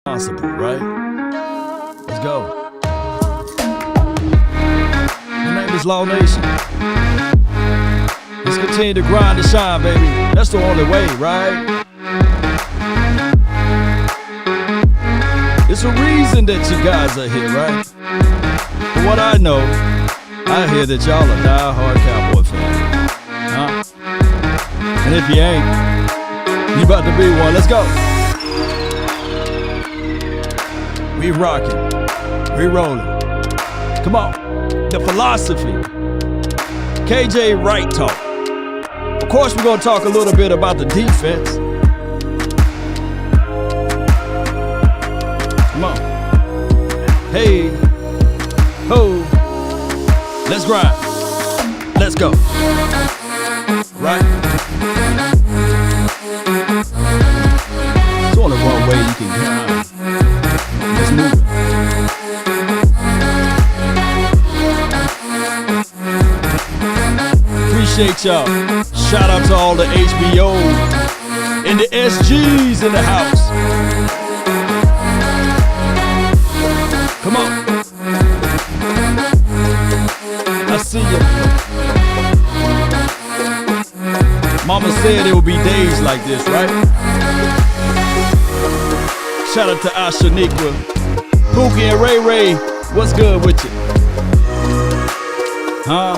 Possible, right? Let's go. My name is Law Nation. Let's continue to grind and shine, baby. That's the only way, right? It's a reason that you guys are here, right? For what I know, I hear that y'all are die-hard Cowboy fans. Huh? And if you ain't, you about to be one. Let's go. We rocking. We rolling. Come on. The philosophy. J Wright talk. Of course, we're going to talk a little bit about the defense. Come on. Hey. Ho. Let's grind. Let's go. Right? There's only one way you can grind. Let's move it. Appreciate y'all. Shout out to all the HBO and the SGs in the house. Come on. I see you. Mama said it would be days like this, right? Shout out to Ashaniqua, Pookie and Ray. What's good with you? Huh?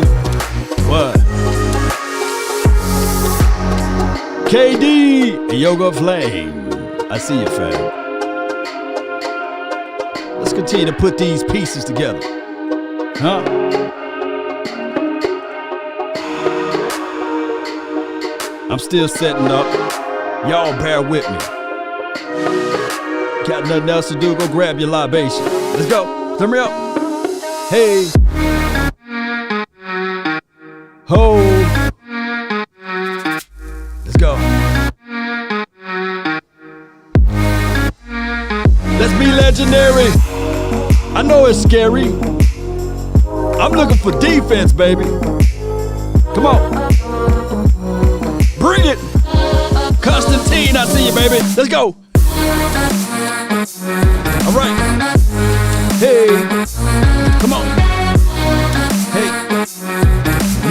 What? KD and Yoga Flame. I see you, fam. Let's continue to put these pieces together. Huh? I'm still setting up. Y'all bear with me. Got nothing else to do, go grab your libation. Let's go. Turn me up. Hey. Ho. Let's go. Let's be legendary. I know it's scary. I'm looking for defense, baby. Come on. Bring it. Constantine, I see you, baby. Let's go. All right. Hey. Come on. Hey.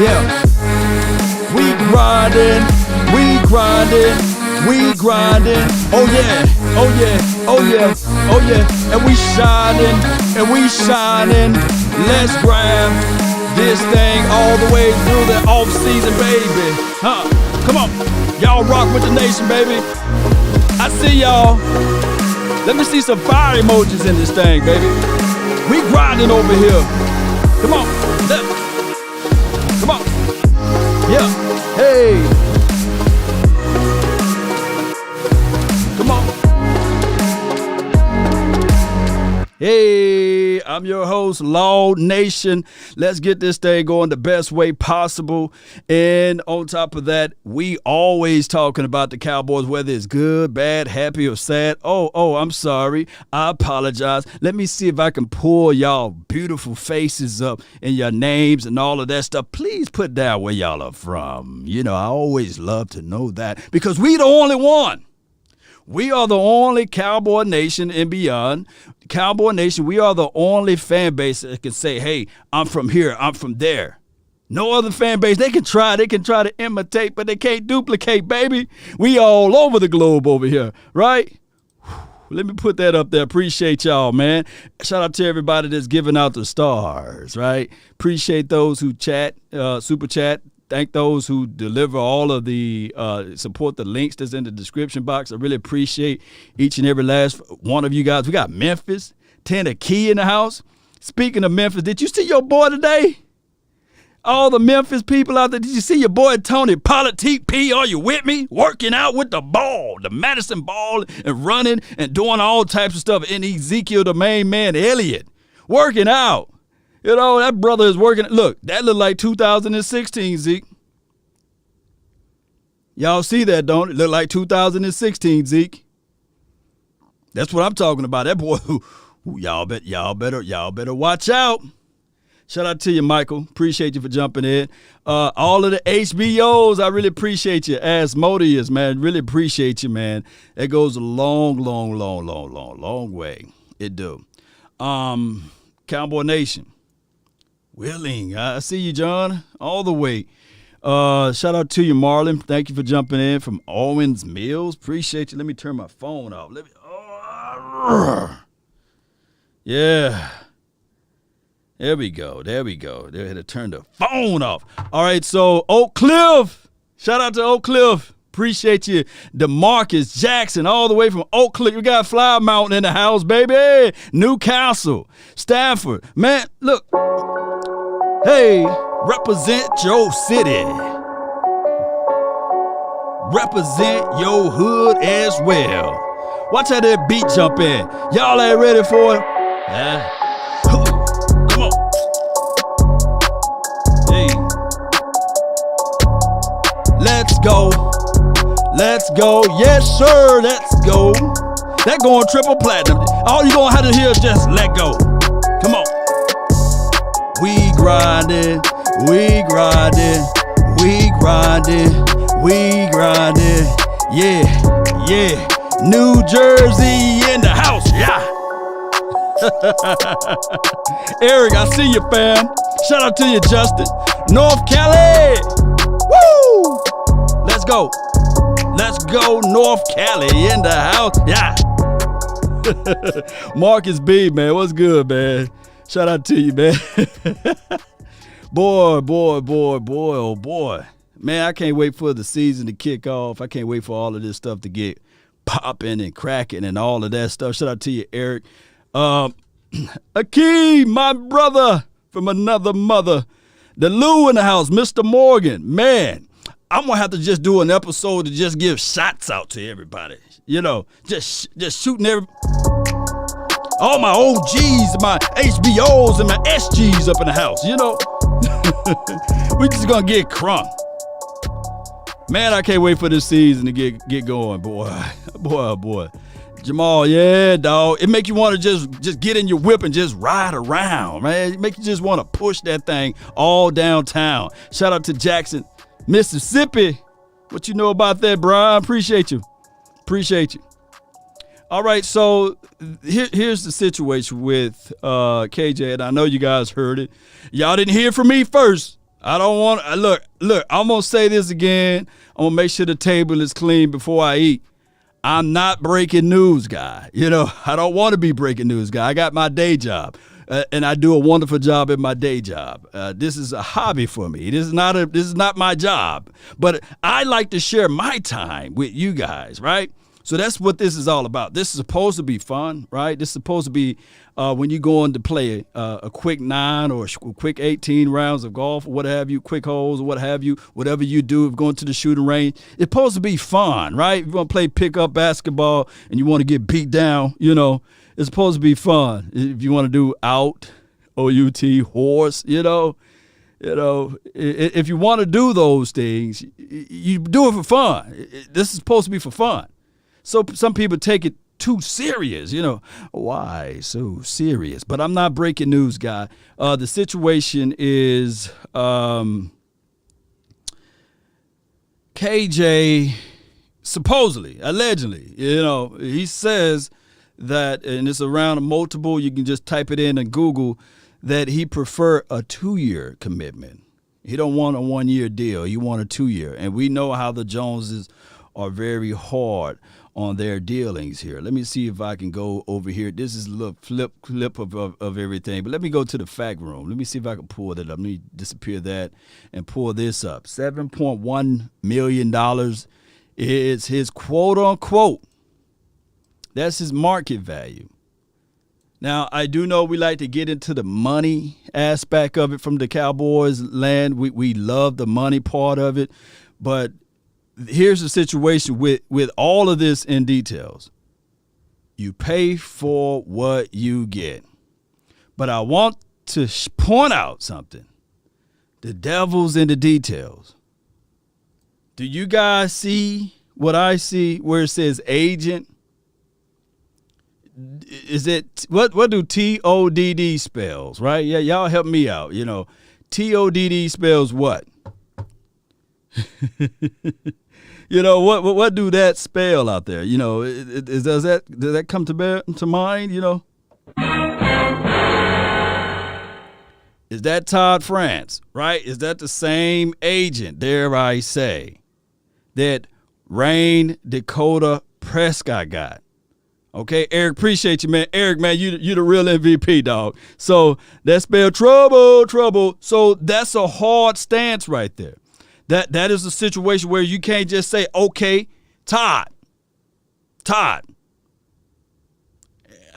Yeah. We grinding. We grinding. We grinding. Oh yeah. Oh yeah. Oh yeah. Oh yeah. And we shining. And we shining. Let's grab this thing all the way through the off season, baby. Huh? Come on. Y'all rock with the nation, baby. I see y'all. Let me see some fire emojis in this thing, baby. We grinding over here. Come on. Come on. Yeah. Hey. Come on. Hey, I'm your host, Law Nation. Let's get this thing going the best way possible. And on top of that, we always talking about the Cowboys, whether it's good, bad, happy, or sad. Oh, I'm sorry. I apologize. Let me see if I can pull y'all beautiful faces up and your names and all of that stuff. Please put down where y'all are from. You know, I always love to know that because we the only one. We are the only Cowboy Nation and beyond. Cowboy Nation, we are the only fan base that can say, hey, I'm from here, I'm from there. No other fan base, they can try to imitate, but they can't duplicate, baby. We all over the globe over here, right? Let me put that up there. Appreciate y'all, man. Shout out to everybody that's giving out the stars, right? Appreciate those who chat, super chat. Thank those who deliver all of the support the links that's in the description box. I really appreciate each and every last one of you guys. We got Memphis, Tennessee in the house. Speaking of Memphis, did you see your boy today? All the Memphis people out there, did you see your boy Tony Pollard, TP? Are you with me? Working out with the ball, the Madison ball, and running and doing all types of stuff. And Ezekiel, the main man, Elliott, working out. You know, that brother is working. Look, that look like 2016, Zeke. Y'all see that, don't it? Look like 2016, Zeke. That's what I'm talking about. That boy, y'all better watch out. Shout out to you, Michael. Appreciate you for jumping in. All of the HBOs, I really appreciate you. Asmodeus, man, really appreciate you, man. It goes a long way. It do. Cowboy Nation. Willing. I see you, John, all the way. Shout out to you, Marlon. Thank you for jumping in from Owens Mills. Appreciate you. Let me turn my phone off. Yeah. There we go. They had to turn the phone off. All right, so Oak Cliff. Shout out to Oak Cliff. Appreciate you. DeMarcus Jackson, all the way from Oak Cliff. We got Flower Mountain in the house, baby. Newcastle, Stafford. Man, look. Hey, represent your city. Represent your hood as well. Watch how that beat jump in. Y'all ain't ready for it? Yeah. Come on. Hey. Let's go. Let's go. Yes, sir. Let's go. That going triple platinum. All you gonna have to hear is just let go. Come on. We grinding. We grinding. We grinding. We grinding. Yeah. Yeah. New Jersey in the house. Yeah. Eric, I see you, fam. Shout out to you, Justin. North Cali. Woo! Let's go. Let's go, North Cali in the house. Yeah. Marcus B, man. What's good, man? Shout out to you, man. Boy, oh boy. Man, I can't wait for the season to kick off. I can't wait for all of this stuff to get popping and cracking and all of that stuff. Shout out to you, Eric. Akeem, my brother from another mother. The Lou in the house, Mr. Morgan. Man, I'm going to have to just do an episode to just give shots out to everybody. You know, just shooting all my OGs, my HBOs, and my SGs up in the house, you know. We just going to get crunk. Man, I can't wait for this season to get going, boy. Boy. Jamal, yeah, dog. It make you want to just get in your whip and just ride around, man. It make you just want to push that thing all downtown. Shout out to Jackson, Mississippi. What you know about that, Brian? Appreciate you. All right, so here's the situation with KJ, and I know you guys heard it. Y'all didn't hear from me first. I don't want to look. I'm gonna say this again. I'm gonna make sure the table is clean before I eat. I'm not breaking news guy. You know, I don't want to be breaking news guy. I got my day job, and I do a wonderful job at my day job. This is a hobby for me. This is not my job, but I like to share my time with you guys, right? So that's what this is all about. This is supposed to be fun, right? This is supposed to be when you go on to play a quick 9 or a quick 18 rounds of golf or what have you, quick holes or what have you, whatever you do, if going to the shooting range. It's supposed to be fun, right? If you want to play pickup basketball and you want to get beat down, you know, it's supposed to be fun. If you want to do OUT, horse, you know, if you want to do those things, you do it for fun. This is supposed to be for fun. So some people take it too serious, you know. Why so serious? But I'm not breaking news guy. The situation is KJ supposedly, allegedly, you know, he says that, and it's around a multiple, you can just type it in and Google, that he prefer a 2-year commitment. He don't want a 1-year deal. He want a 2-year. And we know how the Joneses are very hard on their dealings here. Let me see if I can go over here. This is a little clip of everything. But let me go to the fact room. Let me see if I can pull that up. Let me disappear that and pull this up. $7.1 million is his quote unquote. That's his market value. Now, I do know we like to get into the money aspect of it from the Cowboys land. We love the money part of it. But here's the situation with all of this in details. You pay for what you get. But I want to point out something. The devil's in the details. Do you guys see what I see where it says agent? is it what do TODD spells, right? Yeah, y'all help me out. TODD spells what? What do that spell out there? Does that come to mind? Is that Todd France, right? Is that the same agent, dare I say, that Rayne Dakota Prescott got? Okay, Eric, appreciate you, man. Eric, man, you the real MVP, dog. So that spell trouble. So that's a hard stance right there. That is a situation where you can't just say, okay, Todd,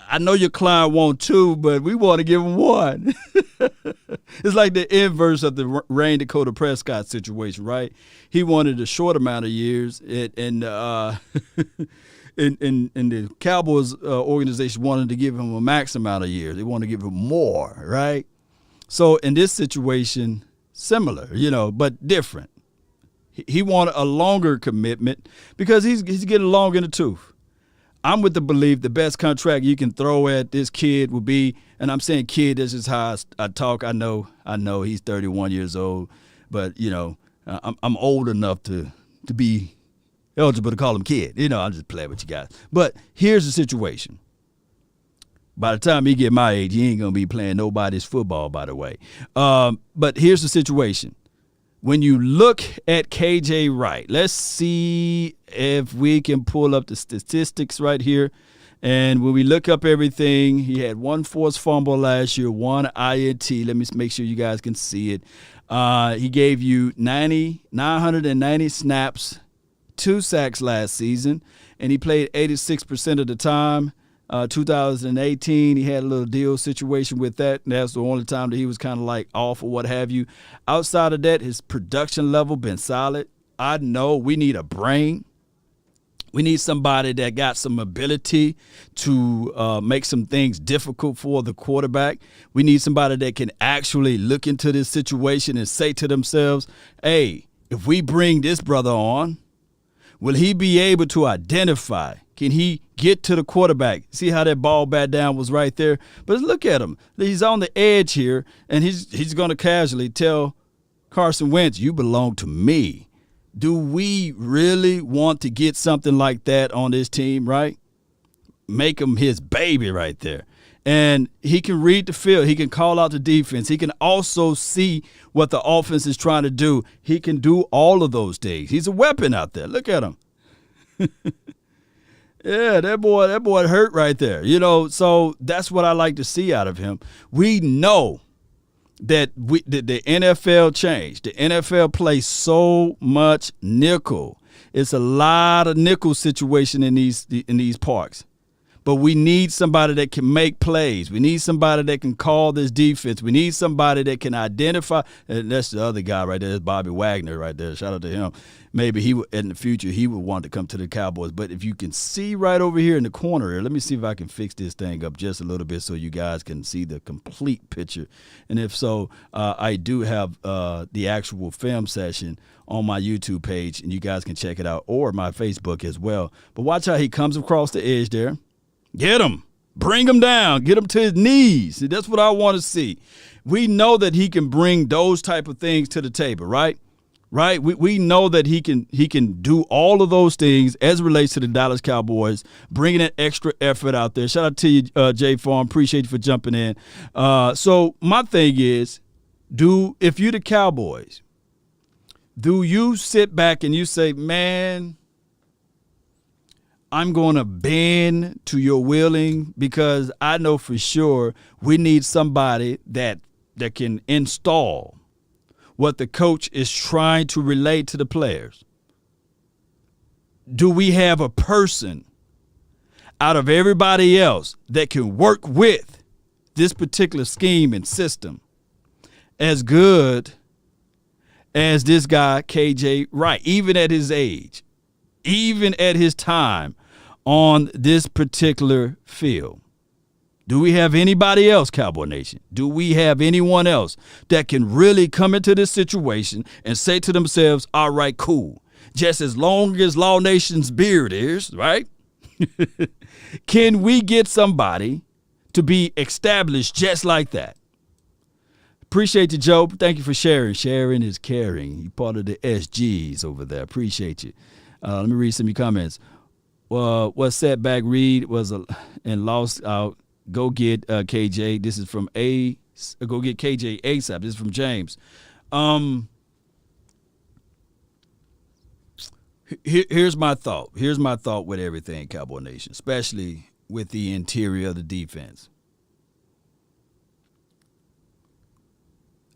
I know your client want 2, but we want to give him 1. It's like the inverse of the Rayne Dakota Prescott situation, right? He wanted a short amount of years, and the Cowboys organization wanted to give him a max amount of years. They wanted to give him more, right? So in this situation, similar, but different. He wanted a longer commitment because he's getting long in the tooth. I'm with the belief the best contract you can throw at this kid would be, and I'm saying kid, this is how I talk. I know he's 31 years old, but I'm old enough to be eligible to call him kid. I'm just playing with you guys. But here's the situation. By the time he get my age, he ain't gonna be playing nobody's football, by the way. But here's the situation. When you look at J Wright, let's see if we can pull up the statistics right here. And when we look up everything, he had 1 forced fumble last year, 1 INT. Let me make sure you guys can see it. He gave you 990 snaps, 2 sacks last season, and he played 86% of the time. 2018, he had a little deal situation with that. And that's the only time that he was kind of like off or what have you. Outside of that, his production level been solid. I know we need a brain. We need somebody that got some ability to make some things difficult for the quarterback. We need somebody that can actually look into this situation and say to themselves, hey, if we bring this brother on, will he be able to identify? Can he get to the quarterback? See how that ball bat down was right there? But look at him. He's on the edge here, and he's going to casually tell Carson Wentz, you belong to me. Do we really want to get something like that on this team, right? Make him his baby right there. And he can read the field. He can call out the defense. He can also see what the offense is trying to do. He can do all of those things. He's a weapon out there. Look at him. Yeah, that boy hurt right there. So that's what I like to see out of him. We know that the NFL changed. The NFL plays so much nickel. It's a lot of nickel situation in these parks. But we need somebody that can make plays. We need somebody that can call this defense. We need somebody that can identify. And that's the other guy right there. That's Bobby Wagner right there. Shout out to him. Maybe in the future he would want to come to the Cowboys. But if you can see right over here in the corner here, let me see if I can fix this thing up just a little bit so you guys can see the complete picture. And if so, I do have the actual film session on my YouTube page, and you guys can check it out, or my Facebook as well. But watch how he comes across the edge there. Get him. Bring him down. Get him to his knees. That's what I want to see. We know that he can bring those type of things to the table, right? Right? We know that he can do all of those things as it relates to the Dallas Cowboys, bringing that extra effort out there. Shout out to you, Jay Farm. Appreciate you for jumping in. So my thing is, if you're the Cowboys, do you sit back and you say, man, I'm going to bend to your willing, because I know for sure we need somebody that can install what the coach is trying to relay to the players? Do we have a person out of everybody else that can work with this particular scheme and system as good as this guy, J Wright, even at his age, even at his time on this particular field? Do we have anybody else, Cowboy Nation? Do we have anyone else that can really come into this situation and say to themselves, all right, cool, just as long as Law Nation's beard is, right? Can we get somebody to be established just like that? Appreciate you, Joe. Thank you for sharing. Sharing is caring. You're part of the SGs over there. Appreciate you. Let me read some of your comments. What setback Reed was and lost out. Go get KJ. This is from Go get KJ ASAP. This is from James. Here's my thought. Here's my thought with everything, Cowboy Nation, especially with the interior of the defense.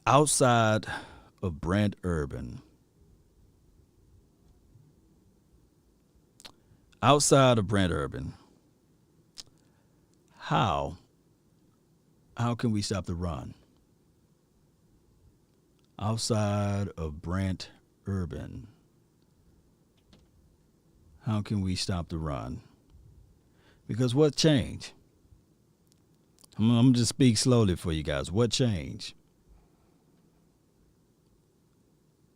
Outside of Brent Urban, how can we stop the run? Outside of Brent Urban, how can we stop the run? Because what changed? I'm going to just speak slowly for you guys. What changed?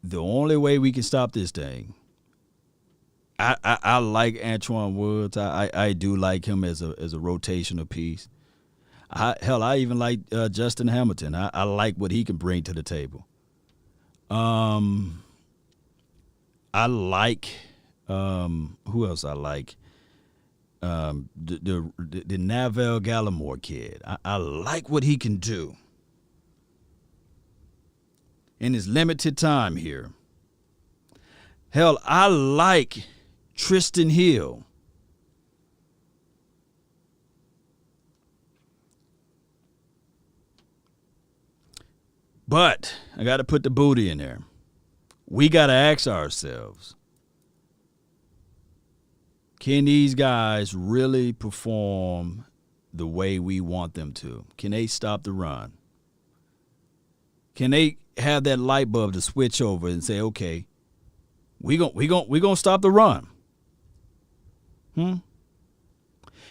The only way we can stop this thing, I like Antoine Woods. I do like him as a rotational piece. I even like Justin Hamilton. I like what he can bring to the table. I like who else I like? The Navell Gallimore kid. I like what he can do in his limited time here. Hell, I like Tristan Hill. But I got to put the booty in there. We got to ask ourselves, can these guys really perform the way we want them to? Can they stop the run? Can they have that light bulb to switch over and say, okay, we gonna stop the run?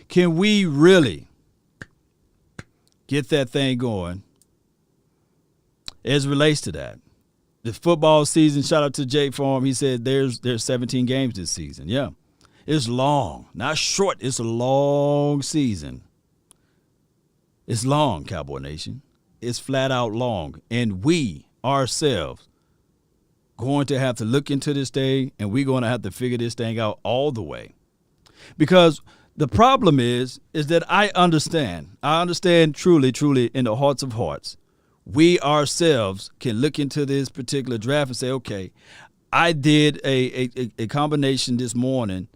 Can we really get that thing going as it relates to that? The football season, shout out to Jay Farm, he said there's 17 games this season. Yeah, it's long, not short. It's a long season. It's long, Cowboy Nation. It's flat out long. And we ourselves going to have to look into this thing, and we're going to have to figure this thing out all the way. Because the problem is that I understand truly in the hearts of hearts, we ourselves can look into this particular draft and say, okay, I did a combination this morning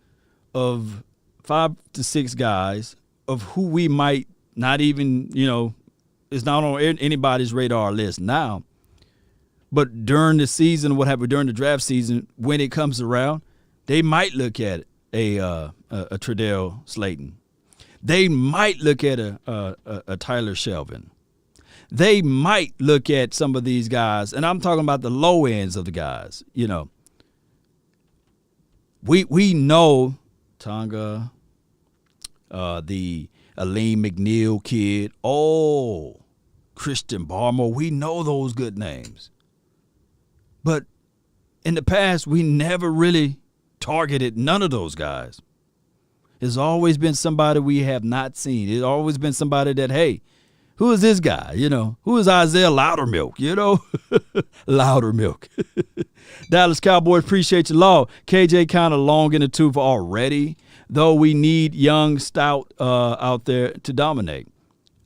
of 5 to 6 guys of who we might not even, it's not on anybody's radar list now. But during the season, during the draft season, when it comes around, they might look at a Tre'Dell Slayton. They might look at a Tyler Shelvin. They might look at some of these guys, and I'm talking about the low ends of the guys. We know Tonga, the Aleem McNeil kid, Christian Barmore. We know those good names. But in the past, we never really targeted none of those guys. It's always been somebody we have not seen. It's always been somebody that, hey, who is this guy? Who is Isaiah Loudermilk? Loudermilk. Dallas Cowboys, appreciate your law. KJ kind of long in the tooth already, though we need young, stout out there to dominate.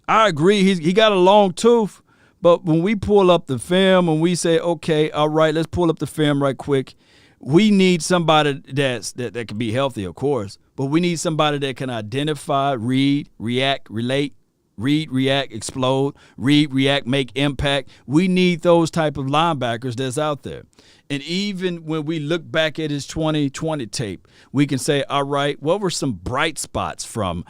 I agree. He got a long tooth, but when we pull up the film and we say, okay, all right, let's pull up the film right quick, we need somebody that can be healthy, of course, but we need somebody that can identify, read, react, relate, read, react, explode, read, react, make impact. We need those type of linebackers that's out there. And even when we look back at his 2020 tape, we can say, all right, what were some bright spots from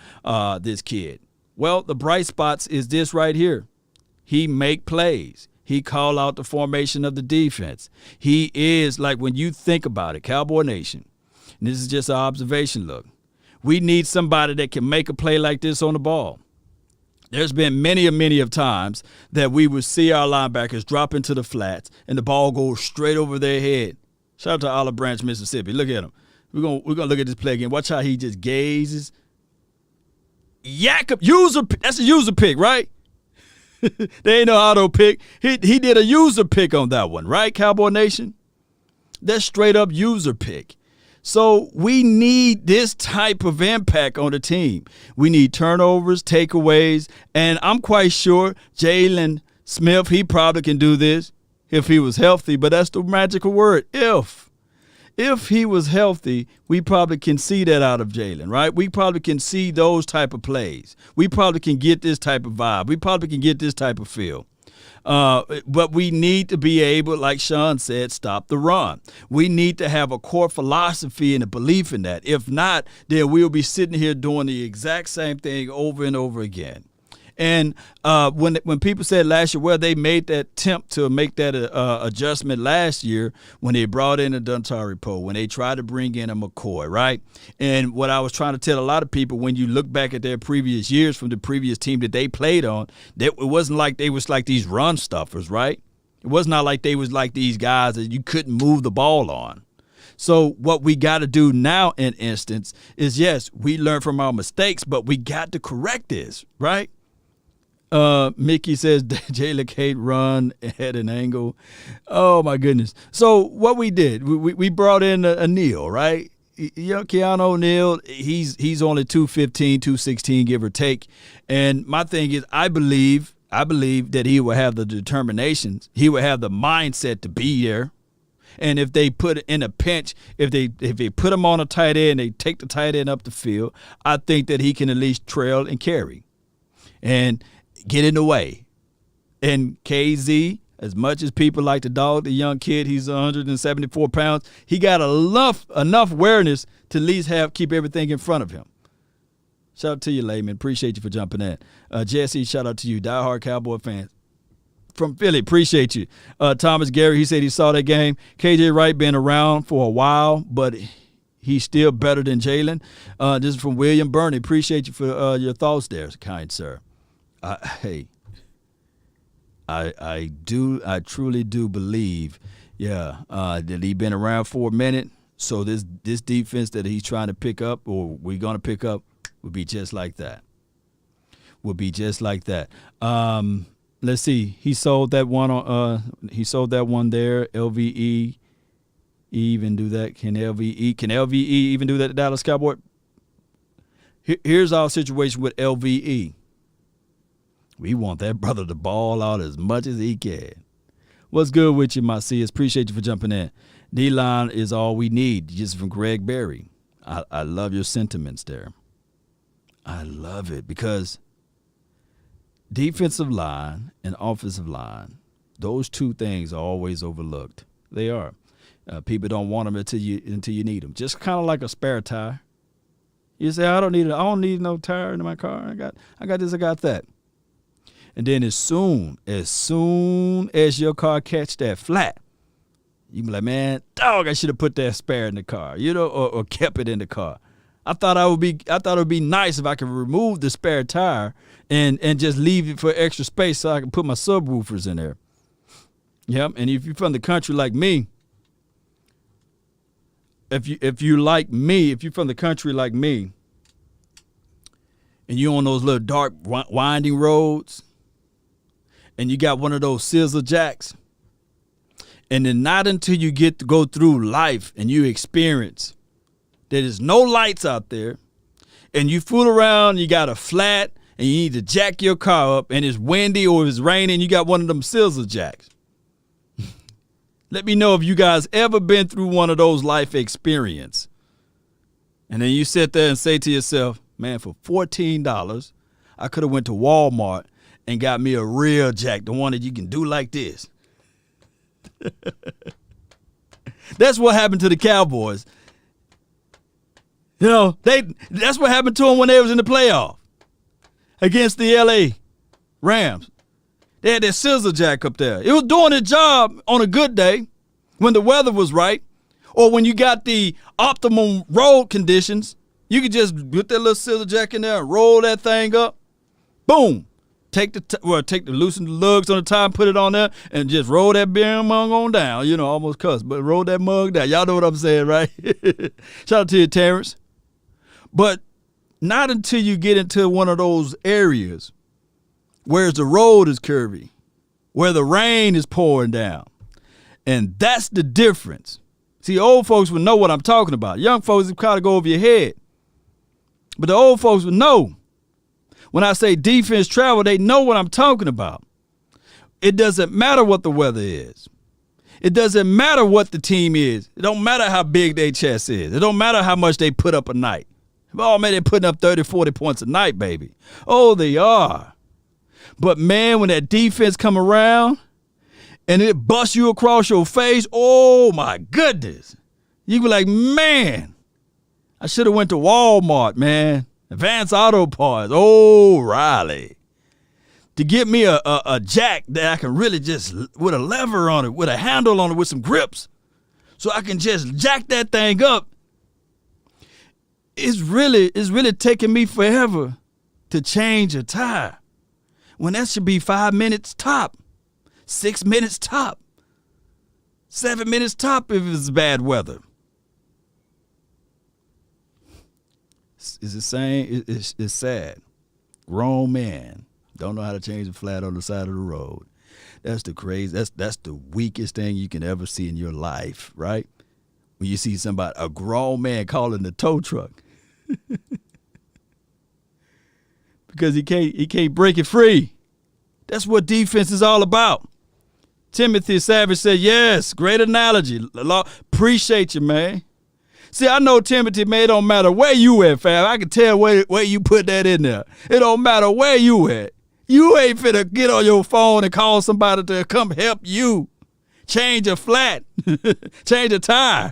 this kid? Well, the bright spots is this right here. He make plays. He call out the formation of the defense. He is, like, when you think about it, Cowboy Nation, and this is just an observation look, we need somebody that can make a play like this on the ball. There's been many of times that we would see our linebackers drop into the flats and the ball goes straight over their head. Shout out to Olive Branch, Mississippi. Look at them. We're gonna look at this play again. Watch how he just gazes. User. That's a user pick, right? They ain't no auto pick. He did a user pick on that one, right, Cowboy Nation? That's straight up user pick. So we need this type of impact on the team. We need turnovers, takeaways, and I'm quite sure Jalen Smith, he probably can do this if he was healthy, but that's the magical word, if. If he was healthy, we probably can see that out of Jalen, right? We probably can see those type of plays. We probably can get this type of vibe. We probably can get this type of feel. But we need to be able, like Sean said, stop the run. We need to have a core philosophy and a belief in that. If not, then we'll be sitting here doing the exact same thing over and over again. And when people said last year, well, they made that attempt to make that adjustment last year when they brought in a Dontari Poe, when they tried to bring in a McCoy, right? And what I was trying to tell a lot of people, when you look back at their previous years from the previous team that they played on, it wasn't like they was like these run stuffers, right? It was not like they was like these guys that you couldn't move the ball on. So what we got to do now, in instance, is, yes, we learn from our mistakes, but we got to correct this, right? Mickey says Jalen can't run at an angle. Oh, my goodness. So what we did, we brought in a Neal, right? Keanu O'Neal, he's only 215, 216, give or take. And my thing is, I believe that he will have the determinations. He will have the mindset to be there. And if they put in a pinch, if they put him on a tight end, they take the tight end up the field, I think that he can at least trail and carry and get in the way. And KZ, as much as people like to dog the young kid, he's 174 pounds, he got enough awareness to at least keep everything in front of him. Shout out to you, Layman. Appreciate you for jumping in. Jesse, shout out to you. Diehard Cowboy fans from Philly. Appreciate you. Thomas Gary, he said he saw that game. KJ Wright been around for a while, but he's still better than Jalen. This is from William Burney. Appreciate you for your thoughts there, kind sir. I truly do believe, that he's been around for a minute. So this defense that he's trying to pick up, or we're going to pick up, would be just like that. Let's see. He sold that one there. LVE even do that. Can LVE even do that to Dallas Cowboy? Here's our situation with LVE. We want that brother to ball out as much as he can. What's good with you, my Cs? Appreciate you for jumping in. D-line is all we need. Just from Greg Berry. I love your sentiments there. I love it because defensive line and offensive line, those two things are always overlooked. They are. People don't want them until you need them. Just kind of like a spare tire. You say, I don't need no tire in my car. I got this, I got that. And then as soon as your car catch that flat, you be like, man, dog, I should have put that spare in the car, or kept it in the car. I thought it would be nice if I could remove the spare tire and just leave it for extra space so I can put my subwoofers in there. Yep. And if you're from the country like me, if you're from the country like me, and you're on those little dark winding roads, and you got one of those scissor jacks, and then not until you get to go through life and you experience that there's no lights out there, and you fool around, you got a flat, and you need to jack your car up, and it's windy or it's raining, you got one of them scissor jacks. Let me know if you guys ever been through one of those life experience. And then you sit there and say to yourself, man, for $14, I could have went to Walmart and got me a real jack, the one that you can do like this. That's what happened to the Cowboys. That's what happened to them when they was in the playoff against the LA Rams. They had that scissor jack up there. It was doing its job on a good day when the weather was right, or when you got the optimum road conditions. You could just put that little scissor jack in there and roll that thing up. Boom. Loosen the lugs on the top, put it on there, and just roll that beer mug on down. You know, almost cuss, but roll that mug down. Y'all know what I'm saying, right? Shout out to you, Terrence. But not until you get into one of those areas where the road is curvy, where the rain is pouring down. And that's the difference. See, old folks would know what I'm talking about. Young folks, it kind of go over your head. But the old folks would know. When I say defense travel, they know what I'm talking about. It doesn't matter what the weather is. It doesn't matter what the team is. It don't matter how big their chest is. It don't matter how much they put up a night. Oh, man, they're putting up 30, 40 points a night, baby. Oh, they are. But, man, when that defense come around and it busts you across your face, oh, my goodness. You be like, man, I should have went to Walmart, man. Advanced Auto Parts, oh, Riley. To get me a jack that I can really just, with a lever on it, with a handle on it, with some grips, so I can just jack that thing up. It's really taking me forever to change a tire. When that should be 5 minutes top, 6 minutes top, 7 minutes top if it's bad weather. It's the same. It's sad. Grown man don't know how to change a flat on the side of the road. That's the crazy. That's the weakest thing you can ever see in your life, right? When you see a grown man calling the tow truck because he can't break it free. That's what defense is all about. Timothy Savage said, "Yes, great analogy. Appreciate you, man." See, I know, Timothy, man, it don't matter where you at, fam. I can tell where you put that in there. It don't matter where you at. You ain't finna get on your phone and call somebody to come help you change a flat, change a tire.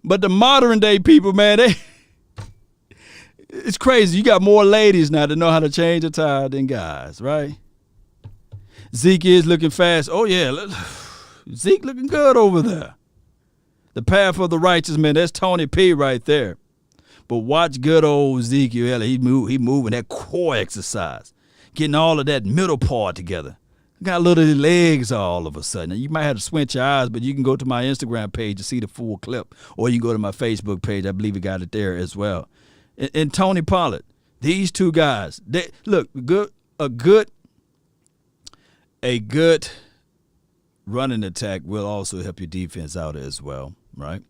But the modern day people, man, it's crazy. You got more ladies now that know how to change a tire than guys, right? Zeke is looking fast. Oh, yeah. Zeke looking good over there. The path of the righteous, man, that's Tony P right there. But watch good old Ezekiel. He moving that core exercise, getting all of that middle part together. Got little legs all of a sudden. You might have to squint your eyes, but you can go to my Instagram page to see the full clip, or you can go to my Facebook page. I believe we got it there as well. And Tony Pollard, these two guys, they look a good running attack will also help your defense out as well. Right?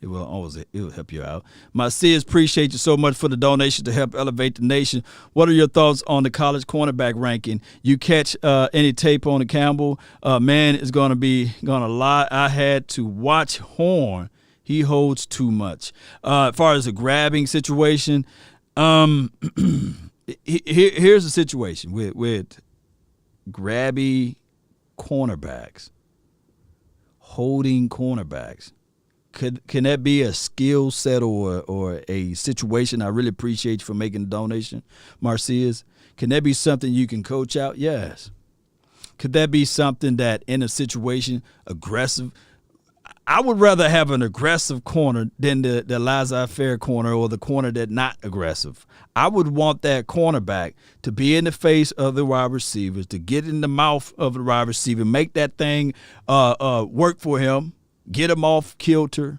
It will help you out. My sis, appreciate you so much for the donation to help elevate the nation. What are your thoughts on the college cornerback ranking? You catch any tape on the Campbell? Man, it's gonna lie. I had to watch Horn. He holds too much. As far as the grabbing situation, here's the situation with grabby cornerbacks, holding cornerbacks. Can that be a skill set or a situation? I really appreciate you for making the donation, Marcias. Can that be something you can coach out? Yes. Could that be something that in a situation, aggressive? I would rather have an aggressive corner than the laissez-faire corner or the corner that's not aggressive. I would want that cornerback to be in the face of the wide receivers, to get in the mouth of the wide receiver, make that thing work for him. Get him off kilter,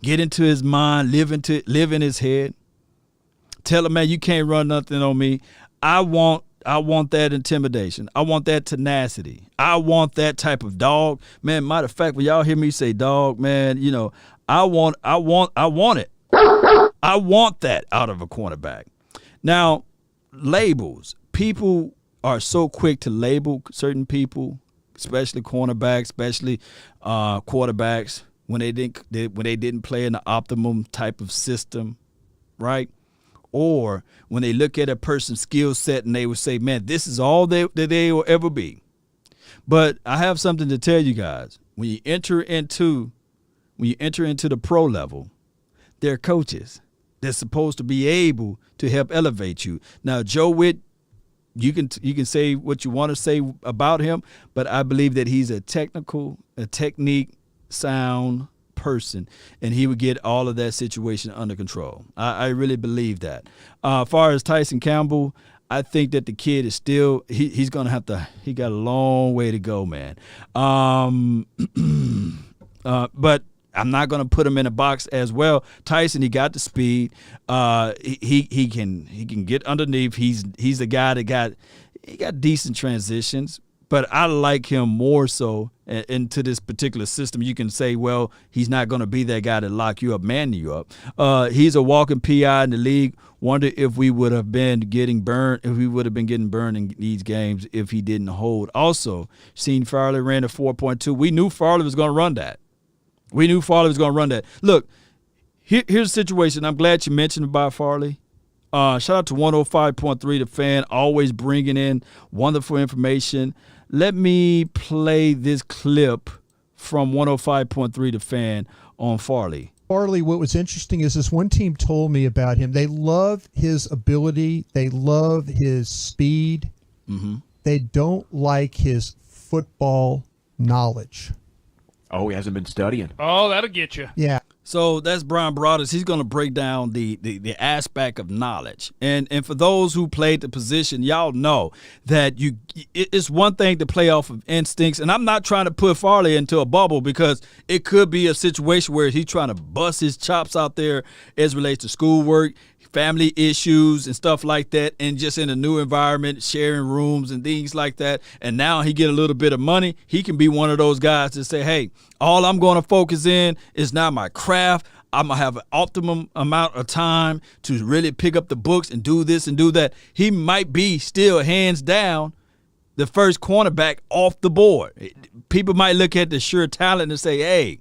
get into his mind, live in his head. Tell him, man, you can't run nothing on me. I want that intimidation. I want that tenacity. I want that type of dog. Man, matter of fact, when y'all hear me say dog, man, you know, I want it. I want that out of a cornerback. Now, labels. People are so quick to label certain people, especially cornerbacks, especially quarterbacks, when they didn't play in the optimum type of system, right? Or when they look at a person's skill set and they would say, man, this is all that they will ever be. But I have something to tell you guys. When you enter into the pro level, there are coaches that's supposed to be able to help elevate you. Now, Joe Witt, you can say what you want to say about him, but I believe that he's a technique sound person, and he would get all of that situation under control. I really believe that. As far as Tyson Campbell, I think that the kid is still he's gonna have to. He got a long way to go, man. But I'm not gonna put him in a box as well. Tyson, he got the speed. He can get underneath. He's the guy that got decent transitions. But I like him more so into this particular system. You can say, well, he's not going to be that guy to lock you up, man you up. He's a walking PI in the league. Wonder if we would have been getting burned, in these games if he didn't hold. Also, seen Farley ran a 4.2. We knew Farley was going to run that. Look, here's the situation. I'm glad you mentioned about Farley. Shout out to 105.3 The Fan, always bringing in wonderful information. Let me play this clip from 105.3 The Fan on Farley. Farley, what was interesting is this one team told me about him. They love his ability. They love his speed. Mm-hmm. They don't like his football knowledge. Oh, he hasn't been studying. Oh, that'll get you. Yeah. So that's Brian Broaddus. He's going to break down the aspect of knowledge. And for those who played the position, y'all know that it's one thing to play off of instincts. And I'm not trying to put Farley into a bubble because it could be a situation where he's trying to bust his chops out there as relates to schoolwork, family issues and stuff like that, and just in a new environment, sharing rooms and things like that. And now he get a little bit of money. He can be one of those guys that say, hey, all I'm going to focus in is not my craft. I'm going to have an optimum amount of time to really pick up the books and do this and do that. He might be still hands down the first cornerback off the board. People might look at the sheer talent and say, hey,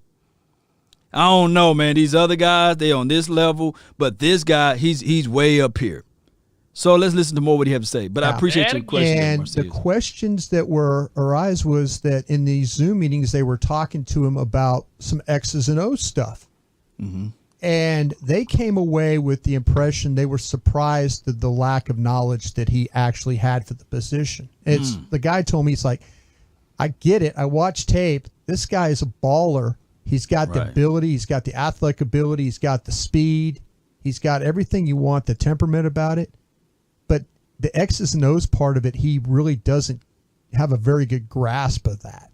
I don't know, man. These other guys, they on this level, but this guy, he's way up here. So let's listen to more what he have to say. But I appreciate your question. And the questions that were arise was that in these Zoom meetings, they were talking to him about some X's and O's stuff. Mm-hmm. And they came away with the impression they were surprised at the lack of knowledge that he actually had for the position. The guy told me, it's like, I get it. I watch tape. This guy is a baller. He's got the ability. He's got the athletic ability. He's got the speed. He's got everything you want, the temperament about it. But the X's and O's part of it, he really doesn't have a very good grasp of that.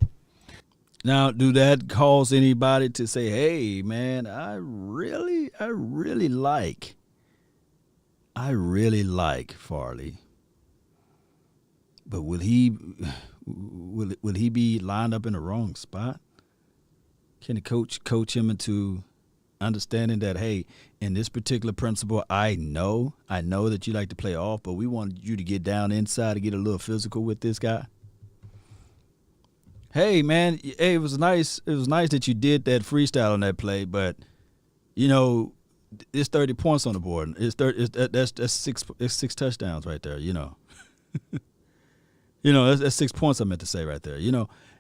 Now, do that cause anybody to say, hey, man, I really like Farley. But will he be lined up in the wrong spot? Can the coach him into understanding that, hey, in this particular principle, I know that you like to play off, but we want you to get down inside to get a little physical with this guy? Hey, man, hey, it was nice that you did that freestyle on that play, but it's 30 points on the board. That's six touchdowns right there. That's 6 points I meant to say right there.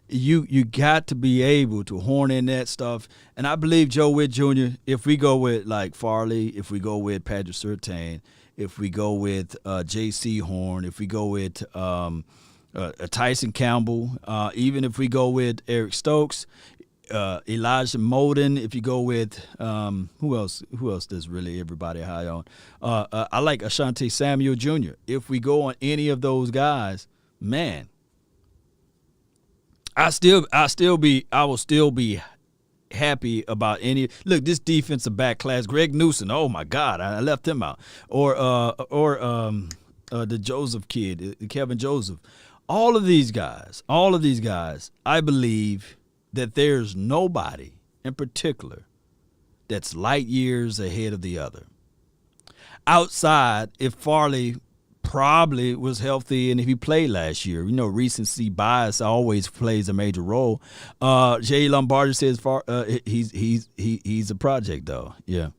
You got to be able to horn in that stuff. And I believe Joe Witt Jr., if we go with like Farley, if we go with Patrick Surtain, if we go with J.C. Horn, if we go with Tyson Campbell, even if we go with Eric Stokes, Elijah Molden, if you go with who else does really everybody high on? I like Ashanti Samuel Jr. If we go on any of those guys, man, I will still be happy about any. Look, this defensive back class, Greg Newsom. Oh my God, I left him out. Or the Joseph kid, Kevin Joseph. All of these guys. I believe that there's nobody in particular that's light years ahead of the other. Outside, if Farley probably was healthy and if he played last year, recency bias always plays a major role. Jay Lombardi says he's a project though. Yeah.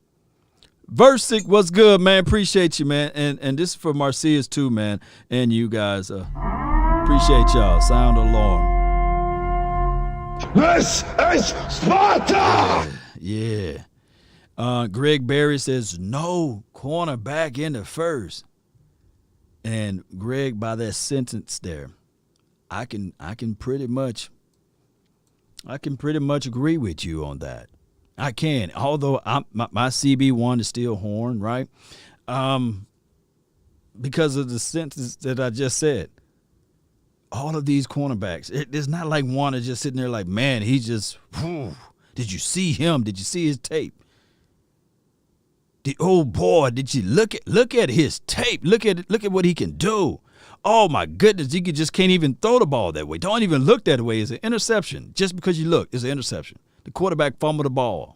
Versick, what's good, man? Appreciate you, man. And this is for Marcius too, man. And you guys, appreciate y'all. Sound alarm. This is Sparta! Yeah. Greg Berry says no cornerback in the first. And Greg, by that sentence there, I can pretty much agree with you on that. I can. Although my CB1 is still Horn, right? Because of the sentence that I just said. All of these cornerbacks, it's not like one is just sitting there like, man, he just, did you see him? Did you see his tape? Oh boy, did you look at his tape? Look at what he can do. Oh my goodness, he just can't even throw the ball that way. Don't even look that way. It's an interception. Just because you look, it's an interception. The quarterback fumbled the ball.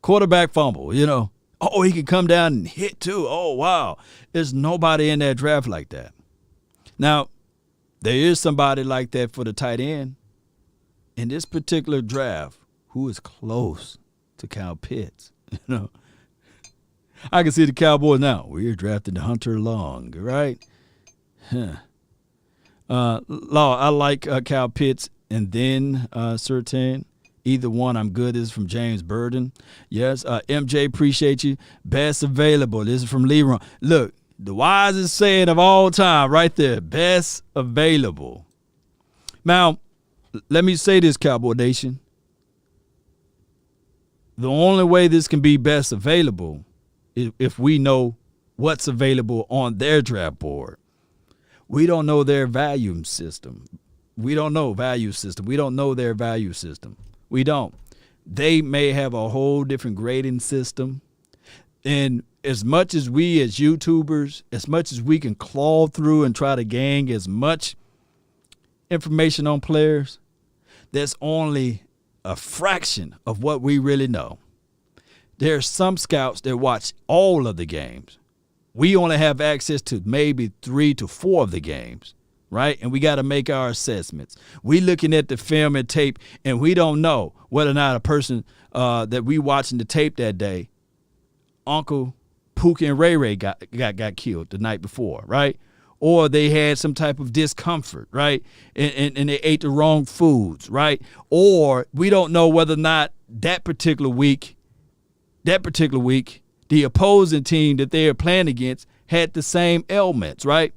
Quarterback fumble, you know. Oh, he can come down and hit too. Oh, wow. There's nobody in that draft like that. Now, there is somebody like that for the tight end in this particular draft who is close to Kyle Pitts. You know, I can see the Cowboys now. We're drafting Hunter Long, right? Law, I like Kyle Pitts and then Surtain. Either one, I'm good. This is from James Burden. Yes, MJ, appreciate you. Best available. This is from Leron. Look, the wisest saying of all time right there, best available. Now, let me say this, Cowboy Nation. The only way this can be best available is if we know what's available on their draft board. We don't know their value system. We don't know value system. We don't know their value system. We don't. They may have a whole different grading system. And as much as we as YouTubers, as much as we can claw through and try to gain as much information on players, that's only a fraction of what we really know. There are some scouts that watch all of the games. We only have access to maybe 3 to 4 of the games, right? And we got to make our assessments. We looking at the film and tape, and we don't know whether or not a person that we watching the tape that day, Uncle Pookie and Ray Ray got killed the night before, right? Or they had some type of discomfort, right? And they ate the wrong foods, right? Or we don't know whether or not that particular week, the opposing team that they are playing against had the same ailments, right?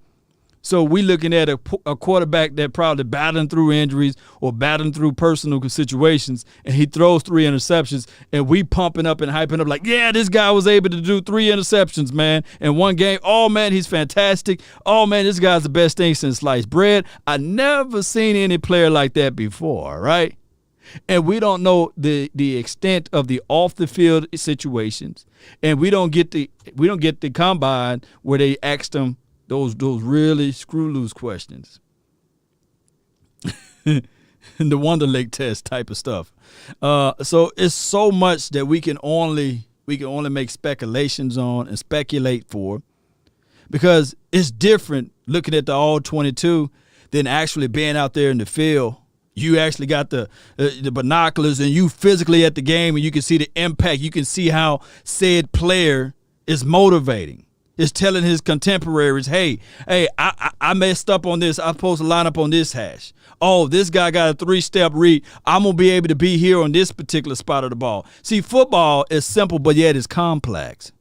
So we looking at a quarterback that probably battling through injuries or battling through personal situations, and he throws 3 interceptions, and we pumping up and hyping up like, yeah, this guy was able to do 3 interceptions, man, in one game. Oh, man, he's fantastic. Oh, man, this guy's the best thing since sliced bread. I never seen any player like that before, right? And we don't know the extent of the off the field situations, and we don't get the combine where they asked them those really screw loose questions. The Wonder Lake test type of stuff. So it's so much that we can only make speculations on and speculate for, because it's different looking at the all 22 than actually being out there in the field. You actually got the binoculars and you physically at the game, and you can see the impact. You can see how said player is motivating. Is telling his contemporaries, hey, I messed up on this. I'm supposed to line up on this hash. Oh, this guy got a 3-step read. I'm going to be able to be here on this particular spot of the ball. See, football is simple, but yet it's complex.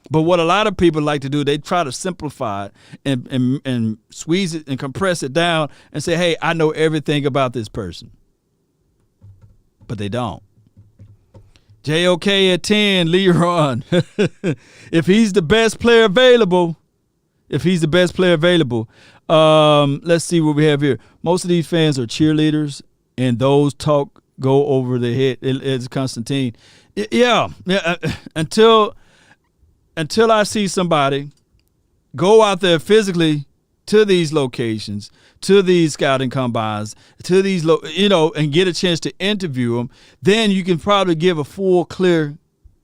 But what a lot of people like to do, they try to simplify it and squeeze it and compress it down and say, hey, I know everything about this person. But they don't. JOK at 10, Leron. If he's the best player available, let's see what we have here. Most of these fans are cheerleaders, and those talk go over their head. It's Constantine. Yeah. Until I see somebody go out there physically to these locations, to these scouting combines, to these, and get a chance to interview them, then you can probably give a full, clear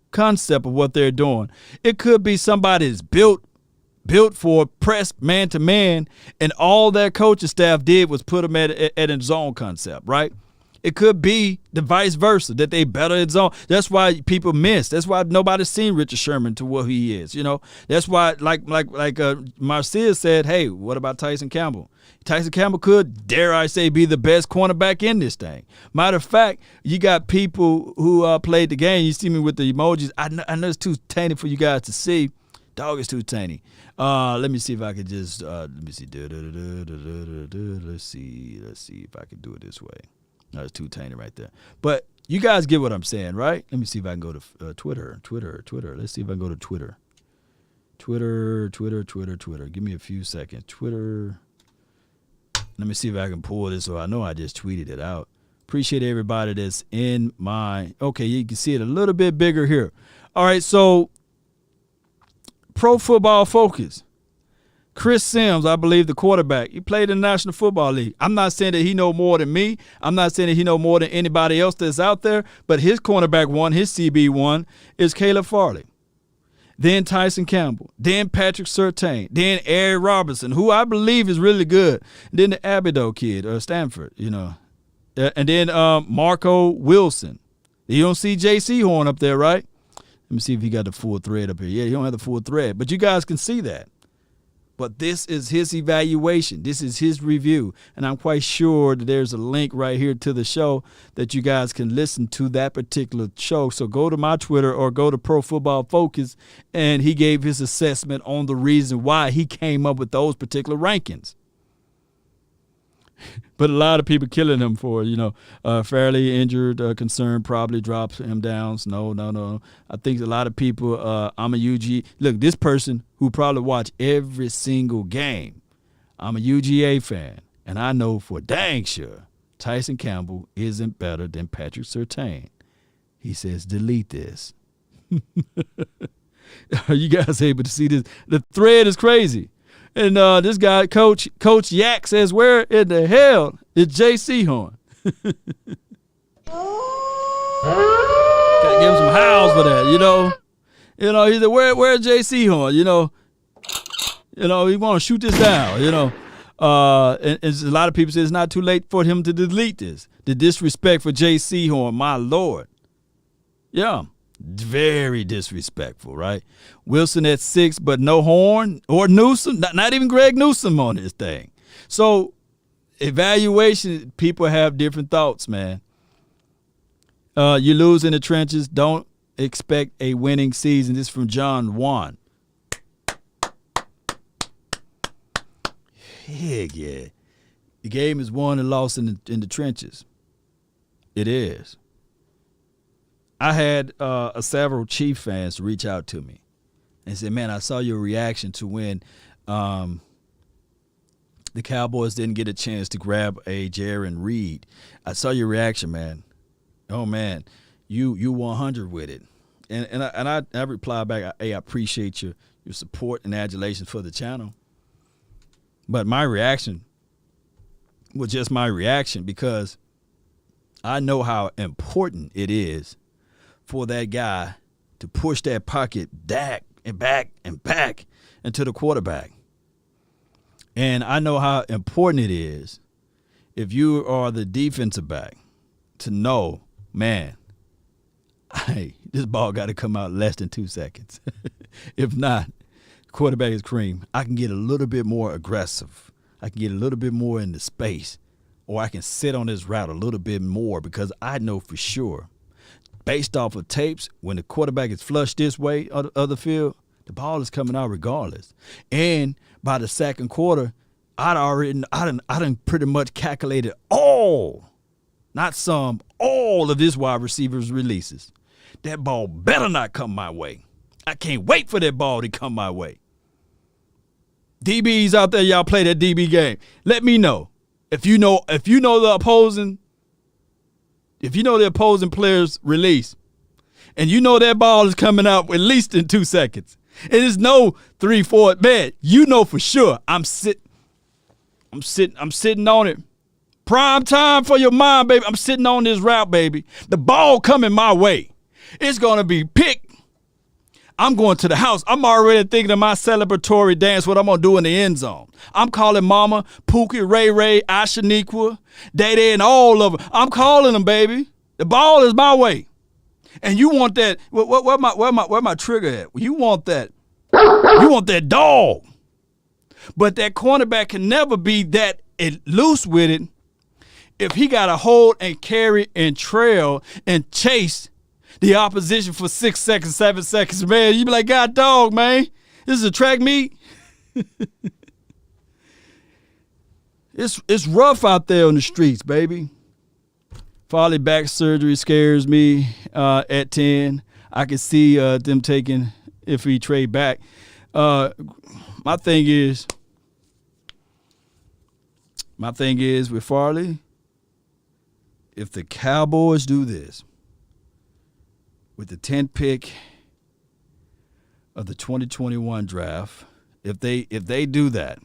concept of what they're doing. It could be somebody that's built for press man to man, and all their coaching staff did was put them at a zone concept, right? It could be the vice versa, that they better at zone. That's why people miss. That's why nobody's seen Richard Sherman to what he is. That's why, like Marcia said, hey, what about Tyson Campbell? Tyson Campbell could, dare I say, be the best cornerback in this thing. Matter of fact, you got people who played the game. You see me with the emojis. I know it's too tiny for you guys to see. Dog is too tiny. Let me see if I could just let me see. Let's see if I can do it this way. No, it's too tiny right there. But You guys get what I'm saying, right? Let me see if I can go to Twitter. Let's see if I can go to Twitter. Twitter. Give me a few seconds. Twitter. Let me see if I can pull this. So I know I just tweeted it out. Appreciate everybody that's in my. Okay, you can see it a little bit bigger here. All right, so Pro Football Focus. Chris Sims, I believe the quarterback. He played in the National Football League. I'm not saying that he know more than me. I'm not saying that he know more than anybody else that's out there. But his cornerback one, his CB one, is Caleb Farley. Then Tyson Campbell. Then Patrick Surtain. Then Eric Robertson, who I believe is really good. And then the Abido kid, Stanford, you know. And then Marco Wilson. You don't see J.C. Horn up there, right? Let me see if he got the full thread up here. Yeah, he don't have the full thread. But you guys can see that. But this is his evaluation. This is his review. And I'm quite sure that there's a link right here to the show that you guys can listen to that particular show. So go to my Twitter or go to Pro Football Focus, and he gave his assessment on the reason why he came up with those particular rankings. But a lot of people killing him for, fairly injured, concern probably drops him down. No. I think a lot of people, I'm a UG. Look, this person who probably watch every single game, I'm a UGA fan, and I know for dang sure Tyson Campbell isn't better than Patrick Surtain. He says, delete this. Are you guys able to see this? The thread is crazy. And this guy, Coach Yak, says, where in the hell is J.C. Horn? Gotta give him some howls for that, he said, where's J.C. Horn? He want to shoot this down, and a lot of people say it's not too late for him to delete this. The disrespect for J.C. Horn, my Lord. Yeah. Very disrespectful, right? Wilson at 6, but no Horn or Newsom, not even Greg Newsom on this thing. So evaluation, people have different thoughts, man. You lose in the trenches. Don't expect a winning season. This is from John Wan. Heck yeah. The game is won and lost in the trenches. It is. I had several Chief fans reach out to me and say, man, I saw your reaction to when the Cowboys didn't get a chance to grab a Jaron Reed. I saw your reaction, man. Oh, man, you 100 with it. And I reply back, hey, I appreciate your support and adulation for the channel. But my reaction was just my reaction because I know how important it is for that guy to push that pocket back and back and back into the quarterback. And I know how important it is if you are the defensive back to know, man, hey, this ball got to come out less than 2 seconds. If not, quarterback is cream. I can get a little bit more aggressive. I can get a little bit more into space, or I can sit on this route a little bit more because I know for sure, based off of tapes, when the quarterback is flushed this way of the field, the ball is coming out regardless. And by the second quarter, I done pretty much calculated all, not some, all of this wide receivers' releases. That ball better not come my way. I can't wait for that ball to come my way. DBs out there, y'all play that DB game. Let me know if you know the opposing player's release, and you know that ball is coming out at least in 2 seconds. It is no 3-4 man. You know for sure. I'm sitting on it. Prime time for your mind, baby. I'm sitting on this route, baby. The ball coming my way. It's gonna be picked. I'm going to the house. I'm already thinking of my celebratory dance, what I'm going to do in the end zone. I'm calling Mama, Pookie, Ray, Ashaniqua, Day, and all of them. I'm calling them, baby. The ball is my way. And you want that, where my trigger at? You want that dog. But that cornerback can never be that loose with it if he got to hold and carry and trail and chase the opposition for 6 seconds, 7 seconds, man. You be like, God dog, man. This is a track meet. It's rough out there on the streets, baby. Farley back surgery scares me at 10. I can see them taking if we trade back. My thing is with Farley, if the Cowboys do this with the 10th pick of the 2021 draft, if they do that,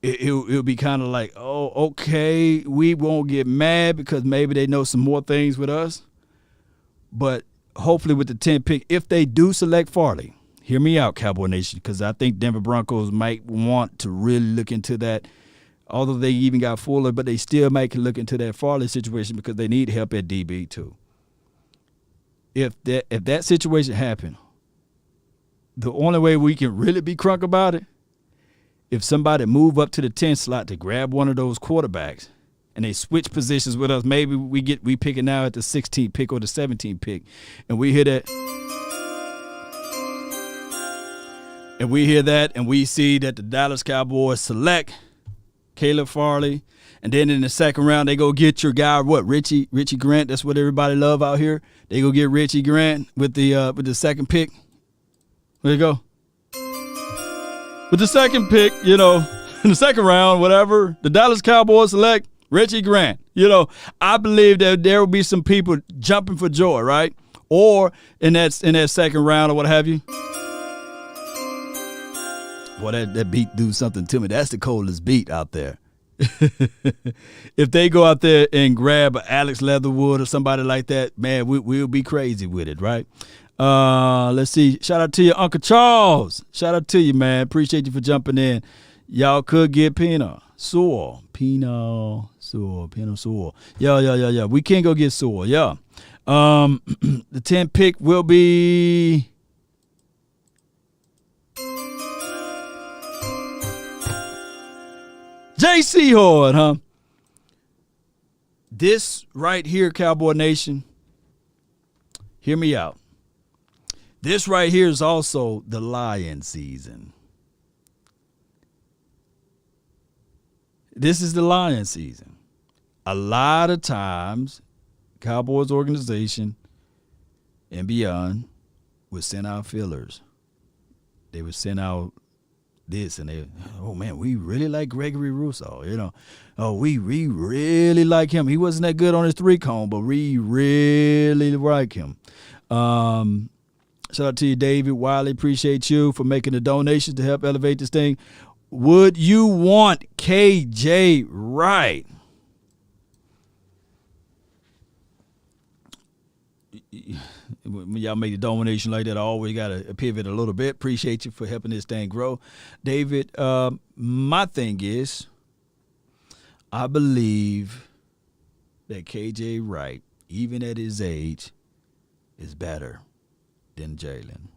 it'll be kind of like, oh, okay, we won't get mad because maybe they know some more things with us. But hopefully with the 10th pick, if they do select Farley, hear me out, Cowboy Nation, because I think Denver Broncos might want to really look into that. Although they even got Fuller, but they still might look into that Farley situation because they need help at DB too. If that situation happened, the only way we can really be crunk about it, if somebody move up to the 10th slot to grab one of those quarterbacks and they switch positions with us, maybe we pick it now at the 16th pick or the 17th pick, and we hear that. And we hear that and we see that the Dallas Cowboys select Caleb Farley, and then in the second round they go get your guy, Richie Grant. That's what everybody love out here. They go get Richie Grant with the second pick. There you go. With the second pick, in the second round, whatever, the Dallas Cowboys select Richie Grant. I believe that there will be some people jumping for joy, right? Or in that second round or what have you. Boy, that beat do something to me. That's the coldest beat out there. If they go out there and grab Alex Leatherwood or somebody like that, man, we'll be crazy with it, right? Let's see. Shout out to you, Uncle Charles. Shout out to you, man. Appreciate you for jumping in. Y'all could get Pino Sewell. Yeah. We can go get Sewell. Yeah. The 10th pick will be J.C. Horn, huh? This right here, Cowboy Nation, hear me out. This right here is also the lion season. This is the lion season. A lot of times, Cowboys organization and beyond would send out fillers. They would send out this and oh man, we really like Gregory Rousseau, we really like him. He wasn't that good on his 3-cone, but we really like him. Shout out to you, David Wiley. Appreciate you for making the donations to help elevate this thing. Would you want KJ Wright? When y'all make a donation like that, I always got to pivot a little bit. Appreciate you for helping this thing grow. David, my thing is, I believe that KJ Wright, even at his age, is better than Jalen.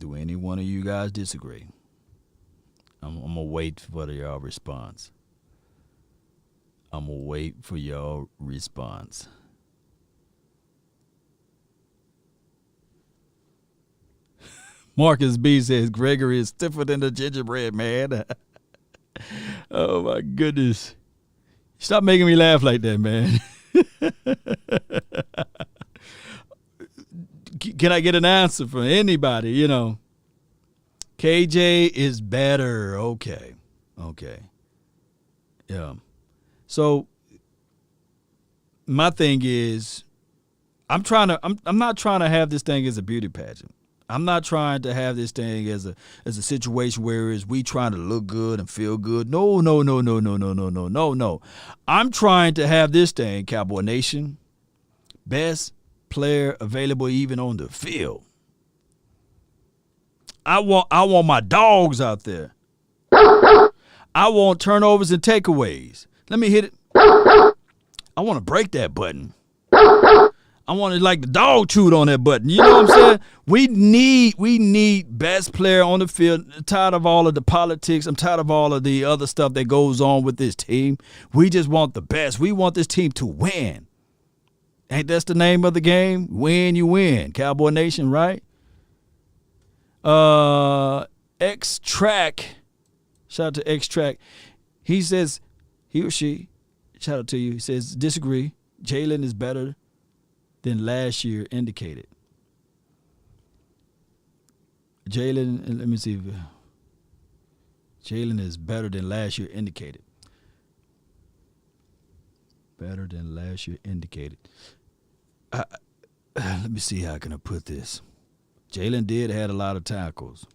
Do any one of you guys disagree? I'm going to wait for y'all response. Marcus B says Gregory is stiffer than the gingerbread man. Oh my goodness. Stop making me laugh like that, man. Can I get an answer from anybody? KJ is better. Okay. Yeah. So my thing is, I'm not trying to have this thing as a beauty pageant. I'm not trying to have this thing as a situation where is we trying to look good and feel good. No. I'm trying to have this thing, Cowboy Nation, best player available even on the field. I want my dogs out there. I want turnovers and takeaways. Let me hit it. I want to break that button. I want to like the dog chewed on that button. You know what I'm saying? We need best player on the field. I'm tired of all of the politics. I'm tired of all of the other stuff that goes on with this team. We just want the best. We want this team to win. Ain't that's the name of the game? Win, you win. Cowboy Nation, right? X-Track. Shout out to X-Track. He says, he or she, shout out to you, he says, disagree. Jalen is better than last year indicated. Jalen, let me see. Jalen is better than last year indicated. Better than last year indicated. Let me see how can I put this. Jalen did had a lot of tackles.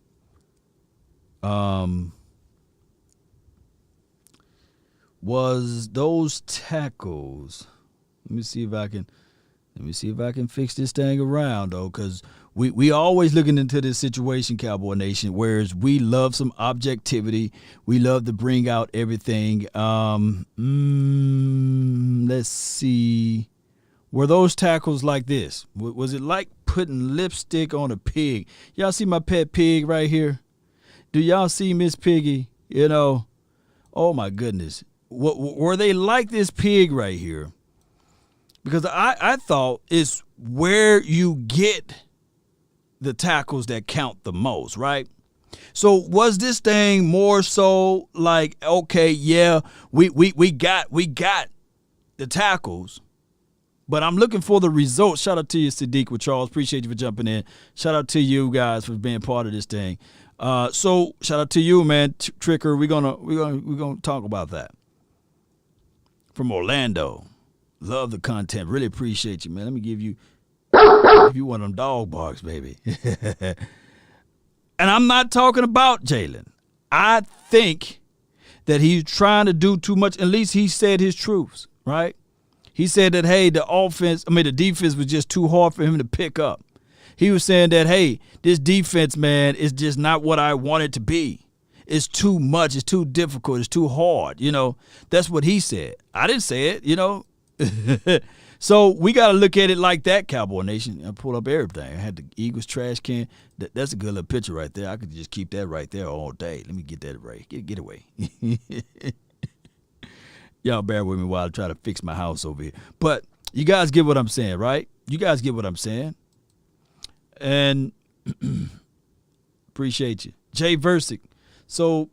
Was those tackles? Let me see if I can fix this thing around though, because we always looking into this situation, Cowboy Nation. Whereas we love some objectivity, we love to bring out everything. Let's see. Were those tackles like this? Was it like putting lipstick on a pig? Y'all see my pet pig right here? Do y'all see Miss Piggy? You know, oh my goodness. Were they like this pig right here? Because I thought it's where you get the tackles that count the most, right? So was this thing more so like, okay, yeah, we got the tackles, but I'm looking for the results. Shout out to you, Sadiq with Charles. Appreciate you for jumping in. Shout out to you guys for being part of this thing. So shout out to you, man, Tricker. We're gonna talk about that. From Orlando. Love the content. Really appreciate you, man. Let me give you one of them dog barks, baby. And I'm not talking about Jalen. I think that he's trying to do too much. At least he said his truths, right? He said that, hey, the defense was just too hard for him to pick up. He was saying that, hey, this defense, man, is just not what I want it to be. It's too much. It's too difficult. It's too hard. You know, that's what he said. I didn't say it, you know. So we got to look at it like that, Cowboy Nation. I pulled up everything. I had the Eagles trash can. That's a good little picture right there. I could just keep that right there all day. Let me get that right. Get away. Y'all bear with me while I try to fix my house over here. But you guys get what I'm saying, right? You guys get what I'm saying. And appreciate you. Jay Versick. So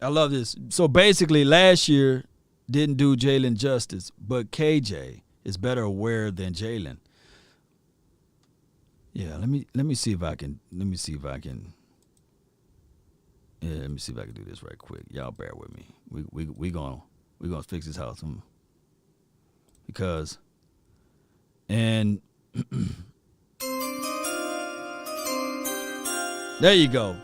I love this. So basically last year didn't do Jalen justice, but KJ is better aware than Jalen. Yeah, let me see if I can do this right quick. Y'all bear with me. We gonna fix this house because and there you go.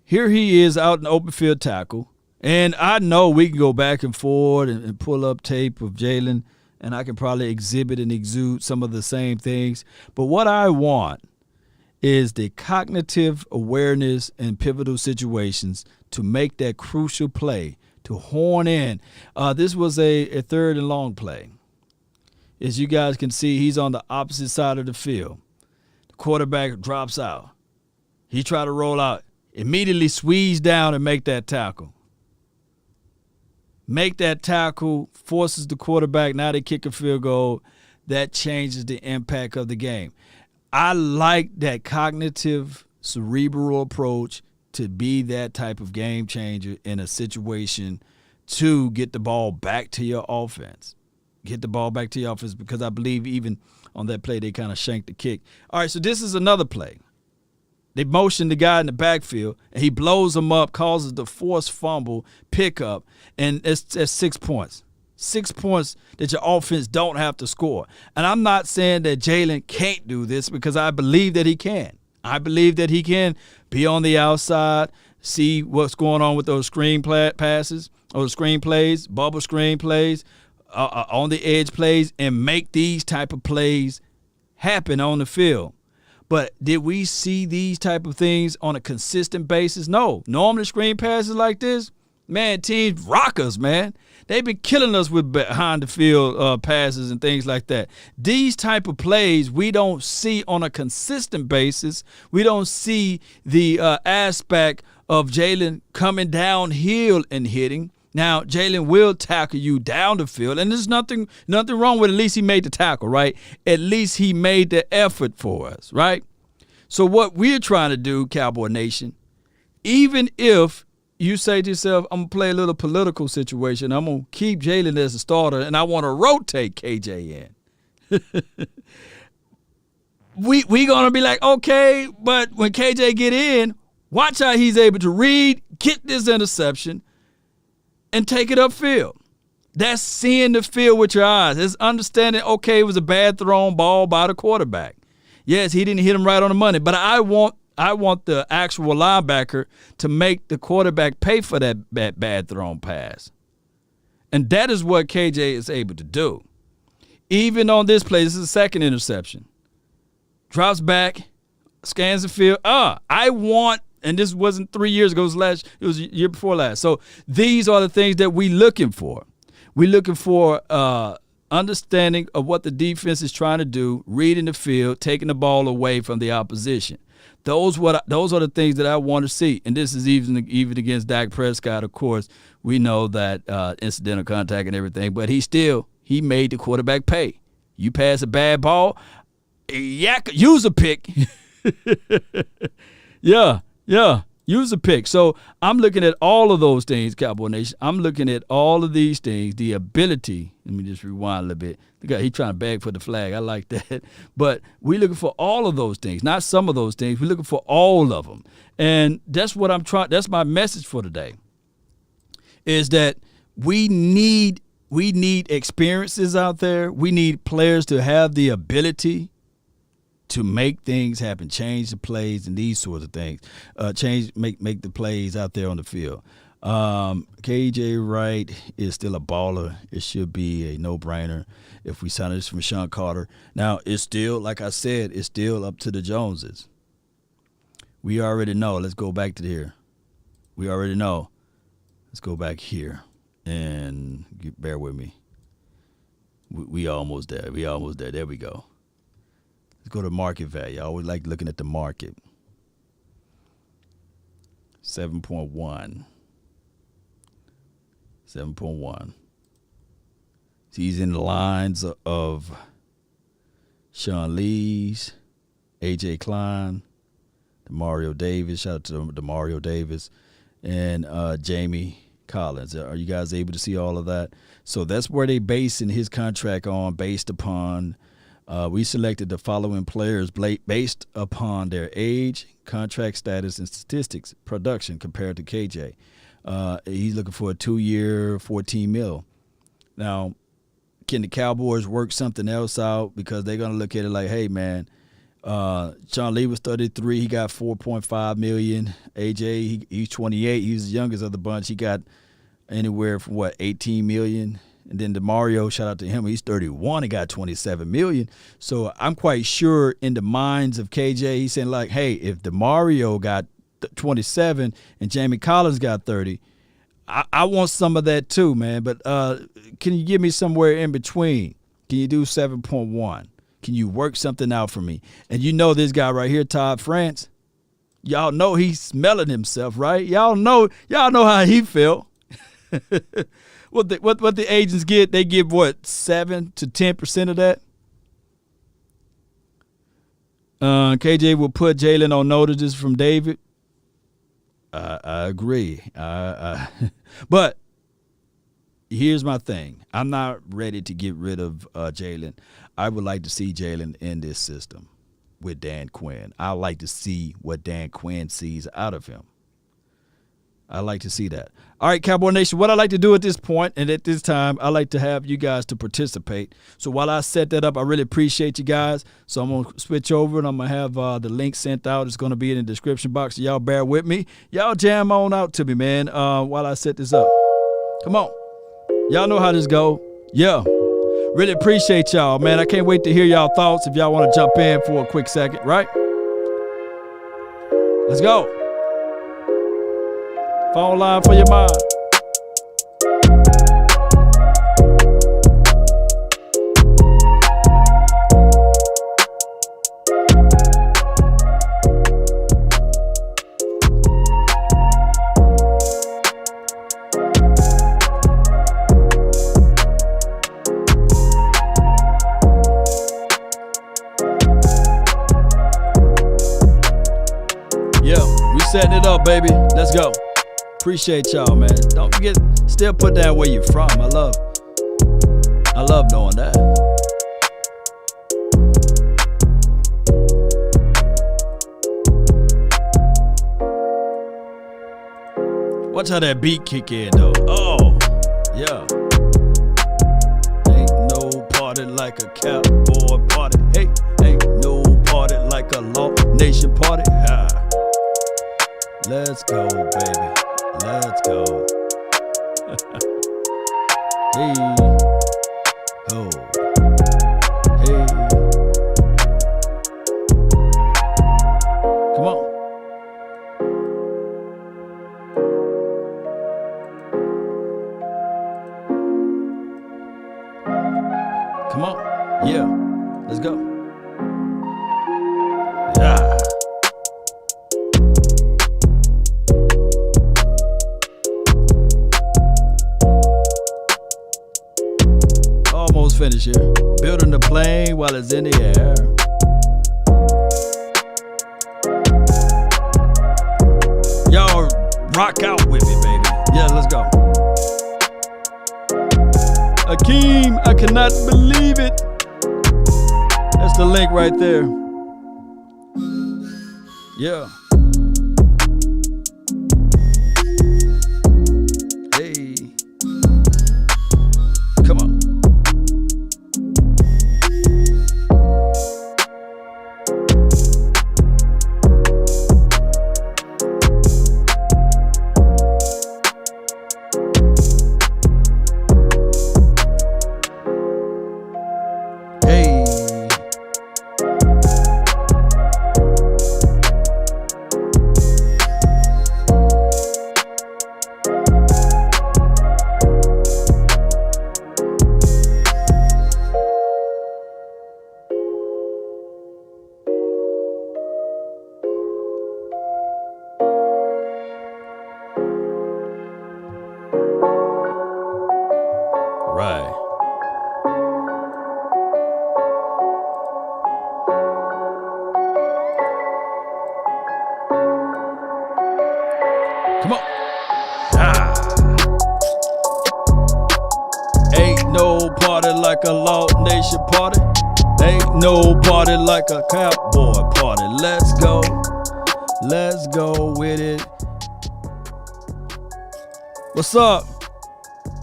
Here he is out in open field tackle. And I know we can go back and forth and pull up tape of Jalen, and I can probably exhibit and exude some of the same things. But what I want is the cognitive awareness in pivotal situations to make that crucial play, to horn in. This was a third and long play. As you guys can see, he's on the opposite side of the field. The quarterback drops out. He tried to roll out, immediately squeeze down and make that tackle. Make that tackle, forces the quarterback. Now they kick a field goal. That changes the impact of the game. I like that cognitive, cerebral approach to be that type of game changer in a situation to get the ball back to your offense. Get the ball back to your offense because I believe even on that play they kind of shanked the kick. All right, so this is another play. They motion the guy in the backfield, and he blows him up, causes the forced fumble, pickup, and it's 6 points. 6 points that your offense don't have to score. And I'm not saying that Jalen can't do this because I believe that he can. I believe that he can be on the outside, see what's going on with those screen passes or screen plays, bubble screen plays, on the edge plays, and make these type of plays happen on the field. But did we see these type of things on a consistent basis? No. Normally screen passes like this, man, teams rock us, man. They've been killing us with behind the field passes and things like that. These type of plays we don't see on a consistent basis. We don't see the aspect of Jalen coming downhill and hitting. Now, Jalen will tackle you down the field, and there's nothing wrong with at least he made the tackle, right? At least he made the effort for us, right? So what we're trying to do, Cowboy Nation, even if you say to yourself, I'm going to play a little political situation. I'm going to keep Jalen as a starter, and I want to rotate KJ in. we going to be like, okay, but when KJ get in, watch how he's able to read, get this interception, and take it upfield. That's seeing the field with your eyes. It's understanding, okay, it was a bad thrown ball by the quarterback. Yes, he didn't hit him right on the money, but I want the actual linebacker to make the quarterback pay for that bad thrown pass. And that is what KJ is able to do. Even on this play, this is the second interception. Drops back, scans the field. And this wasn't 3 years ago, it was a year before last. So these are the things that we're looking for. We're looking for understanding of what the defense is trying to do, reading the field, taking the ball away from the opposition. Those are the things that I want to see. And this is even against Dak Prescott, of course. We know that incidental contact and everything, but he made the quarterback pay. You pass a bad ball, use a pick. Yeah. Use a pick. So I'm looking at all of those things, Cowboy Nation. I'm looking at all of these things, the ability. Let me just rewind a little bit. The guy, he's trying to beg for the flag. I like that. But we're looking for all of those things, not some of those things. We're looking for all of them. And that's what I'm trying. That's my message for today, is that we need experiences out there. We need players to have the ability to make things happen, change the plays and these sorts of things, make the plays out there on the field. J Wright is still a baller. It should be a no-brainer if we sign this from Sean Carter. Now, it's still, like I said, it's still up to the Joneses. We already know. Let's go back to here. We already know. Let's go back here and bear with me. We almost there. There we go. Let's go to market value. I always like looking at the market. 7.1. 7.1. He's in the lines of Sean Lees, A.J. Klein, Demario Davis. Shout out to Demario Davis and Jamie Collins. Are you guys able to see all of that? So that's where they basing his contract on, based upon we selected the following players based upon their age, contract status, and statistics, production compared to KJ. He's looking for a 2-year, $14 million. Now, can the Cowboys work something else out? Because they're going to look at it like, hey, man, Sean Lee was 33. He got $4.5 million. AJ, he's 28. He's the youngest of the bunch. He got anywhere from, $18 million. And then DeMario, shout out to him, he's 31. He got $27 million. So I'm quite sure in the minds of KJ, he's saying like, hey, if DeMario got 27 and Jamie Collins got 30, I want some of that too, man. But can you give me somewhere in between? Can you do 7.1? Can you work something out for me? And you know this guy right here, Todd France. Y'all know he's smelling himself, right? Y'all know how he felt. What the agents get, they give 7 to 10% of that. KJ will put Jalen on notices from David. I agree. But here's my thing. I'm not ready to get rid of Jalen. I would like to see Jalen in this system with Dan Quinn. I like to see what Dan Quinn sees out of him. I like to see that. All right, Cowboy Nation, what I like to do at this point and at this time, I like to have you guys to participate. So while I set that up, I really appreciate you guys. So I'm going to switch over and I'm going to have the link sent out. It's going to be in the description box. So y'all bear with me. Y'all jam on out to me, man, while I set this up. Come on. Y'all know how this go. Yeah. Really appreciate y'all, man. I can't wait to hear y'all thoughts if y'all want to jump in for a quick second, right? Let's go. Phone line for your mind. Yeah, we setting it up, baby. Let's go. Appreciate y'all, man. Don't forget, still put down where you're from. I love knowing that. Watch how that beat kick in, though. Oh, yeah. Ain't no party like a cowboy party. Hey, ain't no party like a Law Nation party. Ah. Let's go, baby. Let's go. Hey. Oh. Hey. Come on. Come on. Yeah. Let's go. Yeah. Almost finished here. Building the plane while it's in the air. Y'all rock out with me, baby. Yeah, let's go. Akeem, I cannot believe it. That's the link right there. Yeah. Hey. Come on. Right. Come on. Ah. Ain't no party like a Law Nation party. Ain't no party like a cowboy party. Let's go. Let's go with it. What's up?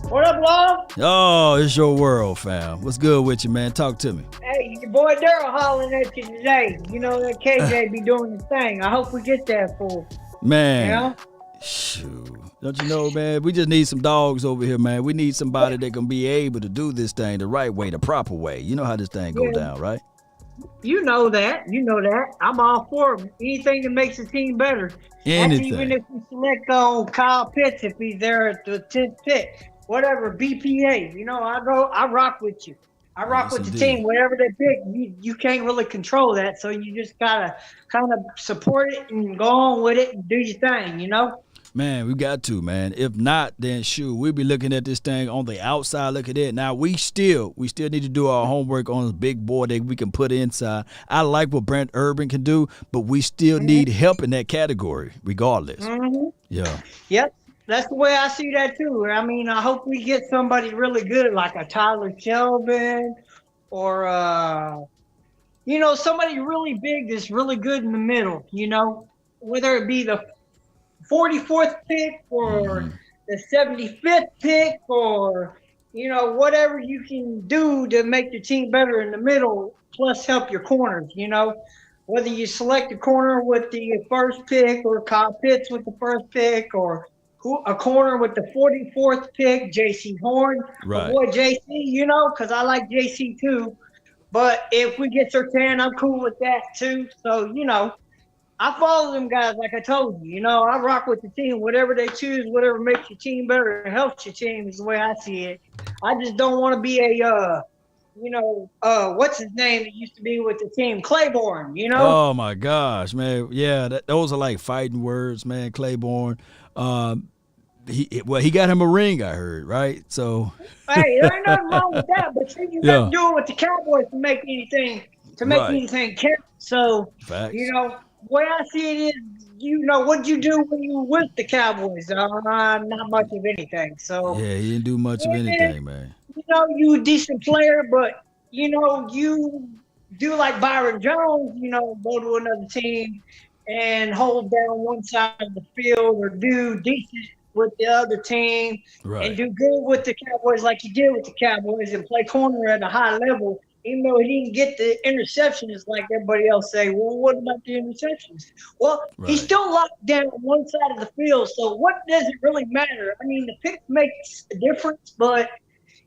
What up, Law? Oh, it's your world, fam. What's good with you, man? Talk to me. Hey, your boy Daryl hollering at you today. You know that KJ be doing his thing. I hope we get that for Man. you know? Shoot. Don't you know, man? We just need some dogs over here, man. We need somebody that can be able to do this thing the right way, the proper way. You know how this thing go down, right? You know that. You know that. I'm all for anything that makes the team better. Anything. That's even if we select on Kyle Pitts if he's there at the 10th pick. Whatever, BPA. You know, I rock with you. I rock Yes, with the indeed. team. Whatever they pick, you can't really control that. So you just gotta kind of support it and go on with it and do your thing, you know? Man, we got to, man. If not, then shoot, we'll be looking at this thing on the outside. Look at it. Now, we still need to do our homework on the big board that we can put inside. I like what Brent Urban can do, but we still need help in that category, regardless. Mm-hmm. Yeah. Yep. That's the way I see that too. I mean, I hope we get somebody really good like a Tyler Shelvin or, you know, somebody really big that's really good in the middle, you know, whether it be the 44th pick or the 75th pick or, you know, whatever you can do to make your team better in the middle, plus help your corners, you know. Whether you select a corner with the first pick or Kyle Pitts with the first pick or a corner with the 44th pick, J.C. Horn, Right. boy J.C., you know, because I like J.C. too. But if we get Surtain, I'm cool with that too. So, you know, I follow them guys like I told you. You know, I rock with the team. Whatever they choose, whatever makes your team better and helps your team is the way I see it. I just don't want to be a, you know, what's his name that used to be with the team? Claiborne, you know? Oh, my gosh, man. Yeah, those are like fighting words, man, Claiborne. He got him a ring, I heard, right? So Hey, there ain't nothing wrong with that, but you got to do it with the Cowboys to make anything Right. anything count. So Facts. you know, The way I see it is, what'd you do when you were with the Cowboys? Not much of anything. So, Yeah, he didn't do much of yeah, anything, man. you a decent player, but you do like Byron Jones, go to another team and hold down one side of the field, or do decent with the other team and Right. do good with the Cowboys like you did with the Cowboys and play corner at a high level. Even though he didn't get the interceptions like everybody else say, well, what about the interceptions? Well, he Right. still locked down one side of the field. So what does it really matter? I mean, the pick makes a difference, but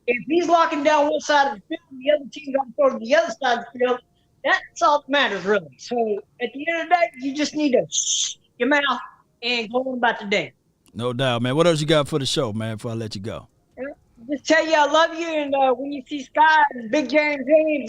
if he's locking down one side of the field and the other team got to go to the other side of the field, that's all that matters, really. So at the end of the day, you just need to shh your mouth and go on about the day. No doubt, man. What else you got for the show, man, before I let you go? Just tell you I love you, and when you see Scott and Big James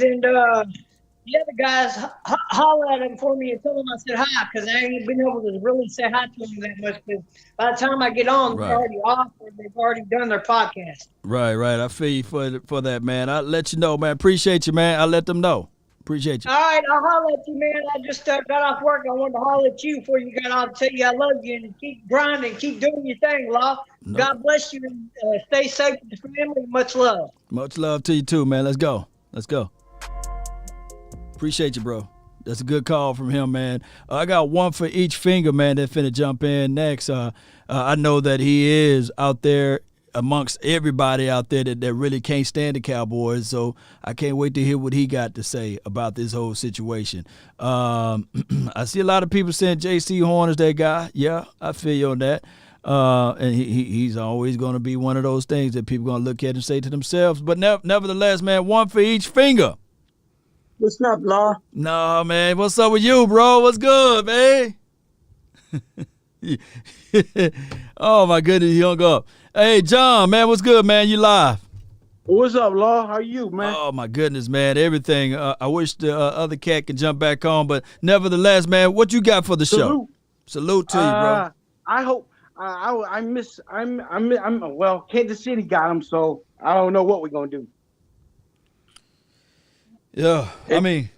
and the other guys, holler at him for me and tell him I said hi, because I ain't been able to really say hi to him that much, because by the time I get on, they're Right. already off or they've already done their podcast. Right. I feel you for that, man. I'll let you know, man. Appreciate you, man. I'll let them know. Appreciate you. All right, I'll holler at you, man. I just got off work. I wanted to holler at you before you got off. Tell you I love you and keep grinding, keep doing your thing, Law. No. God bless you and stay safe with the family. Much love. Much love to you too, man. Let's go. Appreciate you, bro. That's a good call from him, man. I got one for each finger, man, that finna jump in next. I know that he is out there amongst everybody out there that really can't stand the Cowboys, so I can't wait to hear what he got to say about this whole situation. I see a lot of people saying J.C. Horn is that guy. Yeah, I feel you on that. And he's always going to be one of those things that people going to look at and say to themselves. But nevertheless, man, one for each finger. What's up, Law? No, man. What's up with you, bro? What's good, man? Oh, my goodness. He hung up. Hey, John, man. What's good, man? You live. What's up, Law? How you, man? Oh, my goodness, man. Everything. I wish the other cat could jump back on. But nevertheless, man, what you got for the show? Salute to you, bro. I hope. Well, Kansas City got him, so I don't know what we're going to do. Yeah, I mean,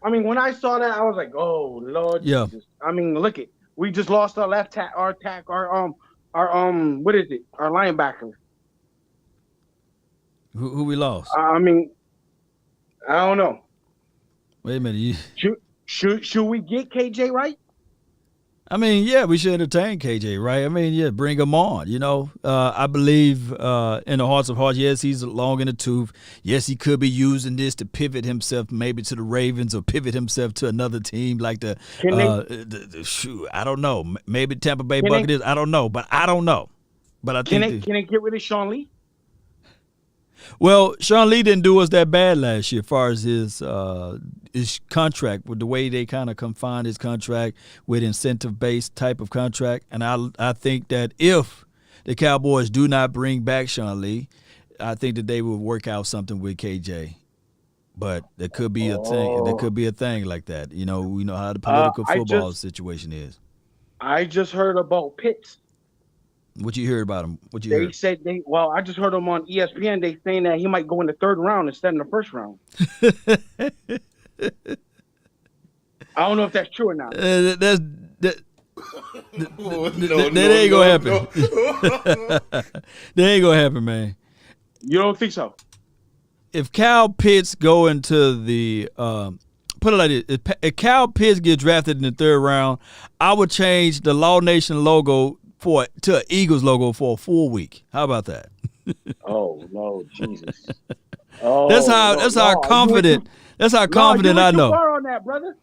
when I saw that, I was like, "Oh Lord, yeah." Jesus!" I mean, look it, we just lost our what is it? Our linebacker. Who we lost? I don't know. Wait a minute. Should we get KJ Wright? I mean, yeah, we should entertain KJ, right? I mean, yeah, bring him on. I believe in the hearts of hearts, yes, he's long in the tooth. Yes, he could be using this to pivot himself maybe to the Ravens or pivot himself to another team like I don't know. Maybe Tampa Bay Buccaneers. I don't know, but I don't know. But I think can they get rid of Sean Lee? Well, Sean Lee didn't do us that bad last year as far as his contract, with the way they kind of confined his contract with incentive-based type of contract. And I think that if the Cowboys do not bring back Sean Lee, I think that they will work out something with KJ. But there could be a thing. There could be a thing like that. We know how the political football situation is. I just heard about Pitts. What you heard about him? What you heard? They said I just heard him on ESPN. They saying that he might go in the third round instead of the first round. I don't know if that's true or not. That ain't gonna happen. That ain't gonna happen, man. You don't think so? If Kyle Pitts go into the put it like this, if Kyle Pitts get drafted in the third round, I would change the Law Nation logo to an Eagles logo for a full week. How about that? Oh no, Jesus! Oh, that's how confident. That's how confident I know. You went too far on that, brother.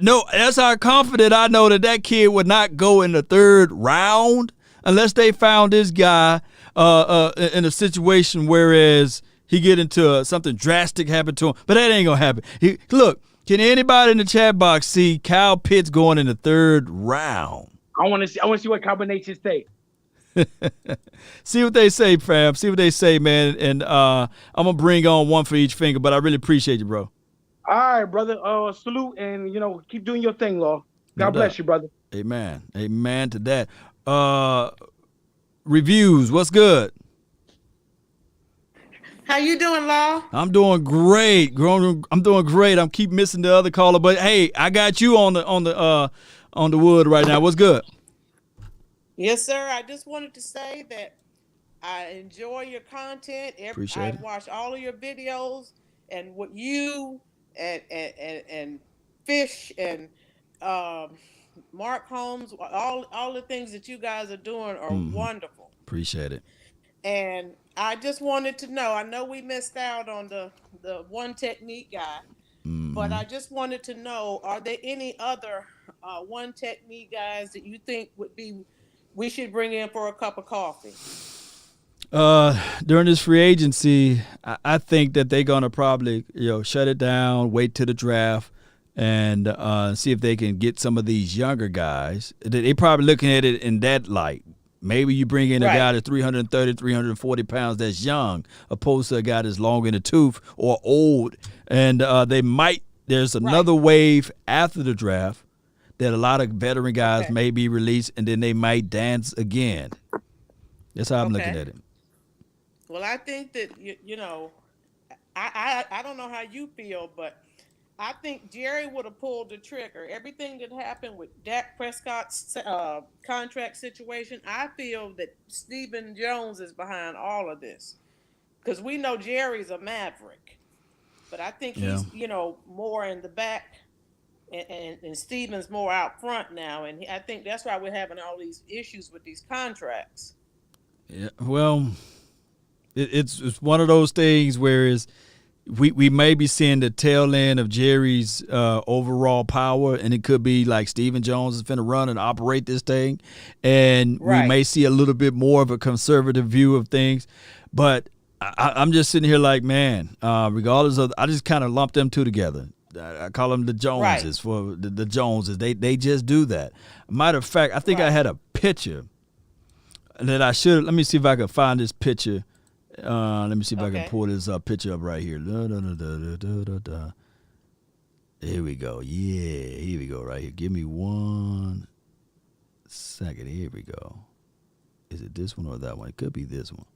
No, that's how confident I know that kid would not go in the third round unless they found this guy in a situation whereas he get into something drastic happen to him. But that ain't gonna happen. Look, can anybody in the chat box see Kyle Pitts going in the third round? I want to see what combinations say. See what they say, fam. See what they say, man. And I'm gonna bring on one for each finger. But I really appreciate you, bro. All right, brother. Salute and keep doing your thing, Law. God bless you, brother. Amen. Amen to that. Reviews. What's good? How you doing, Law? I'm doing great. I'm doing great. I'm keep missing the other caller, but hey, I got you on the wood right now. What's good? Yes, sir. I just wanted to say that I enjoy your content. Appreciate it. I watch all of your videos and what you and Fish and Mark Holmes, all the things that you guys are doing are wonderful. Appreciate it. And I just wanted to know. I know we missed out on the one technique guy, but I just wanted to know: are there any other one technique guys that you think we should bring in for a cup of coffee? During this free agency, I think that they're gonna probably shut it down, wait till the draft, and see if they can get some of these younger guys. They probably looking at it in that light. Maybe you bring in a guy that's 330, 340 pounds that's young, opposed to a guy that's long in the tooth or old. And there's another wave after the draft that a lot of veteran guys may be released, and then they might dance again. That's how I'm looking at it. Well, I think that, I don't know how you feel, but I think Jerry would have pulled the trigger. Everything that happened with Dak Prescott's contract situation, I feel that Stephen Jones is behind all of this. Because we know Jerry's a maverick. But I think he's, more in the back, and Stephen's more out front now. And I think that's why we're having all these issues with these contracts. Yeah, well, it's one of those things where we may be seeing the tail end of Jerry's overall power, and it could be like Stephen Jones is going to run and operate this thing, and we may see a little bit more of a conservative view of things. But I'm just sitting here like, man, regardless of, I just kind of lump them two together. I call them the Joneses for the Joneses. They just do that. Matter of fact, I think I had a picture that I should. Let me see if I can find this picture. Let me see if I can pull this picture up right here. Here we go. Yeah, here we go right here. Give me 1 second. Here we go. Is it this one or that one? It could be this one.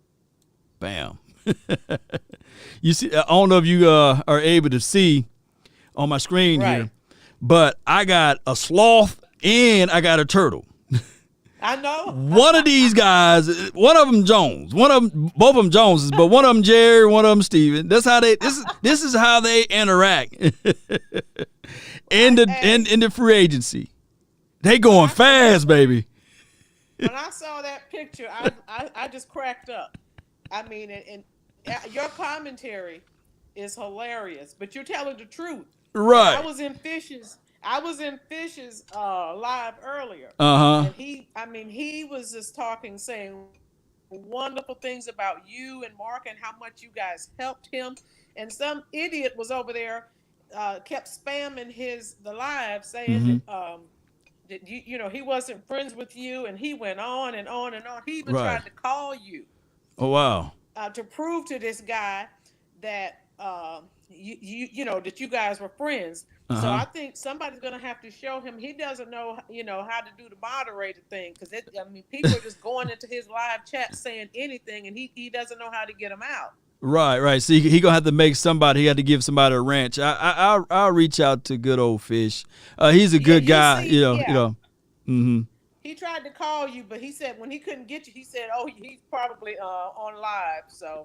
Bam. You see, I don't know if you are able to see on my screen here, but I got a sloth and I got a turtle. I know. One of these guys, one of them Jones, both of them Joneses, but one of them Jerry, one of them Steven. That's how this is how they interact in the free agency. They going fast, baby. When I saw that picture, I just cracked up. I mean, and your commentary is hilarious, but you're telling the truth. Right. I was in Fish's live earlier. And he was just saying wonderful things about you and Mark and how much you guys helped him. And some idiot was over there, kept spamming the live saying that he wasn't friends with you, and he went on and on and on. He even tried to call you. Oh wow. To prove to this guy that that you guys were friends. So I think somebody's going to have to show him. He doesn't know, how to do the moderator thing, because people are just going into his live chat saying anything, and he doesn't know how to get them out. Right. See, he gonna have to make somebody. He had to give somebody a wrench. I'll reach out to good old Fish. He's a good guy. He tried to call you, but he said when he couldn't get you, he said, "Oh, he's probably on live." So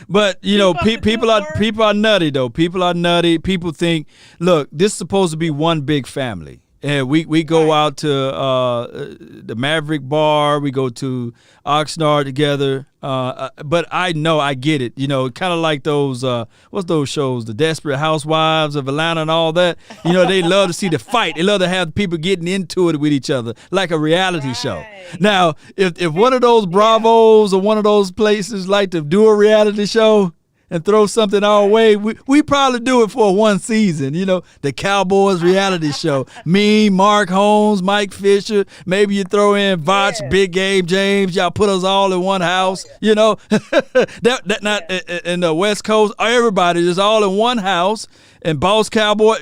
But people are nutty though. People are nutty. People think, look, this is supposed to be one big family. And we go out to the Maverick Bar. We go to Oxnard together. But I get it. Kind of like those, what's those shows? The Desperate Housewives of Atlanta and all that. They love to see the fight. They love to have people getting into it with each other like a reality show. Now, if one of those Bravos or one of those places like to do a reality show and throw something our way, we probably do it for one season. The Cowboys reality show. Me, Mark Holmes, Mike Fisher. Maybe you throw in Votch, Big Game James. Y'all put us all in one house. That not in the West Coast. Everybody is all in one house. And Boss Cowboy,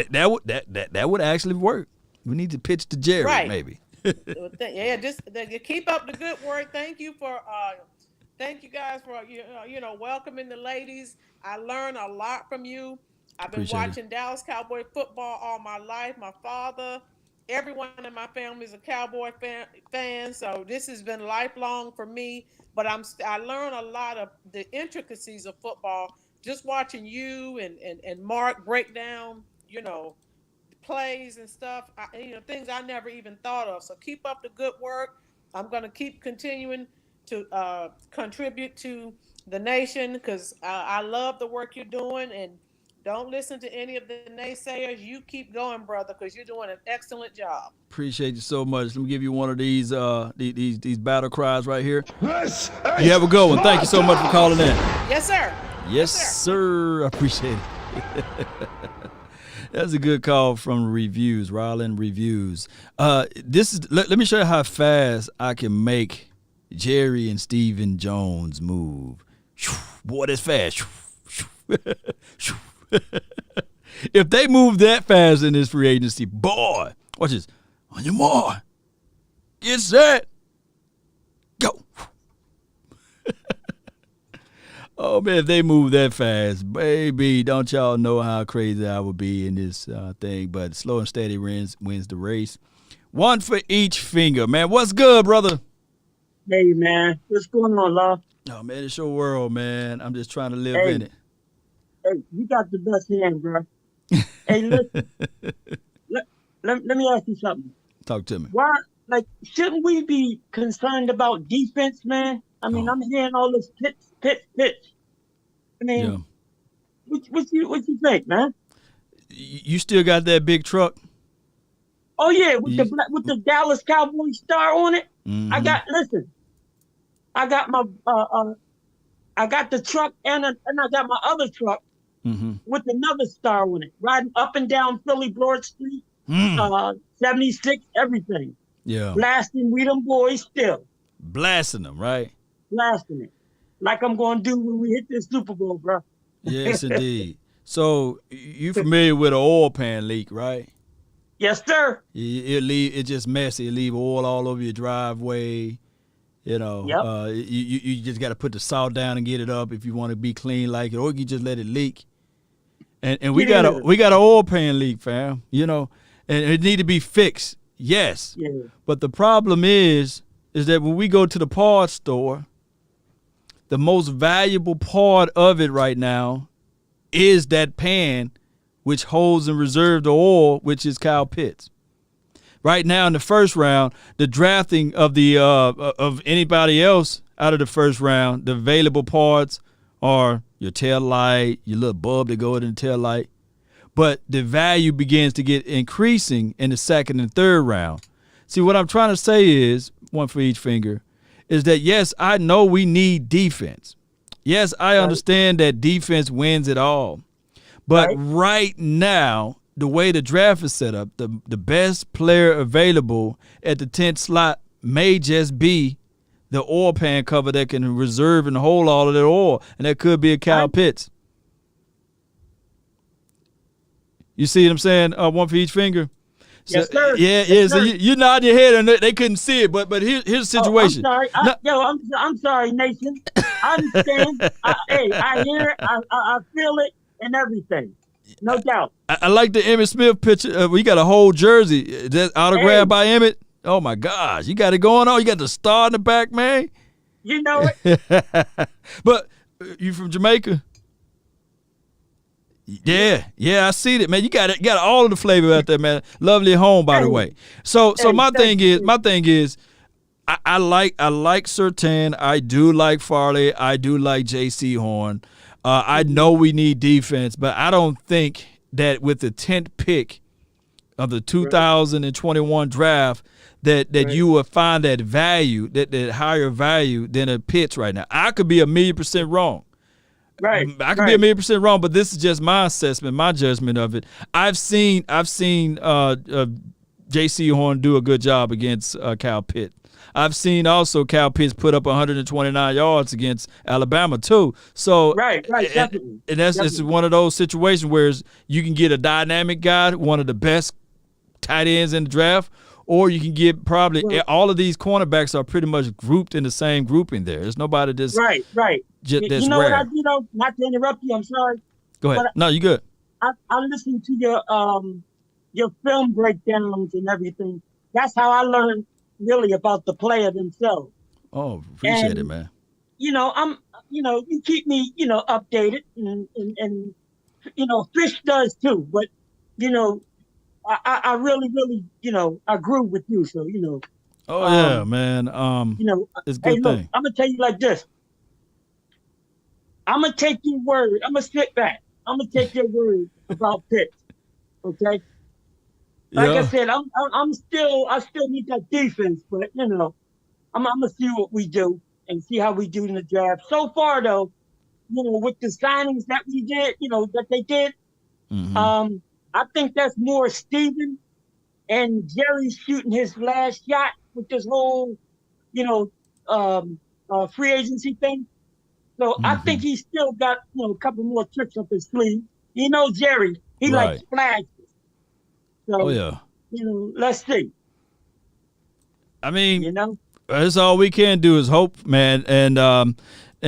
that would actually work. We need to pitch to Jerry, maybe. Just keep up the good work. Thank you for Thank you guys for welcoming the ladies. I learned a lot from you. I've been Appreciate it. watching Dallas Cowboy football all my life. My father, everyone in my family is a Cowboy fan, so this has been lifelong for me. But I learned a lot of the intricacies of football just watching you and Mark break down, plays and stuff. Things I never even thought of. So keep up the good work. I'm going to keep continuing to contribute to the nation because I love the work you're doing, and don't listen to any of the naysayers. You keep going, brother, because you're doing an excellent job. Appreciate you so much. Let me give you one of these these battle cries right here. This You have a good one. Thank you so much for calling in. Yes, sir. Yes, sir. I appreciate it. That's a good call from Reviews, Ryland Reviews. Let me show you how fast I can make Jerry and Stephen Jones move. Boy, that's fast. If they move that fast in this free agency, boy, watch this. On your mark, get set, go. Oh, man, if they move that fast, baby, don't y'all know how crazy I would be in this thing. But slow and steady wins the race. One for each finger, man. What's good, brother? Hey, man. What's going on, love? Oh, man, it's your world, man. I'm just trying to live in it. Hey, you got the best hand, bro. Hey, listen. let me ask you something. Talk to me. Why, shouldn't we be concerned about defense, man? I mean, I'm hearing all this pitch. I mean, what you think, man? You still got that big truck? Oh yeah, with the Dallas Cowboys star on it. Mm-hmm. I got my I got the truck and I got my other truck with another star on it, riding up and down Philly Broad Street, 76, everything. Yeah, blasting we them boys still. Blasting them, right? Blasting it, like I'm gonna do when we hit this Super Bowl, bro. Yes, indeed. So you familiar with an oil pan leak, right? Yes, sir. It's just messy. It leave oil all over your driveway. You know, you just got to put the salt down and get it up if you want to be clean like it, or you just let it leak. And we got an oil pan leak, fam. You know, and it need to be fixed. Yes. Yeah. But the problem is that when we go to the parts store, the most valuable part of it right now is that pan which holds and reserves the oil, which is Kyle Pitts. Right now in the first round, the drafting of the of anybody else out of the first round, the available parts are your tail light, your little bulb that goes in the tail light. But the value begins to get increasing in the second and third round. See, what I'm trying to say is, one for each finger, is that, yes, I know we need defense. Yes, I understand that defense wins it all. But right now, the way the draft is set up, the best player available at the 10th slot may just be the oil pan cover that can reserve and hold all of that oil, and that could be a Kyle Pitts. You see what I'm saying? One for each finger. So, yes, sir. Yeah. Yes, so sir. you nod your head and they couldn't see it, but here's the situation. I'm sorry. I'm sorry, Nation. I understand. I hear it. I feel it and everything. No doubt. I like the Emmitt Smith picture. We got a whole jersey that autographed by Emmitt. Oh my gosh, you got it going on. You got the star in the back, man. You know it. But you from Jamaica? Yeah, I see it, man. You got it. You got all of the flavor out there, man. Lovely home, by the way. So my thing is, I like Surtain. I do like Farley. I do like J.C. Horn. I know we need defense, but I don't think that with the 10th pick of the 2021 draft that you will find that value, that higher value than a Pitts right now. I could be 1,000,000% wrong. Right. I could be 1,000,000% wrong, but this is just my assessment, my judgment of it. I've seen J.C. Horn do a good job against Kyle Pitts. I've seen also Kyle Pitts put up 129 yards against Alabama too. So definitely. And it's one of those situations where you can get a dynamic guy, one of the best tight ends in the draft, or you can get probably all of these cornerbacks are pretty much grouped in the same grouping there. There's nobody that's right. that's You know rare. what I do though? Not to interrupt you, I'm sorry. Go ahead. But No, you good. I listen to your film breakdowns and everything. That's how I learned really about the player themselves. Oh, appreciate it, man. You know, you keep me, updated and Fish does too. But, I really, I grew with you. So, Oh yeah, man. It's a good thing. I'm gonna tell you like this. I'm gonna take your word. I'm gonna sit back. I'm gonna take your word about Pitts. Okay. Like I said, I still need that defense, but I'm gonna see what we do and see how we do in the draft. So far, though, with the signings that we did, that they did, I think that's more Steven and Jerry shooting his last shot with this whole, free agency thing. So I think he's still got, a couple more tricks up his sleeve. Jerry, he likes flashes. So, let's see. I mean, that's all we can do is hope, man. And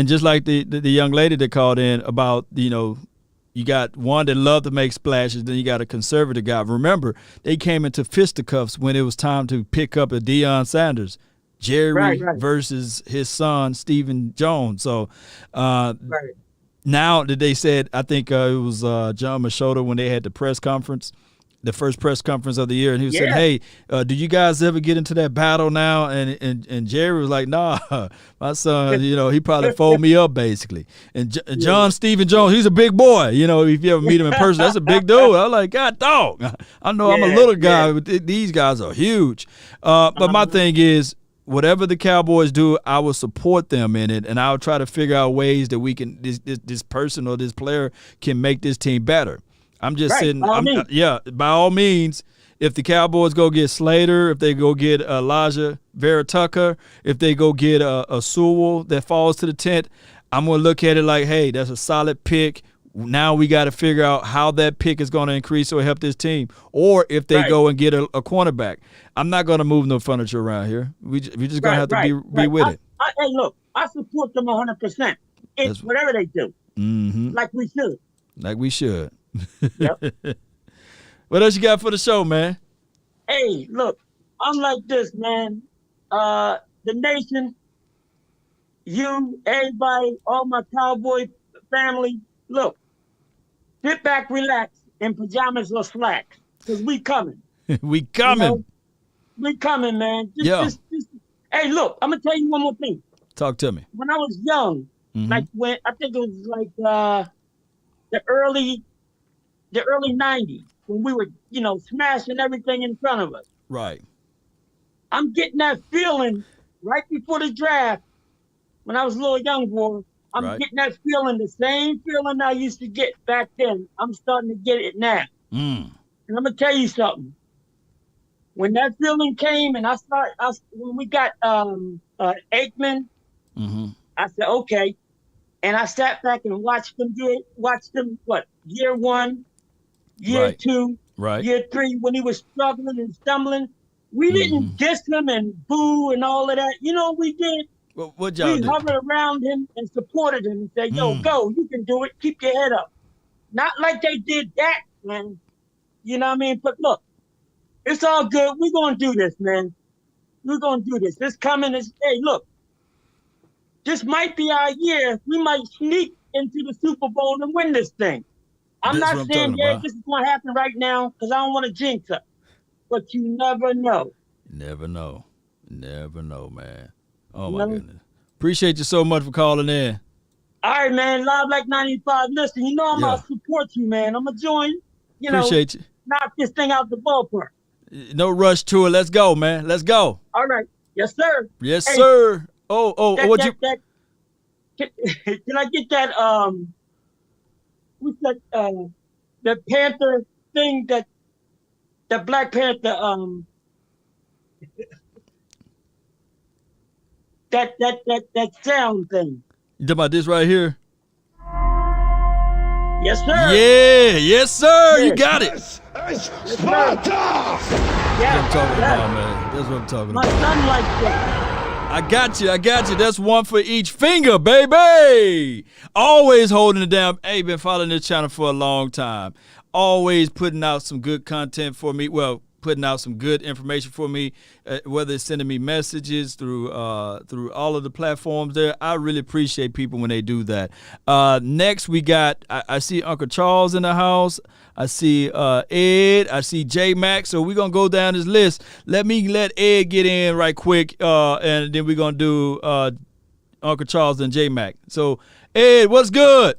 just like the young lady that called in about, you got one that loved to make splashes, then you got a conservative guy. Remember, they came into fisticuffs when it was time to pick up a Deion Sanders. Jerry versus his son, Stephen Jones. So now that they said, I think it was John Machota when they had the press conference, the first press conference of the year, and he was saying, hey, do you guys ever get into that battle now? And Jerry was like, nah, my son, he probably fold me up basically. And John Stephen Jones, he's a big boy. If you ever meet him in person, that's a big dude. I'm like, God dog, I know I'm a little guy, but these guys are huge. But my thing is, whatever the Cowboys do, I will support them in it, and I'll try to figure out ways that we can this person or this player can make this team better. I'm just sitting. By all means, if the Cowboys go get Slater, if they go get Elijah Vera Tucker, if they go get a Sewell that falls to the tent, I'm going to look at it like, hey, that's a solid pick. Now we got to figure out how that pick is going to increase or help this team. Or if they go and get a cornerback. I'm not going to move no furniture around here. We just going to have to be with it. Hey, look, I support them 100%. It's whatever they do. Mm-hmm. Like we should. Like we should. Yep. What else you got for the show, man? Hey, look, I'm like this, man. The nation, you, everybody, all my Cowboy family, look, sit back, relax, in pajamas or slacks, because we coming. We coming. We coming, man. Just, hey, look, I'm going to tell you one more thing. Talk to me. When I was young, like when, I think it was like the early 90s, when we were, smashing everything in front of us. Right. I'm getting that feeling right before the draft, when I was a little young boy. I'm getting that feeling, the same feeling I used to get back then. I'm starting to get it now. And I'm going to tell you something. When that feeling came and when we got Aikman, I said, okay. And I sat back and watched them do it. Watched them, year one, year two, year three, when he was struggling and stumbling. We didn't diss him and boo and all of that. You know what we did? What y'all we did? hovered around him and supported him and said, yo, go, you can do it. Keep your head up. Not like they did that, man. You know what I mean? But look, it's all good. We're going to do this, man. We're going to do this. This coming is, hey, look, this might be our year. We might sneak into the Super Bowl and win this thing. I'm not saying, this is going to happen right now because I don't want to jinx it. But you never know. Never know. Never know, man. Oh, my goodness. Appreciate you so much for calling in. All right, man. Live like 95. Listen, I'm going to support you, man. I'm going to join, Appreciate you. Knock this thing out the ballpark. No rush to it. Let's go, man. Let's go. All right. Yes, sir. Yes, sir. Can I get that, what's that, the Panther thing that Black Panther, that sound thing. You talking about this right here? Yes, sir. Yeah, yes, sir. You got it. It's Sparta! That's what I'm talking about, man. That's what I'm talking My about. son likes it. I got you. That's one for each finger, baby. Always holding it down. Hey, been following this channel for a long time. Always putting out some good content for me. Well, putting out some good information for me, whether it's sending me messages through all of the platforms there. I really appreciate people when they do that. Next, we got, I see Uncle Charles in the house. I see Ed. I see J Mac. So we're going to go down this list. Let Ed get in right quick, and then we're going to do Uncle Charles and J Mac. So, Ed, what's good?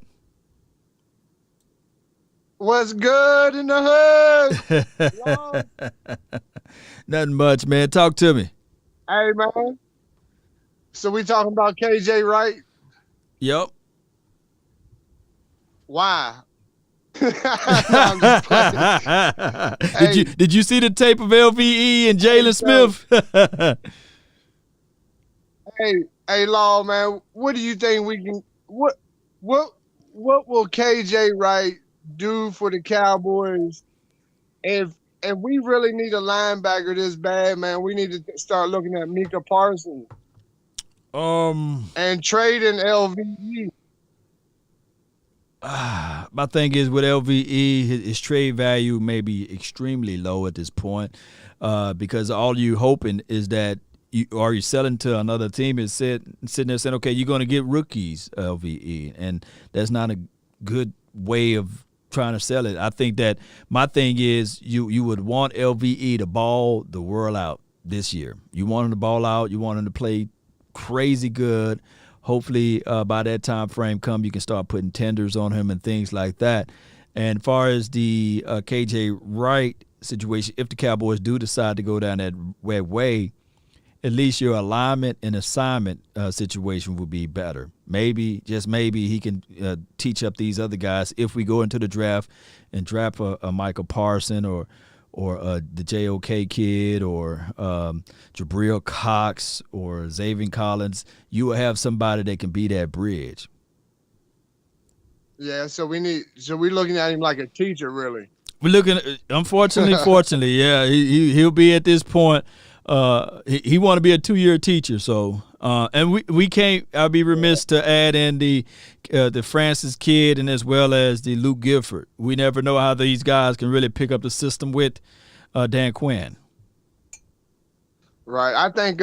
What's good in the hood? Nothing much, man. Talk to me. Hey, man. So we talking about KJ Wright? Yep. Why? No, I'm just playing. Did you see the tape of LVE and Jalen Smith? hey, Law, man. What do you think we can? What will KJ Wright do for the Cowboys if we really need a linebacker this bad, man? We need to start looking at Micah Parsons and trading LVE. My thing is with LVE, his trade value may be extremely low at this point, because all you hoping is that you're selling to another team is sitting there saying, okay, you're going to get rookies, LVE, and that's not a good way of trying to sell it. I think that my thing is you would want LVE to ball the world out this year. You want him to ball out. You want him to play crazy good. Hopefully by that time frame come, you can start putting tenders on him and things like that. And as far as the KJ Wright situation, if the Cowboys do decide to go down that way, at least your alignment and assignment situation would be better. Maybe, just maybe, he can teach up these other guys if we go into the draft and draft a Michael Parson or the JOK kid or Jabril Cox or Xavier Collins. You will have somebody that can be that bridge. Yeah, so we're looking at him like a teacher, really. We're looking, fortunately, yeah, he'll be at this point. He want to be a 2-year teacher, so and we can't. I'll be remiss to add in the Francis kid and as well as the Luke Gifford. We never know how these guys can really pick up the system with Dan Quinn. Right. I think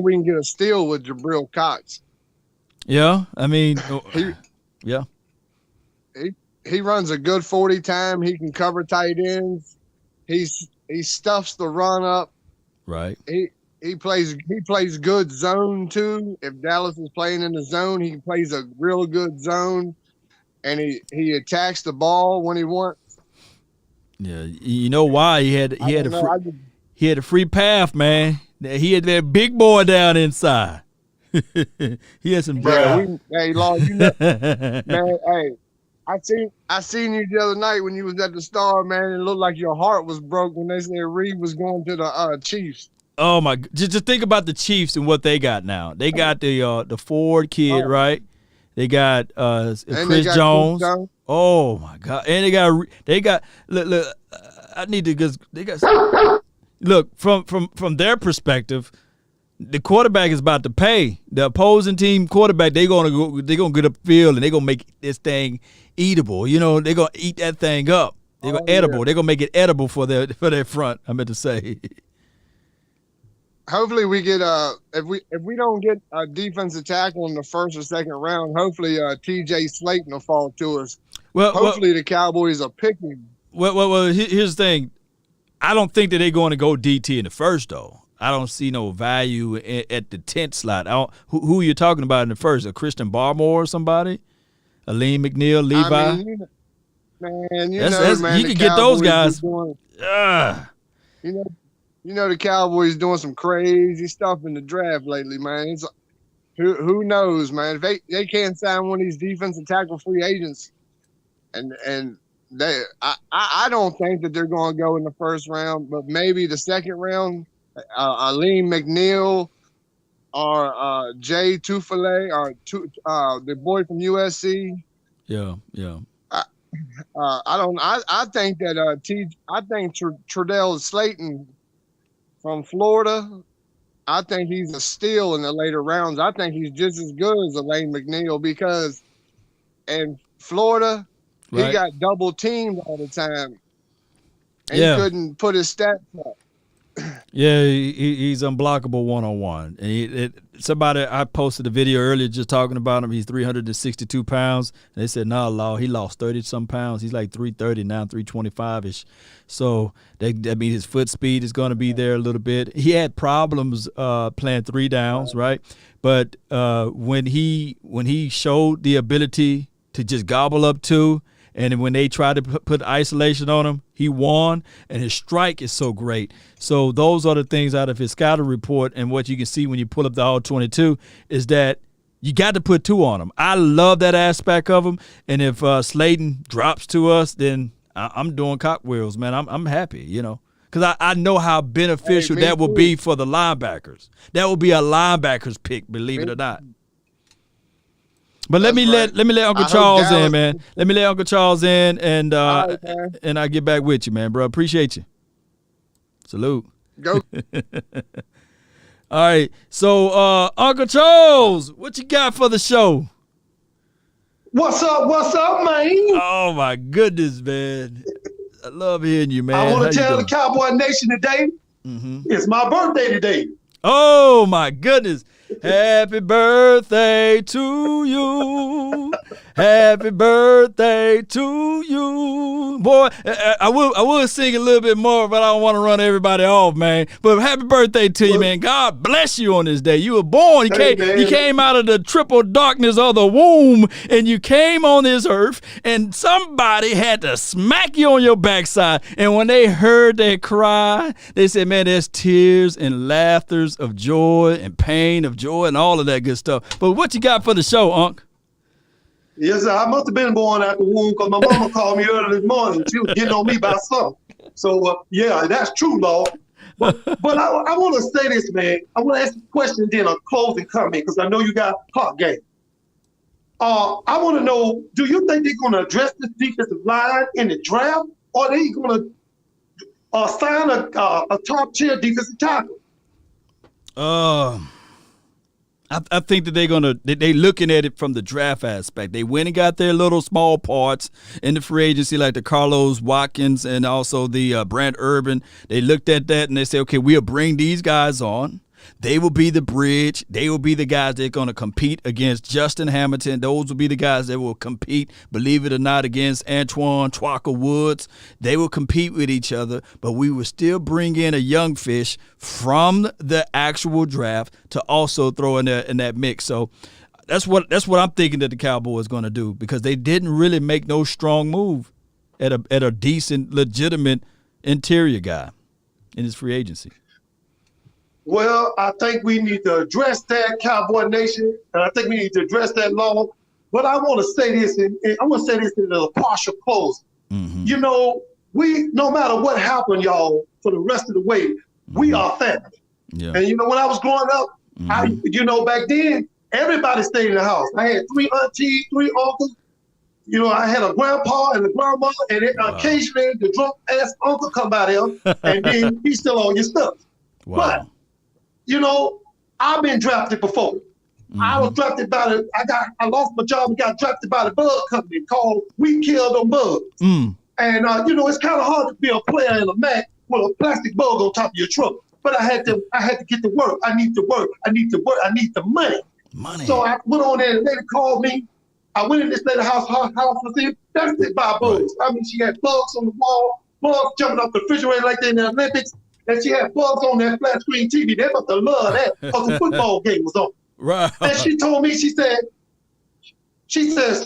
we can get a steal with Jabril Cox. Yeah, I mean, yeah. He runs a good 40 time. He can cover tight ends. He stuffs the run up. Right. He plays good zone too. If Dallas is playing in the zone, he plays a real good zone, and he attacks the ball when he wants. Yeah, you know why he had a free path, man. He had that big boy down inside. He had some. Hey, Law, you know, man. Hey, I seen you the other night when you was at the Star, man. It looked like your heart was broke when they said Reed was going to the Chiefs. Oh my! Just think about the Chiefs and what they got now. They got the Ford kid, right? They got Chris Jones. Oh my God! And they got look. I need to just they got look from their perspective. The quarterback is about to pay. The opposing team quarterback, they're gonna get up field and they're gonna make this thing eatable. You know, they're gonna eat that thing up. They're gonna edible. Yeah. They're gonna make it edible for their front. I meant to say. Hopefully we get if we don't get a defensive tackle in the first or second round, hopefully TJ Slayton will fall to us. Well, hopefully the Cowboys are picking. Well, here's the thing. I don't think that they're going to go DT in the first though. I don't see no value at the 10th slot. Who are you talking about in the first? A Christian Barmore or somebody? Aleem McNeil, Levi? I mean, man, you can get those guys. You know the Cowboys doing some crazy stuff in the draft lately, man. It's who knows, man? If they can't sign one of these defensive tackle free agents, and I don't think that they're going to go in the first round, but maybe the second round. Aleem McNeil or Jay Tufele or the boy from USC. Yeah. I think that I think Tre'Davious Slayton from Florida. I think he's a steal in the later rounds. I think he's just as good as Elaine McNeil because in Florida, Right. he got double teamed all the time. And Yeah. he couldn't put his stats up. Yeah, he's unblockable one-on-one. And somebody, I posted a video earlier just talking about him. He's 362 pounds. And they said, no, Law, he lost 30-some pounds. He's like 330 now, 325-ish. So that means his foot speed is going to be there a little bit. He had problems playing 3 downs, right? But when he showed the ability to just gobble up 2, and when they tried to put isolation on him, he won, and his strike is so great. So those are the things out of his scouting report, and what you can see when you pull up the All-22 is that you got to put 2 on him. I love that aspect of him, and if Slayton drops to us, then I'm doing cockwheels, man. I'm happy, because I know how beneficial that will be for the linebackers. That will be a linebacker's pick, believe it or not. But let me let Uncle Charles in, man. Let me let Uncle Charles in, and I'll get back with you, man, bro. Appreciate you. Salute. Go. All right. So, Uncle Charles, what you got for the show? What's up, man? Oh, my goodness, man. I love hearing you, man. I want How to you tell the doing? Cowboy Nation today, it's my birthday today. Oh, my goodness. Happy birthday to you. Happy birthday to you. Boy, I will sing a little bit more, but I don't want to run everybody off, man. But happy birthday to you, man. God bless you on this day. You were born. You came out of the triple darkness of the womb, and you came on this earth, and somebody had to smack you on your backside. And when they heard that cry, they said, man, there's tears and laughters of joy and pain of joy and all of that good stuff. But what you got for the show, Unc? Yes, sir. I must have been born out the womb because my mama called me early this morning. She was getting on me about something. So, yeah, that's true, Lord. But I want to say this, man. I want to ask a question, then a closing comment, because I know you got a hot game. I want to know, do you think they're going to address this defensive line in the draft, or are they going to sign a top-tier defensive tackle? I think that they looking at it from the draft aspect. They went and got their little small parts in the free agency, like the Carlos Watkins and also the Brant Urban. They looked at that and they said, okay, we'll bring these guys on. They will be the bridge. They will be the guys that are going to compete against Justin Hamilton. Those will be the guys that will compete, believe it or not, against Antoine Twaka Woods. They will compete with each other, but we will still bring in a young fish from the actual draft to also throw in that mix. So that's what I'm thinking that the Cowboys are going to do, because they didn't really make no strong move at a decent, legitimate interior guy in his free agency. Well, I think we need to address that, Cowboy Nation, and I think we need to address that law. But I want to say this, and I want to say this in a partial close. You know, we, no matter what happened, y'all, for the rest of the way, we are family. Yeah. And, you know, when I was growing up, back then, everybody stayed in the house. I had 3 aunties, 3 uncles. You know, I had a grandpa and a grandma, and occasionally the drunk-ass uncle come by there, and then he's still on your stuff. Wow. But, you know, I've been drafted before. I was drafted by I lost my job and got drafted by the bug company called We Kill Them Bugs. And, you know, it's kind of hard to be a player in a Mac with a plastic bug on top of your truck. But I had to get to work. I need to work. I need the money. So I went on there and the lady called me. I went in this lady's house was infested by bugs. Right. I mean, she had bugs on the wall, bugs jumping off the refrigerator like they in the Olympics. And she had bugs on that flat screen TV. They must have loved that because the football game was on. Right. And she told me, she said,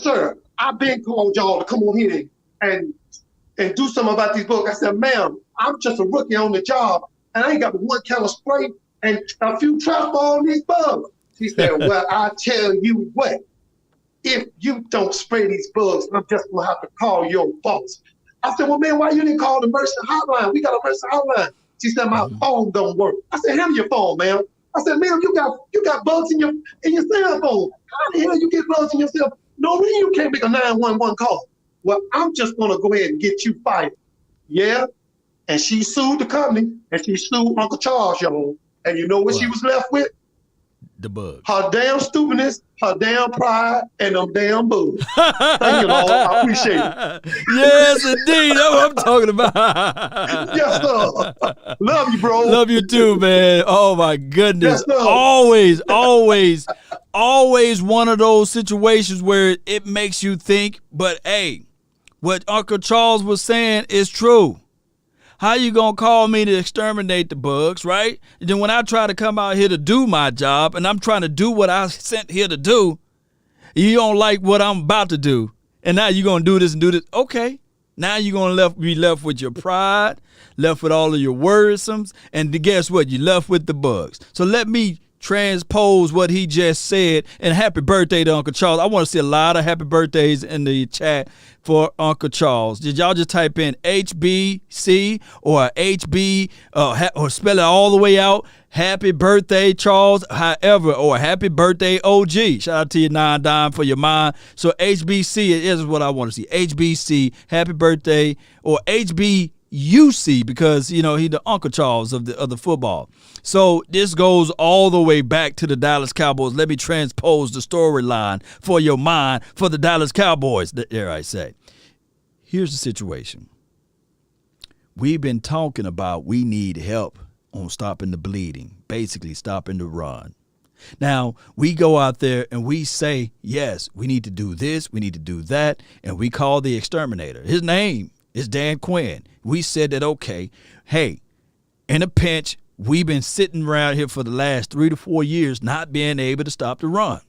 sir, I've been called y'all to come on here and do something about these bugs. I said, ma'am, I'm just a rookie on the job, and I ain't got but one kind of spray and a few traps for all these bugs. She said, well, I tell you what, if you don't spray these bugs, I'm just going to have to call your boss. I said, well, man, why you didn't call the Mercy hotline? We got a Mercy hotline. She said, my phone don't work. I said, hand me your phone, ma'am. I said, ma'am, you got bugs in your cell phone. How the hell you get bugs in your cell phone? No reason you can't make a 911 call. well, I'm just going to go ahead and get you fired. Yeah. And she sued the company, and she sued Uncle Charles, y'all. And you know what she was left with? The bugs. Her damn stupidness, her damn pride, and them damn bugs. Thank you, Lord. I appreciate it. Yes, indeed. That's what I'm talking about. Yes, sir. Love you, bro. Love you too, man. Oh, my goodness. Yes, sir. Always one of those situations where it makes you think, but hey, what Uncle Charles was saying is true. How you gonna call me to exterminate the bugs, right? And then when I try to come out here to do my job and I'm trying to do what I sent here to do, you don't like what I'm about to do. And now you're gonna do this and do this. Okay. Now you're gonna be left with your pride, left with all of your worrisomes, and guess what? You're left with the bugs. So let me transpose what he just said, and happy birthday to Uncle Charles. I want to see a lot of happy birthdays in the chat for Uncle Charles. Did y'all just type in HBC or HB or spell it all the way out? Happy birthday, Charles, however, or happy birthday, OG. Shout out to you, 9 for your mind. So HBC is what I want to see. HBC, happy birthday, or HBUC, because, you know, he the Uncle Charles of the football. So this goes all the way back to the Dallas Cowboys. Let me transpose the storyline for your mind for the Dallas Cowboys, dare I say. Here's the situation. We've been talking about we need help on stopping the bleeding, basically stopping the run. Now, we go out there and we say, yes, we need to do this, we need to do that, and we call the exterminator. His name is Dan Quinn. We said that, okay, hey, in a pinch, we've been sitting around here for the last 3 to 4 years not being able to stop the run.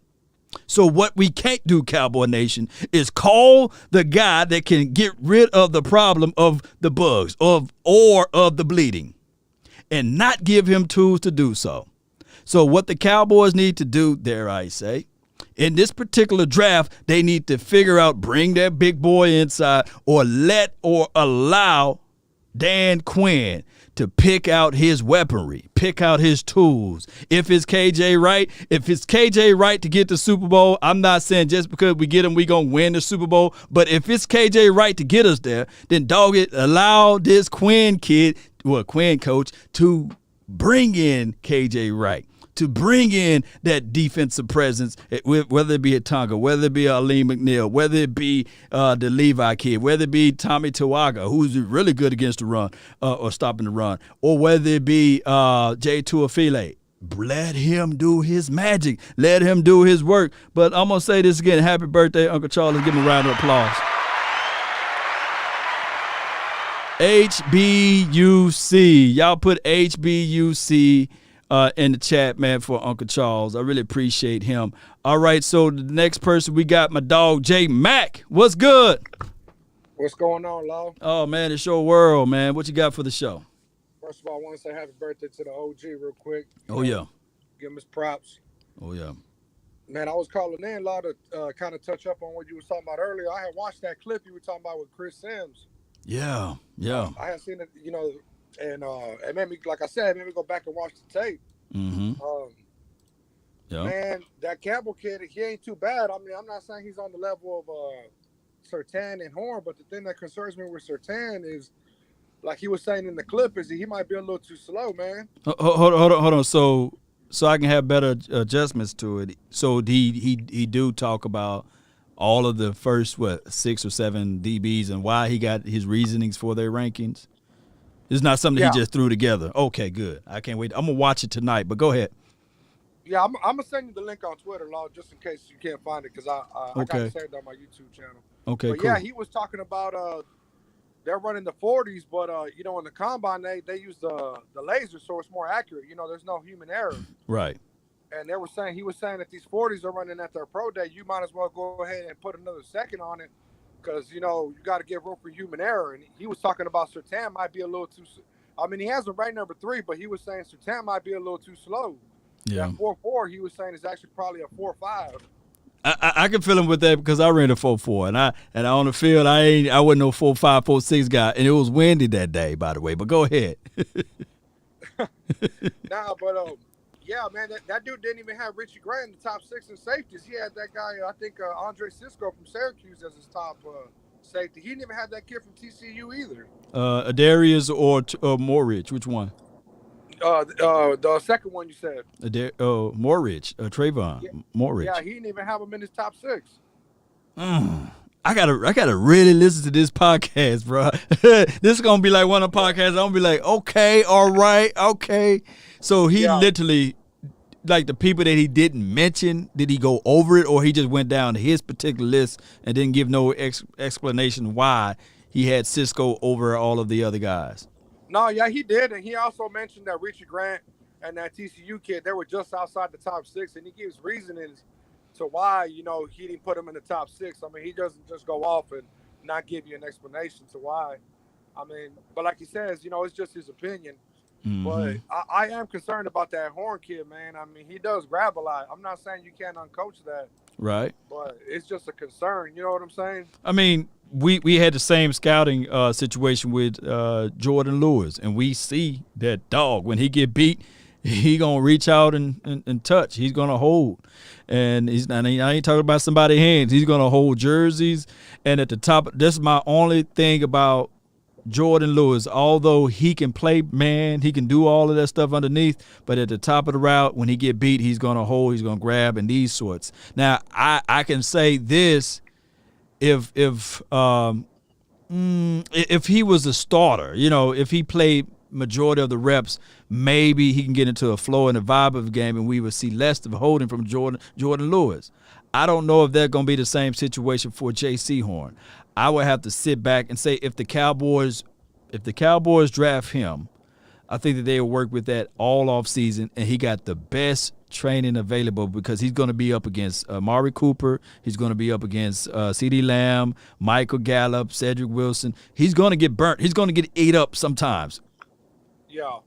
So what we can't do, Cowboy Nation, is call the guy that can get rid of the problem of the bugs or of the bleeding and not give him tools to do so. So what the Cowboys need to do, dare I say, in this particular draft, they need to figure out, bring that big boy inside or allow Dan Quinn to pick out his weaponry, pick out his tools. If it's KJ Wright to get the Super Bowl, I'm not saying just because we get him, we going to win the Super Bowl. But if it's KJ Wright to get us there, then dog it, allow this Quinn coach to bring in KJ Wright, to bring in that defensive presence, whether it be a Tonga, whether it be a Aleem McNeil, whether it be the Levi kid, whether it be Tommy Tawaga, who's really good against the run or stopping the run, or whether it be Jay Tuafile. Let him do his magic. Let him do his work. But I'm going to say this again. Happy birthday, Uncle Charles. Let's give him a round of applause. HBUC. Y'all put HBUC in the chat, man, for Uncle Charles. I really appreciate him. All right, so the next person, we got my dog, J Mac. What's good? What's going on, Law? Oh, man, it's your world, man. What you got for the show? First of all, I want to say happy birthday to the OG real quick. Oh, yeah. Give him his props. Oh, yeah. Man, I was calling in, Law, to kind of touch up on what you were talking about earlier. I had watched that clip you were talking about with Chris Sims. Yeah. I had seen it, you know, and it made me, like I said, it made me go back and watch the tape. Mm-hmm. Man, that Campbell kid, he ain't too bad. I mean, I'm not saying he's on the level of Surtain and Horn, but the thing that concerns me with Surtain is, like he was saying in the clip, is he might be a little too slow, man. Hold on. So I can have better adjustments to it. So he do talk about all of the first 6 or 7 DBs and why he got his reasonings for their rankings. It's not something he just threw together. Okay, good. I can't wait. I'm gonna watch it tonight. But go ahead. Yeah, I'm gonna send you the link on Twitter, Law, just in case you can't find it, because I got it saved on my YouTube channel. Okay, but cool. Yeah, he was talking about they're running the 40s, but you know, in the combine they use the laser, so it's more accurate. You know, there's no human error. Right. And he was saying that these 40s are running at their pro day. You might as well go ahead and put another second on it, because you know you got to give room for human error. And he was talking about Surtain might be a little too. I mean, he has him ranked number 3, but he was saying Surtain might be a little too slow. Yeah. That 4.4, he was saying, is actually probably a 4.5. I can feel him with that because I ran a 4.4 and on the field I wasn't no 4.5, 4.6 guy, and it was windy that day, by the way. But go ahead. Yeah, man, that dude didn't even have Richie Gray in the top 6 in safeties. He had that guy, I think Andre Sisco from Syracuse as his top safety. He didn't even have that kid from TCU either. Adarius or Morridge? Which one? The second one you said. Morridge, Trayvon Morridge. Yeah, he didn't even have him in his top 6. I gotta really listen to this podcast, bro. This is gonna be like one of the podcasts. I'm gonna be like, okay, all right, okay. So he literally, like the people that he didn't mention, did he go over it, or he just went down to his particular list and didn't give no explanation why he had Cisco over all of the other guys? No, yeah, he did, and he also mentioned that Richie Grant and that TCU kid, they were just outside the top 6, and he gives reasonings to why, he didn't put him in the top 6. I mean, he doesn't just go off and not give you an explanation to why. I mean, but like he says, it's just his opinion. Mm-hmm. But I am concerned about that Horn kid, man. I mean, he does grab a lot. I'm not saying you can't uncoach that. Right. But it's just a concern. You know what I'm saying? I mean, we had the same scouting situation with Jordan Lewis, and we see that dog, when he get beat, he going to reach out and touch. He's going to hold. And I ain't talking about somebody's hands. He's going to hold jerseys. And at the top, this is my only thing about Jordan Lewis. Although he can play man, he can do all of that stuff underneath, but at the top of the route, when he get beat, he's going to hold, he's going to grab, and these sorts. Now, I can say this, if he was a starter, if he played majority of the reps, maybe he can get into a flow and a vibe of the game, and we would see less of holding from Jordan Lewis. I don't know if that's going to be the same situation for J.C. Horn. I would have to sit back and say if the Cowboys draft him, I think that they will work with that all off season, and he got the best training available because he's going to be up against Amari Cooper. He's going to be up against CeeDee Lamb, Michael Gallup, Cedric Wilson. He's going to get burnt. He's going to get ate up sometimes. Yeah,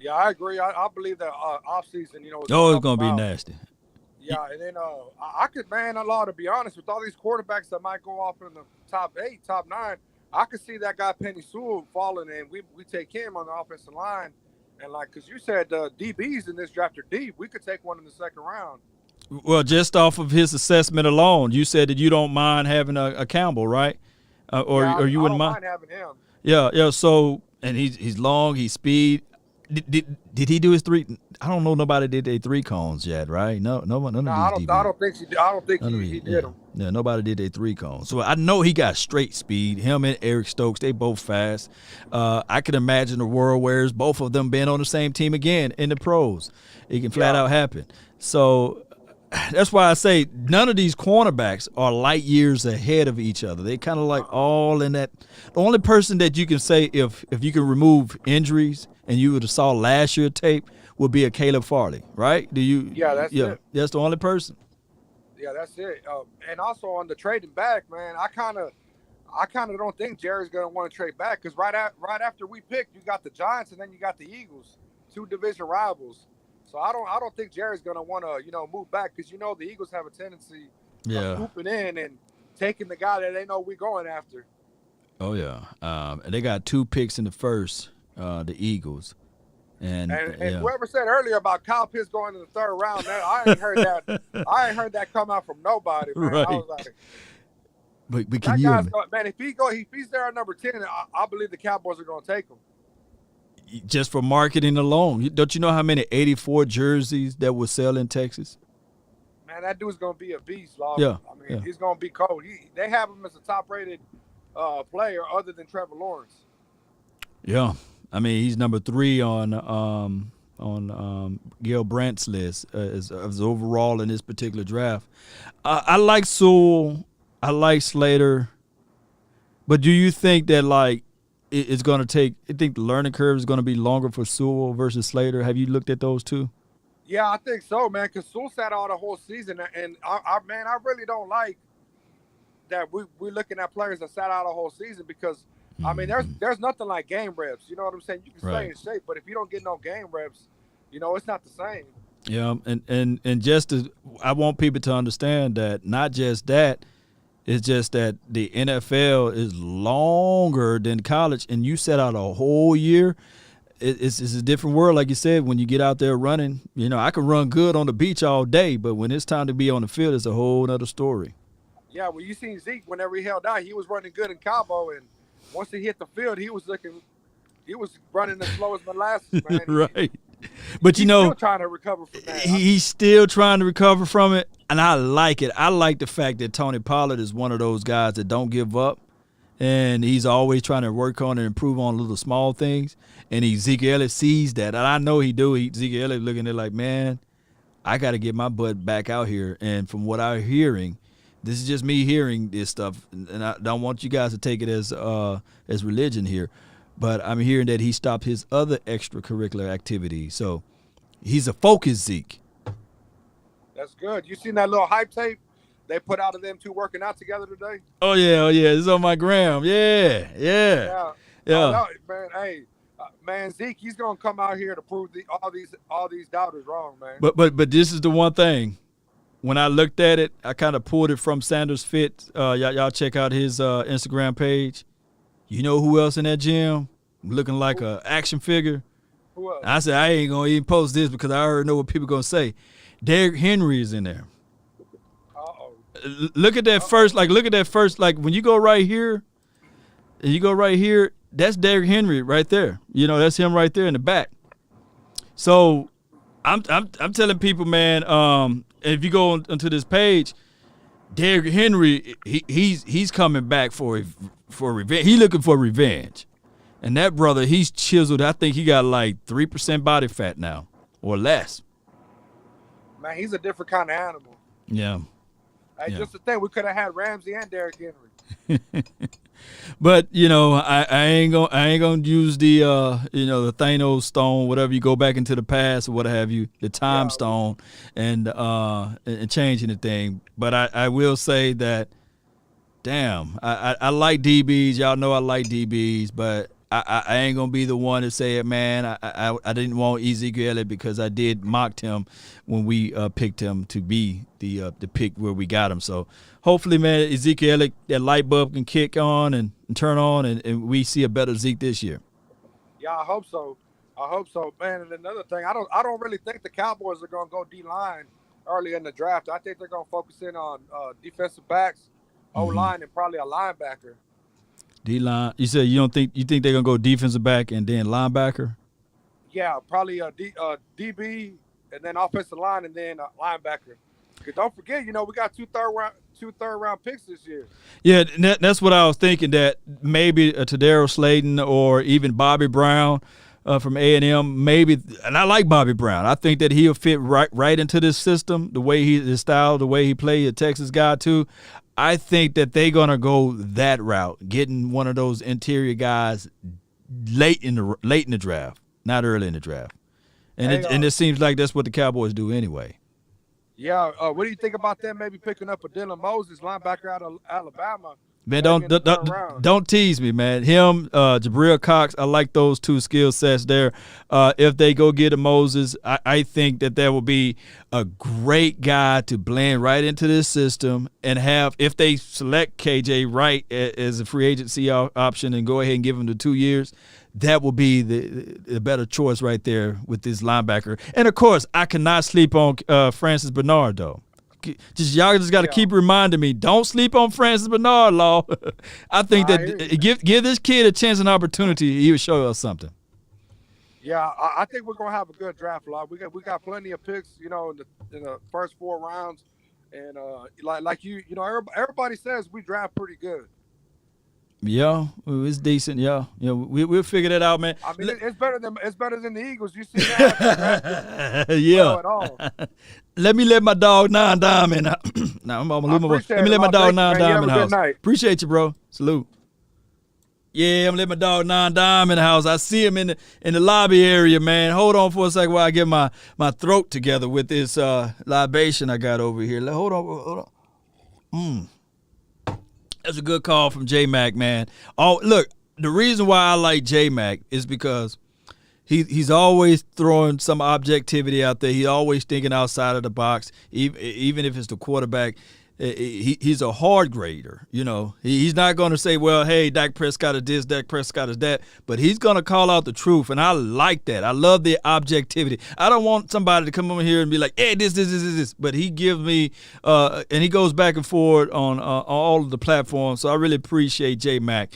I agree. I believe that off season, it's going to be nasty. Yeah, and then I could, to be honest, with all these quarterbacks that might go off in the top 8, top 9, I could see that guy Penny Sewell falling, and we take him on the offensive line. And because you said DBs in this draft are deep, we could take one in the second round. Well, just off of his assessment alone, you said that you don't mind having a Campbell, right? Or you wouldn't mind having him. Yeah. So, and he's long, he's speed. Did he do his 3? I don't know. Nobody did their 3 cones yet, right? None of these DBs. I don't think he did them. Yeah, nobody did their 3 cones. So I know he got straight speed. Him and Eric Stokes, they both fast. I can imagine a world where both of them being on the same team again in the pros. It can flat out happen. So that's why I say none of these cornerbacks are light years ahead of each other. They kind of like all in that. The only person that you can say if you can remove injuries and you would have saw last year tape would be a Caleb Farley, right? Do you? Yeah, that's it. That's the only person. Yeah, that's it. And also on the trading back, man, I kind of don't think Jerry's gonna want to trade back because right after we picked, you got the Giants and then you got the Eagles, 2 division rivals. So I don't think Jerry's gonna want to move back because the Eagles have a tendency of swooping in and taking the guy that they know we're going after. Oh yeah, and they got 2 picks in the first, the Eagles, and whoever said earlier about Kyle Pitts going in the 3rd round, I ain't heard that. I ain't heard that come out from nobody, man. Right. I was like, but can you, man? If he's there at number 10, I believe the Cowboys are gonna take him. Just for marketing alone. Don't you know how many 84 jerseys that will sell in Texas? Man, that dude's going to be a beast, Law. Yeah. I mean, he's going to be cold. They have him as a top-rated player other than Trevor Lawrence. Yeah. I mean, he's number 3 on Gil Brandt's list as overall in this particular draft. I like Sewell. I like Slater. But do you think that, it's going to take – I think the learning curve is going to be longer for Sewell versus Slater. Have you looked at those 2? Yeah, I think so, man, because Sewell sat out the whole season. And, I really don't like that we're looking at players that sat out the whole season because, I mean, there's nothing like game reps. You know what I'm saying? You can stay in shape, but if you don't get no game reps, it's not the same. Yeah, and just I want people to understand that not just that, it's just that the NFL is longer than college, and you set out a whole year. It's a different world, like you said, when you get out there running. I can run good on the beach all day, but when it's time to be on the field, it's a whole other story. Yeah, well, you seen Zeke whenever he held out, he was running good in Cabo, and once he hit the field, he was running as slow as molasses, man. Right. But He's still trying to recover from that. He's still trying to recover from it, and I like it. I like the fact that Tony Pollard is one of those guys that don't give up, and he's always trying to work on and improve on little small things. And Zeke Elliott sees that, and I know he do. Zeke Elliott looking at it like, man, I got to get my butt back out here. And from what I'm hearing, this is just me hearing this stuff, and I don't want you guys to take it as religion here, but I'm hearing that he stopped his other extracurricular activities. So he's a focused Zeke. That's good. You seen that little hype tape they put out of them two working out together today? Oh yeah, it's on my gram. Yeah. Oh, no, man, hey, man, Zeke, he's gonna come out here to prove all these doubters wrong, man. But this is the one thing. When I looked at it, I kind of pulled it from Sanders Fit. Y'all check out his Instagram page. You know who else in that gym looking like an action figure? Who else? I said I ain't gonna even post this because I already know what people gonna say. Derrick Henry is in there. Uh-oh. Look at that first. Like when you go right here, and you go right here. That's Derrick Henry right there. You know, that's him right there in the back. So I'm telling people, man, if you go onto this page, Derrick Henry, he's coming back for revenge. He's looking for revenge. And that brother, he's chiseled. I think he got like 3% body fat now or less. Man, he's a different kind of animal. Yeah. Hey, just the thing, we could have had Ramsey and Derrick Henry. But you know, I ain't gonna use the the Thanos stone, whatever you go back into the past or what have you, the time stone, and changing the thing. But I will say that, damn, I like DBs. Y'all know I like DBs, but I ain't gonna be the one to say it, man. I didn't want Ezekiel Elliott because I did mock him when we picked him to be the pick where we got him. So hopefully, man, Ezekiel Elliott, that light bulb can kick on and turn on, and we see a better Zeke this year. Yeah, I hope so. Man. And another thing, I don't really think the Cowboys are gonna go D-line early in the draft. I think they're gonna focus in on defensive backs, O-line, and probably a linebacker. D-line. You said you think they're gonna go defensive back and then linebacker? Yeah, probably a DB and then offensive line and then a linebacker. Because don't forget, we got two third round picks this year. Yeah, that's what I was thinking, that maybe a Tadaro Slayton or even Bobby Brown from A&M, maybe. And I like Bobby Brown. I think that he'll fit right into this system, the way his style, the way he played, a Texas guy too. I think that they're gonna go that route, getting one of those interior guys late in the draft, not early in the draft. And it seems like that's what the Cowboys do anyway. Yeah, what do you think about them maybe picking up a Dylan Moses, linebacker out of Alabama? Man, don't tease me, man. Him, Jabril Cox, I like those two skill sets there. If they go get a Moses, I think that will be a great guy to blend right into this system and have, if they select J Wright as a free agency option and go ahead and give him the 2 years, that will be the better choice right there with this linebacker. And, of course, I cannot sleep on Francis Bernard, though. Y'all just got to keep reminding me, don't sleep on Francis Bernard, Law. I think that give this kid a chance and opportunity, he will show us something. Yeah, I think we're gonna have a good draft, Law. We got plenty of picks, in the first 4 rounds, and everybody says we draft pretty good. Yeah, it's decent. Yeah, we'll figure that out, man. I mean, it's better than the Eagles. You see that? Yeah. At all. Let me let my dog Nine Diamond out. Let me let my dog Nine Diamond house. Appreciate you, bro. Salute. Yeah, I'm letting my dog Nine Diamond house. I see him in the lobby area, man. Hold on for a second while I get my throat together with this libation I got over here. Hold on. That's a good call from J-Mac, man. Oh, look, the reason why I like J-Mac is because he's always throwing some objectivity out there. He's always thinking outside of the box, even if it's the quarterback. he's a hard grader. You know, he's not going to say, well, hey, Dak Prescott is this, Dak Prescott is that, but he's going to call out the truth, and I like that. I love the objectivity. I don't want somebody to come over here and be like, hey, this, but he gives me, and he goes back and forth on all of the platforms, so I really appreciate J Mac.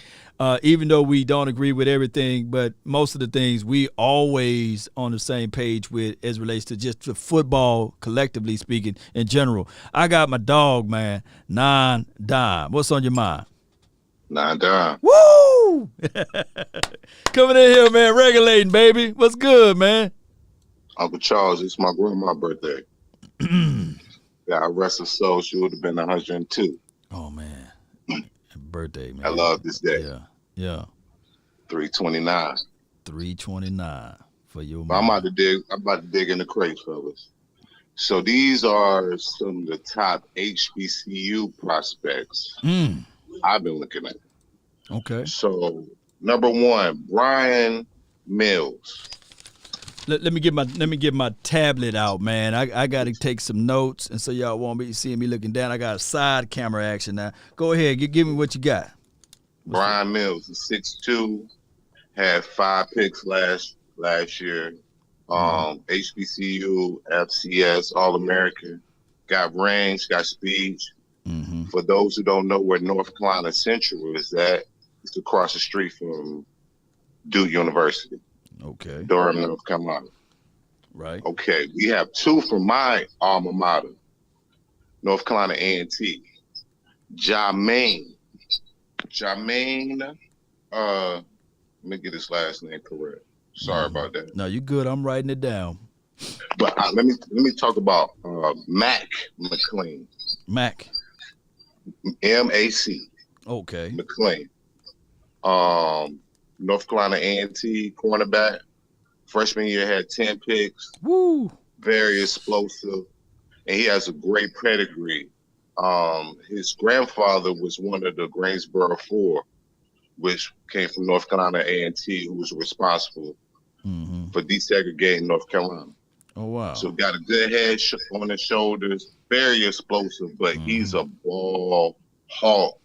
Even though we don't agree with everything, but most of the things we always on the same page with as relates to just the football, collectively speaking, in general. I got my dog, man, 9 Dime. What's on your mind? 9 Dime. Woo! Coming in here, man, regulating, baby. What's good, man? Uncle Charles, it's my grandma's birthday. God rest her soul. She would have been 102. Oh, man. Birthday, man. I love this day. Yeah. 329. 329 for your mom. I'm about to dig in the crates, fellas. So these are some of the top HBCU prospects I've been looking at. Okay. So number 1, Brian Mills. Let me get my tablet out, man. I got to take some notes, and so y'all won't be seeing me looking down. I got a side camera action now. Go ahead, give me what you got. Brian Mills is 6'2", had 5 picks last year. HBCU, FCS, All-American, got range, got speed. For those who don't know where North Carolina Central is at, it's across the street from Duke University. Okay. Durham, North Carolina. Right. Okay, we have 2 from my alma mater, North Carolina A&T. Jermaine, let me get his last name correct. Sorry about that. No, you good. I'm writing it down. But let me talk about Mac McLean. Mac. M-A-C. Okay. McLean. North Carolina A&T cornerback. Freshman year had 10 picks. Woo. Very explosive. And he has a great pedigree. His grandfather was one of the Greensboro 4, which came from North Carolina A&T, who was responsible for desegregating North Carolina. Oh, wow. So got a good head on his shoulders, very explosive, but he's a ball hawk.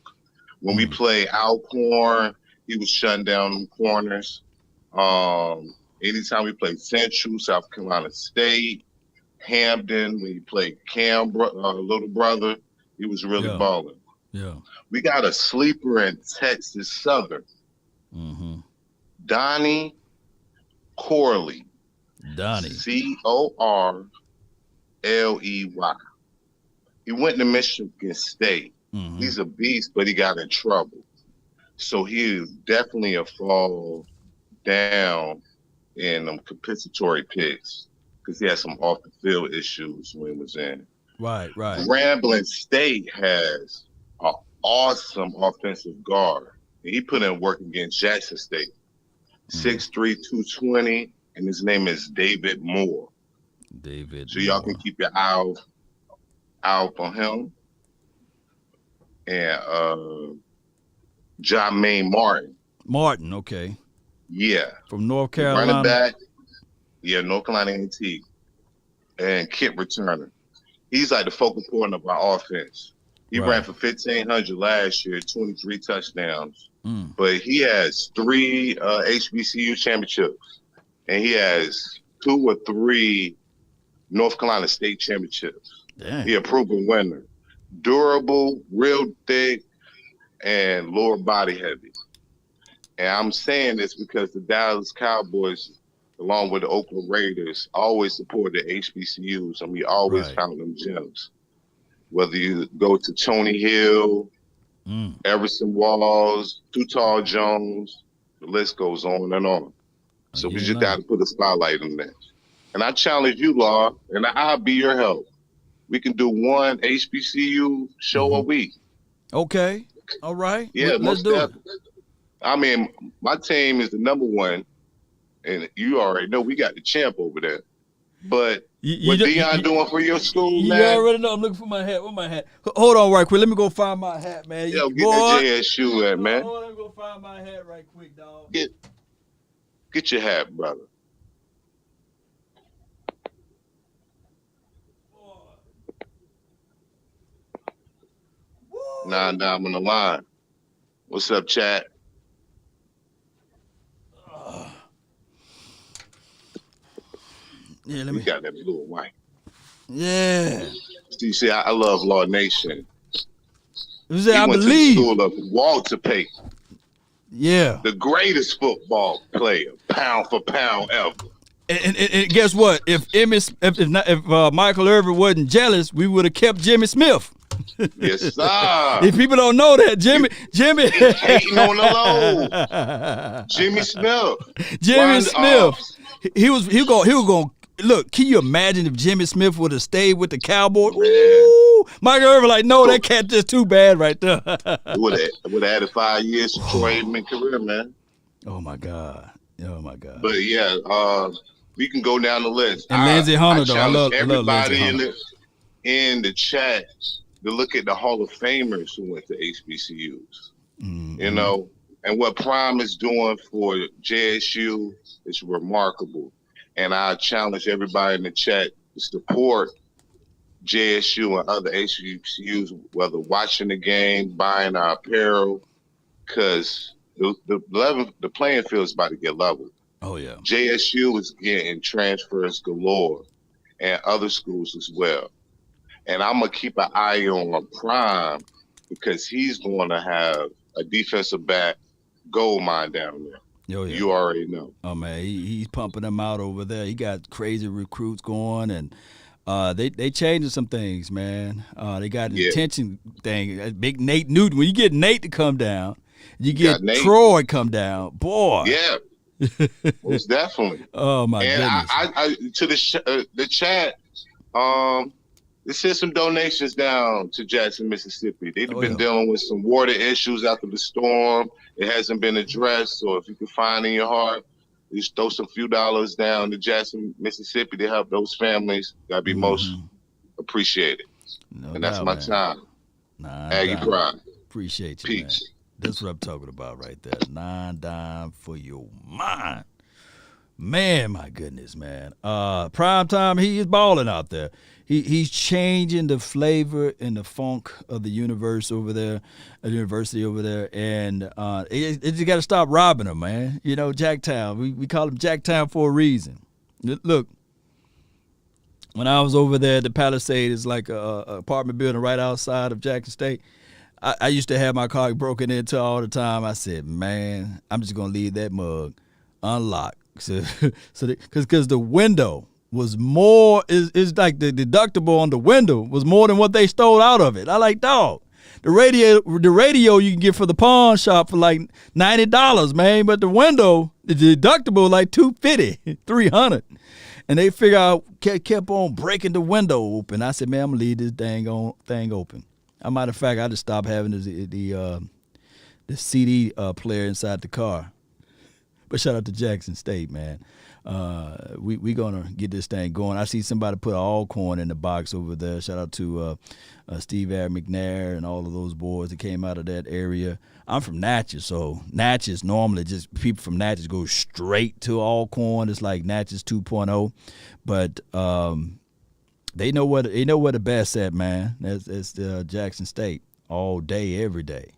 When we play Alcorn, he was shutting down them corners. Anytime we played Central, South Carolina State, Hampton, when he played little brother, he was really balling. Yeah. We got a sleeper in Texas Southern. Donnie Corley. Donnie. Corley. He went to Michigan State. He's a beast, but he got in trouble. So he is definitely a fall down in compensatory picks because he had some off the field issues when he was in. Right. Grambling State has an awesome offensive guard. He put in work against Jackson State. 6'3", 220, and his name is David Moore. So y'all can keep your eye out on him. And Jermaine Martin. Martin, okay. Yeah. From North Carolina. Running back. Yeah, North Carolina A&T. And kick returner. He's like the focal point of our offense. He ran for 1,500 last year, 23 touchdowns. But he has 3 HBCU championships. And he has 2 or 3 North Carolina State championships. Dang. He a proven winner. Durable, real thick, and lower body heavy. And I'm saying this because the Dallas Cowboys, along with the Oakland Raiders, always support the HBCUs, and we always found them gems. Whether you go to Tony Hill, Everson Walls, Too Tall Jones, the list goes on and on. So we just got to put a spotlight on that. And I challenge you, Law, and I'll be your help. We can do one HBCU show a week. Okay. All right. Yeah, let's do it. I mean, my team is the number 1, and you already know we got the champ over there. But what Deion doing for your school, man? You already know. I'm looking for my hat. Where's my hat? Hold on right quick. Let me go find my hat, man. Yo, get that JSU at, man. Hold on, let me go find my hat right quick, dog. Get your hat, brother. Nine Dime on the line. What's up, chat? Yeah, let You me. got that blue and white. Yeah. See, I love Law Nation. Who's that? He I went believe. to the school of Walter Payton, Yeah. the greatest football player, pound for pound ever. And guess what? If Michael Irvin wasn't jealous, we would have kept Jimmy Smith. Yes, sir. If people don't know that, Jimmy Hating on the low. Jimmy Smith. Jimmy Smith. He was going. Look, can you imagine if Jimmy Smith would have stayed with the Cowboys? Ooh, Michael Irvin like, no, that cat just too bad right there. would have added 5 years to Troy Aikman career, man. Oh my God. But yeah, we can go down the list. And Lindsey Hunter, though. I love everybody Lindsey Hunter. in the chat to look at the Hall of Famers who went to HBCUs. Mm-hmm. You know, and what Prime is doing for JSU is remarkable. And I challenge everybody in the chat to support JSU and other HBCUs, whether watching the game, buying our apparel, because the playing field is about to get leveled. Oh, yeah. JSU is getting transfers galore and other schools as well. And I'm going to keep an eye on Prime because he's going to have a defensive back gold mine down there. Oh, yeah. You already know. Oh, man, he's pumping them out over there. He got crazy recruits going, and they changing some things, man. They got an attention thing. Big Nate Newton. When you get Nate to come down, you get Troy come down. Boy. Yeah. Most definitely. Oh, my goodness. I to the chat, they sent some donations down to Jackson, Mississippi. They've been dealing with some water issues after the storm. It hasn't been addressed. So if you can find in your heart, just throw some few dollars down to Jackson, Mississippi to help those families. That'd be most appreciated. And that's my time. Aggie Pride. Appreciate you, Peace. Man. That's what I'm talking about right there. 9 Dime for your mind. Man, my goodness, man. Prime time, he is balling out there. He's changing the flavor and the funk of the university over there, and it just got to stop robbing him, man. You know, Jacktown. We call him Jacktown for a reason. Look, when I was over there at the Palisade, it's like a apartment building right outside of Jackson State. I used to have my car broken into all the time. I said, man, I'm just gonna leave that mug unlocked, because the window was more. Is like the deductible on the window was more than what they stole out of it. I like, dog. The radio you can get for the pawn shop for like $90, man. But the window, the deductible like $250, $300, and they figure out kept on breaking the window open. I said, man, I'm gonna leave this thing open. As a matter of fact, I just stopped having the CD player inside the car. But shout out to Jackson State, man. We gonna get this thing going. I see somebody put Alcorn in the box over there. Shout out to Steve Air McNair and all of those boys that came out of that area. I'm from Natchez, so Natchez normally just people from Natchez go straight to Alcorn. It's like Natchez 2.0, but they know where the best at, man. It's Jackson State all day, every day.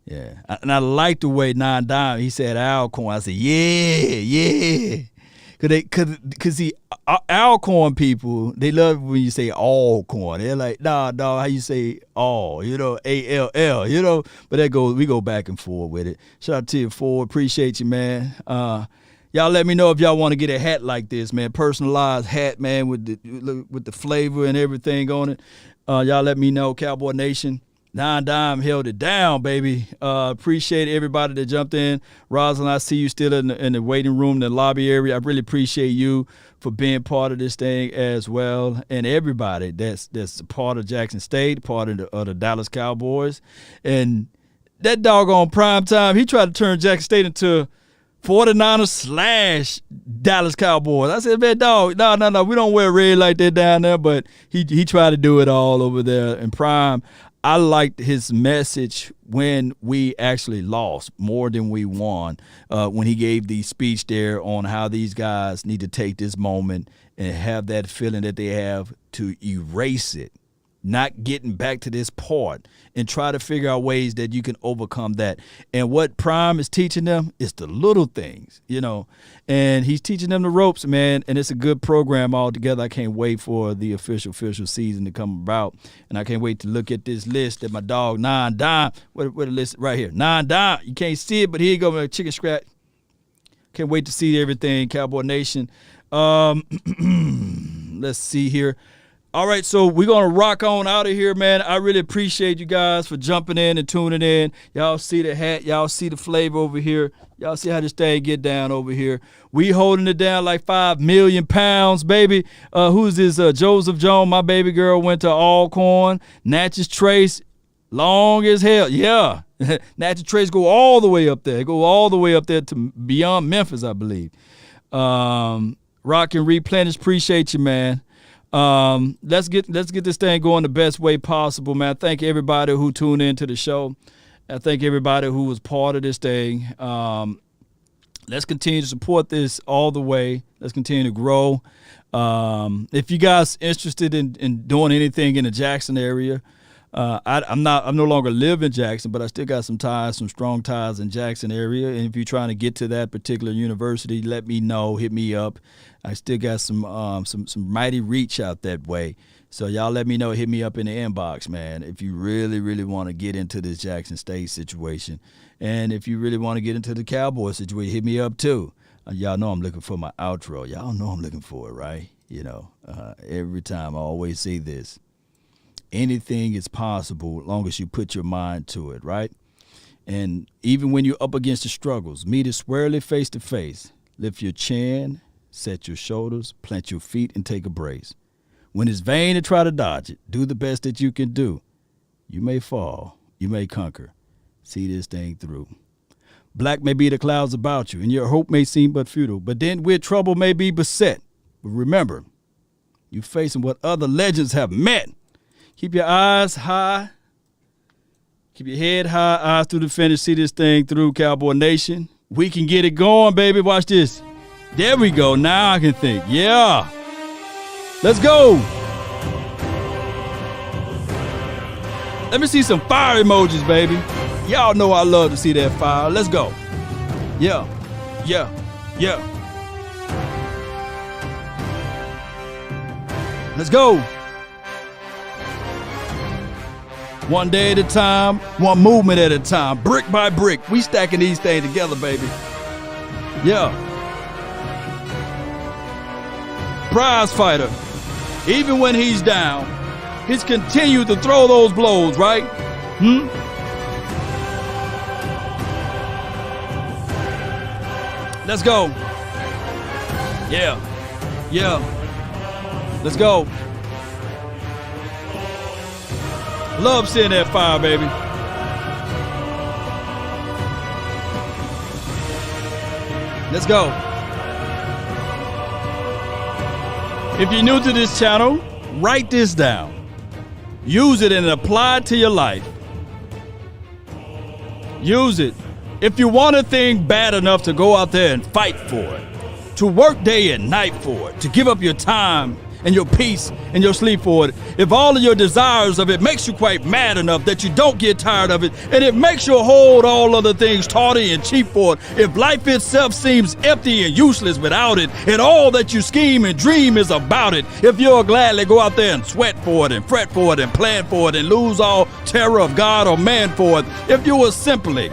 Yeah, and I like the way 9 Dime, he said Alcorn. I said, yeah. Cause see, Alcorn people, they love when you say Alcorn. They're like, nah, how you say all, ALL, But we go back and forth with it. Shout out to you, Ford. Appreciate you, man. Y'all let me know if y'all want to get a hat like this, man. Personalized hat, man, with the flavor and everything on it. Y'all let me know, Cowboy Nation. 9 Dime held it down, baby. Appreciate everybody that jumped in. Rosalind, I see you still in the waiting room, the lobby area. I really appreciate you for being part of this thing as well. And everybody that's a part of Jackson State, part of the Dallas Cowboys. And that doggone prime time, he tried to turn Jackson State into 49ers / Dallas Cowboys. I said, man, dog, no, we don't wear red like that down there. But he tried to do it all over there in prime. I liked his message when we actually lost more than we won, when he gave the speech there on how these guys need to take this moment and have that feeling that they have to erase it. not getting back to this part and try to figure out ways that you can overcome that. And what Prime is teaching them is the little things, you know, and he's teaching them the ropes, man. And it's a good program altogether. I can't wait for the official season to come about. And I can't wait to look at this list that my dog, 9 Dime, where the list right here, 9 Dime. You can't see it, but here you go, man, chicken scratch. Can't wait to see everything, Cowboy Nation. Let's see here. All right, so we're going to rock on out of here, man. I really appreciate you guys for jumping in and tuning in. Y'all see the hat. Y'all see the flavor over here. Y'all see how this thing get down over here. We holding it down like 5 million pounds, baby. Who's this? Joseph Jones, my baby girl, went to Alcorn. Natchez Trace, long as hell. Yeah. Natchez Trace go all the way up there. Go all the way up there to beyond Memphis, I believe. Rock and Replenish, appreciate you, man. Let's get this thing going the best way possible, man. Thank everybody who tuned into the show. I thank everybody who was part of this thing. Let's continue to support this all the way. Let's continue to grow. If you guys interested in doing anything in the Jackson area, I'm no longer live in Jackson, but I still got some ties, some strong ties in Jackson area. And if you're trying to get to that particular university, let me know. Hit me up. I still got some mighty reach out that way. So y'all let me know. Hit me up in the inbox, man, if you really, really want to get into this Jackson State situation. And if you really want to get into the Cowboys situation, hit me up too. Y'all know I'm looking for my outro. Y'all know I'm looking for it, right? You know, every time I always say this. Anything is possible as long as you put your mind to it, right? And even when you're up against the struggles, meet it squarely face to face. Lift your chin, set your shoulders, plant your feet, and take a brace. When it's vain to try to dodge it, do the best that you can do. You may fall, you may conquer. See this thing through. Black may be the clouds about you, and your hope may seem but futile, but then where trouble may be beset. But remember, you're facing what other legends have met. Keep your eyes high. Keep your head high, eyes through the finish. See this thing through, Cowboy Nation. We can get it going, baby. Watch this. There we go. Now I can think. Yeah. Let's go. Let me see some fire emojis, baby. Y'all know I love to see that fire. Let's go. Yeah. Yeah. Yeah. Let's go. One day at a time, one movement at a time, brick by brick. We stacking these things together, baby. Yeah. Prize fighter. Even when he's down, he's continued to throw those blows, right? Let's go. Yeah. Yeah. Let's go. Love seeing that fire, baby. Let's go. If you're new to this channel, write this down. Use it and apply it to your life. Use it. If you want a thing bad enough to go out there and fight for it, to work day and night for it, to give up your time and your peace and your sleep for it, if all of your desires of it makes you quite mad enough that you don't get tired of it, and it makes you hold all other things tawdry and cheap for it, if life itself seems empty and useless without it, and all that you scheme and dream is about it, if you'll gladly go out there and sweat for it and fret for it and plan for it and lose all terror of God or man for it, if you will simply,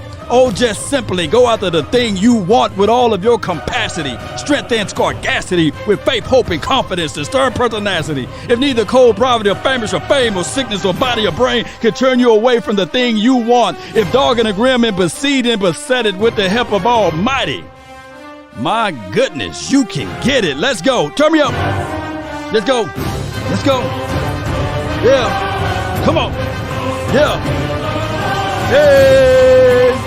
just simply go after the thing you want with all of your capacity, strength and scarcity, with faith, hope, and confidence, and stern pertinacity. If neither cold poverty or famish or fame or sickness or body or brain can turn you away from the thing you want, if dogging and grim and besieged and beset it with the help of Almighty, my goodness, you can get it. Let's go. Turn me up. Let's go. Let's go. Yeah. Come on. Yeah. Hey.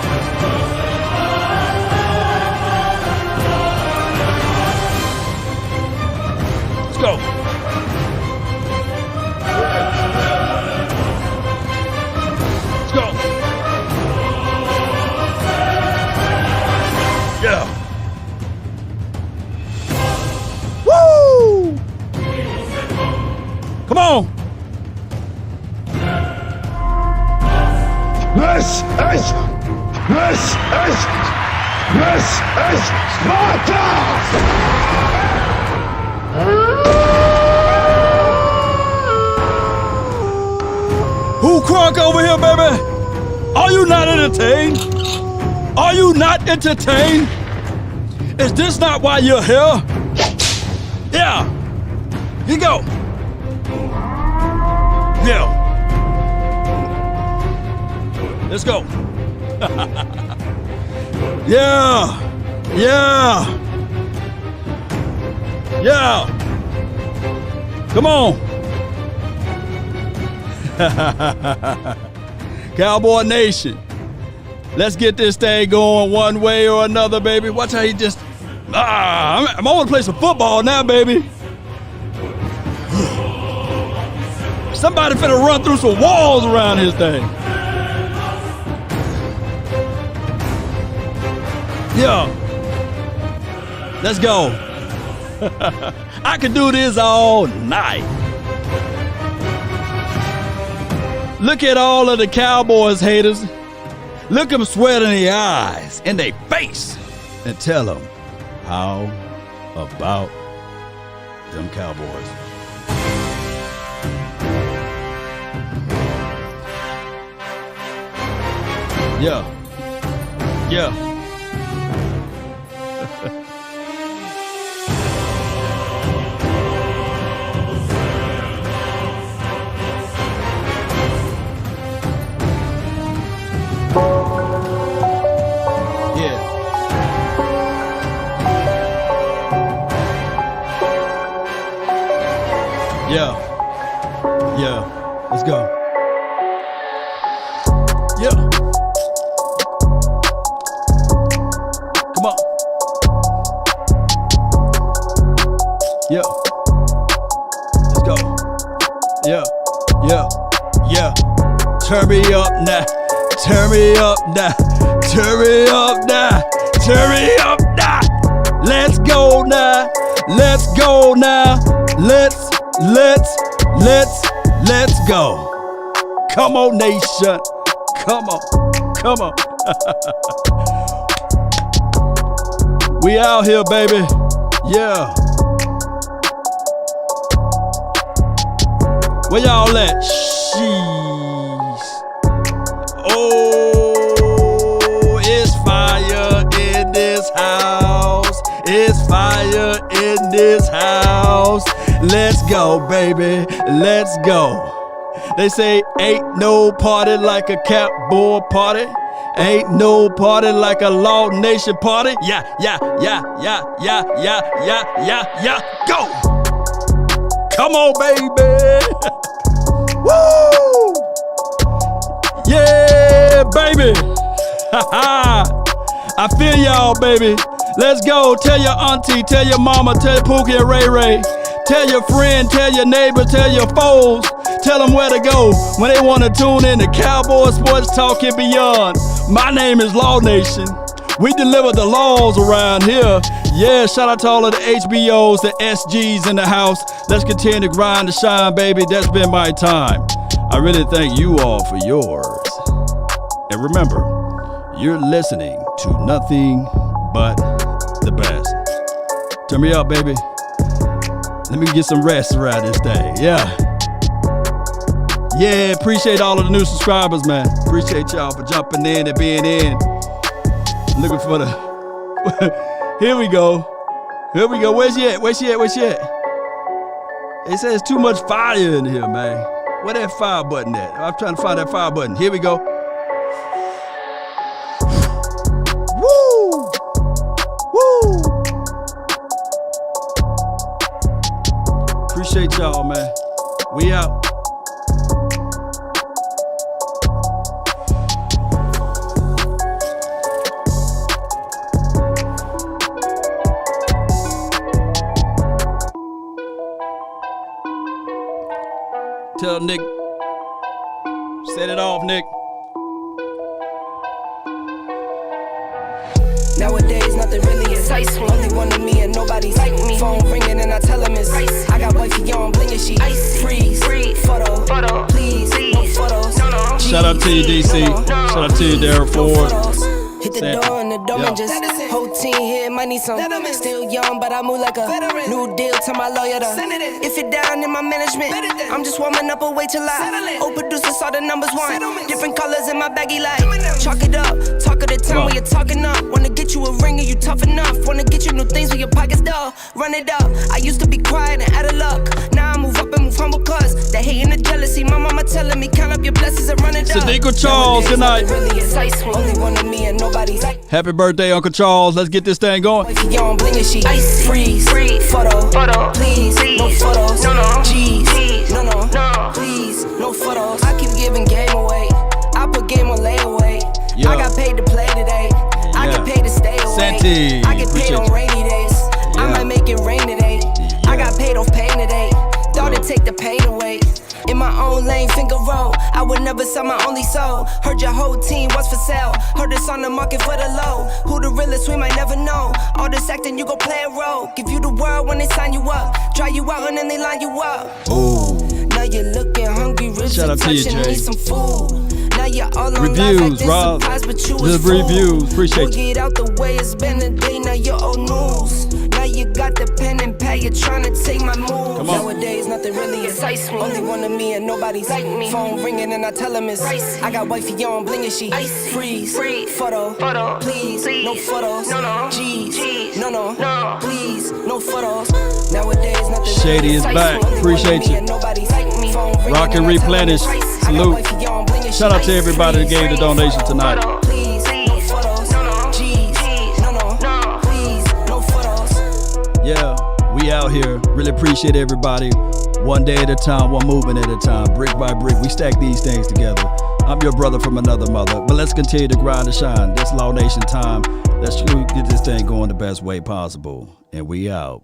Let's go. Let's go. Yeah. Woo! Come on. is Sparta! Who crunk over here, baby? Are you not entertained? Are you not entertained? Is this not why you're here? Yeah. Here you go. Yeah. Let's go. Yeah. Yeah. Yeah. Come on. Cowboy Nation. Let's get this thing going one way or another, baby. Watch how he just... I'm on to play some football now, baby. Somebody finna run through some walls around his thing. Yeah. Let's go. I could do this all night. Look at all of the Cowboys haters. Look them sweat in their eyes, in their face, and tell them, how about them Cowboys? Yeah. Yeah. Yeah. Yeah. Let's go. Yeah. Come on. Yeah. Let's go. Yeah. Yeah. Yeah. Turn me up now. Turn me up now. Turn me up now. Turn me up now. Let's go now. Let's go now. Let's go. Come on, nation. Come on. Come on. We out here, baby. Yeah. Where y'all at? Jeez. Oh, it's fire in this house. It's fire in this house. Let's go, baby. Let's go. They say ain't no party like a Cowboy party. Ain't no party like a Law Nation party. Yeah, yeah, yeah, yeah, yeah, yeah, yeah, yeah, yeah. Go. Come on, baby. Woo. Yeah, baby. I feel y'all, baby. Let's go. Tell your auntie, tell your mama, tell your Pookie and Ray Ray. Tell your friend, tell your neighbor, tell your foes. Tell them where to go when they want to tune in to Cowboy Sports Talk and Beyond. My name is Law Nation. We deliver the laws around here. Yeah, shout out to all of the HBOs, the SGs in the house. Let's continue to grind and shine, baby. That's been my time. I really thank you all for yours. And remember, you're listening to nothing but the best. Turn me up, baby. Let me get some rest around this day. Yeah. Yeah, appreciate all of the new subscribers, man. Appreciate y'all for jumping in and being in. Looking for the... Here we go. Here we go. Where's she at? Where's she at? Where's she at? It says too much fire in here, man. Where that fire button at? I'm trying to find that fire button. Here we go. Woo! Woo! Appreciate y'all, man. We out. Tell Nick, set it off, Nick. Nowadays, nothing really is ice. Only one of me and nobody's like me. Phone ringing and I tell him it's ice. I got wifey on bling and she ice. Freeze. Photo. Please. No photos. Shout out out to you, DC. Shout out to you, Derek Ford. Hit the door in the dome and just whole team here might need some. Still young, but I move like a new deal to my lawyer. If it down in my management, I'm just warming up a way till I old producers saw the numbers one. Different colors in my baggy light. Chalk it up, talk of the time when you're talking up. Wanna get you a ring and you tough enough. Wanna get you new things when your pockets dull. Run it up. I used to be quiet and out of luck. Now I move up and move humble cause the hate and the jealousy. My mama telling me count up your blessings and run it up. Sadiqa Charles, good night. Only one of me and nobody. Happy birthday, Uncle Charles. Let's get this thing going. Freeze, photo, please, no photos, G's, no, please, no photos. I keep giving game away. I put game on layaway. I got paid to play today. I get paid to stay away. Santi, I get paid on rainy days. I might make it rain today. I got paid off pain today. Thought it'd take the pain away. In my own lane, finger roll. I would never sell my only soul. Heard your whole team was for sale. Heard it's on the market for the low. Who the realest, we might never know. All this acting, you gon' play a role. Give you the world when they sign you up. Try you out and then they line you up. Ooh. Now you're looking hungry, ribs Shout out to you, Jay. Need some food. Now you're all on Reviews, Rob. Just reviews. Appreciate you. Get out the way, it's been a day, now you're old news. Now you got the pen and pad, you're trying to take my move. Nowadays, nothing really excites me. Only one of me and nobody's like me. Phone ringing and I tell him it's icy. I got wifey on bling and she freeze, photo, please, no photos, G's, no, please, no photos. Nowadays, nothing Shady is back. Appreciate you. Rock and replenish. Salute. Shout out to everybody that gave the donation tonight. Yeah, we out here. Really appreciate everybody. One day at a time, one movement at a time, brick by brick. We stack these things together. I'm your brother from another mother. But let's continue to grind and shine. This Law Nation time. Let's get this thing going the best way possible. And we out.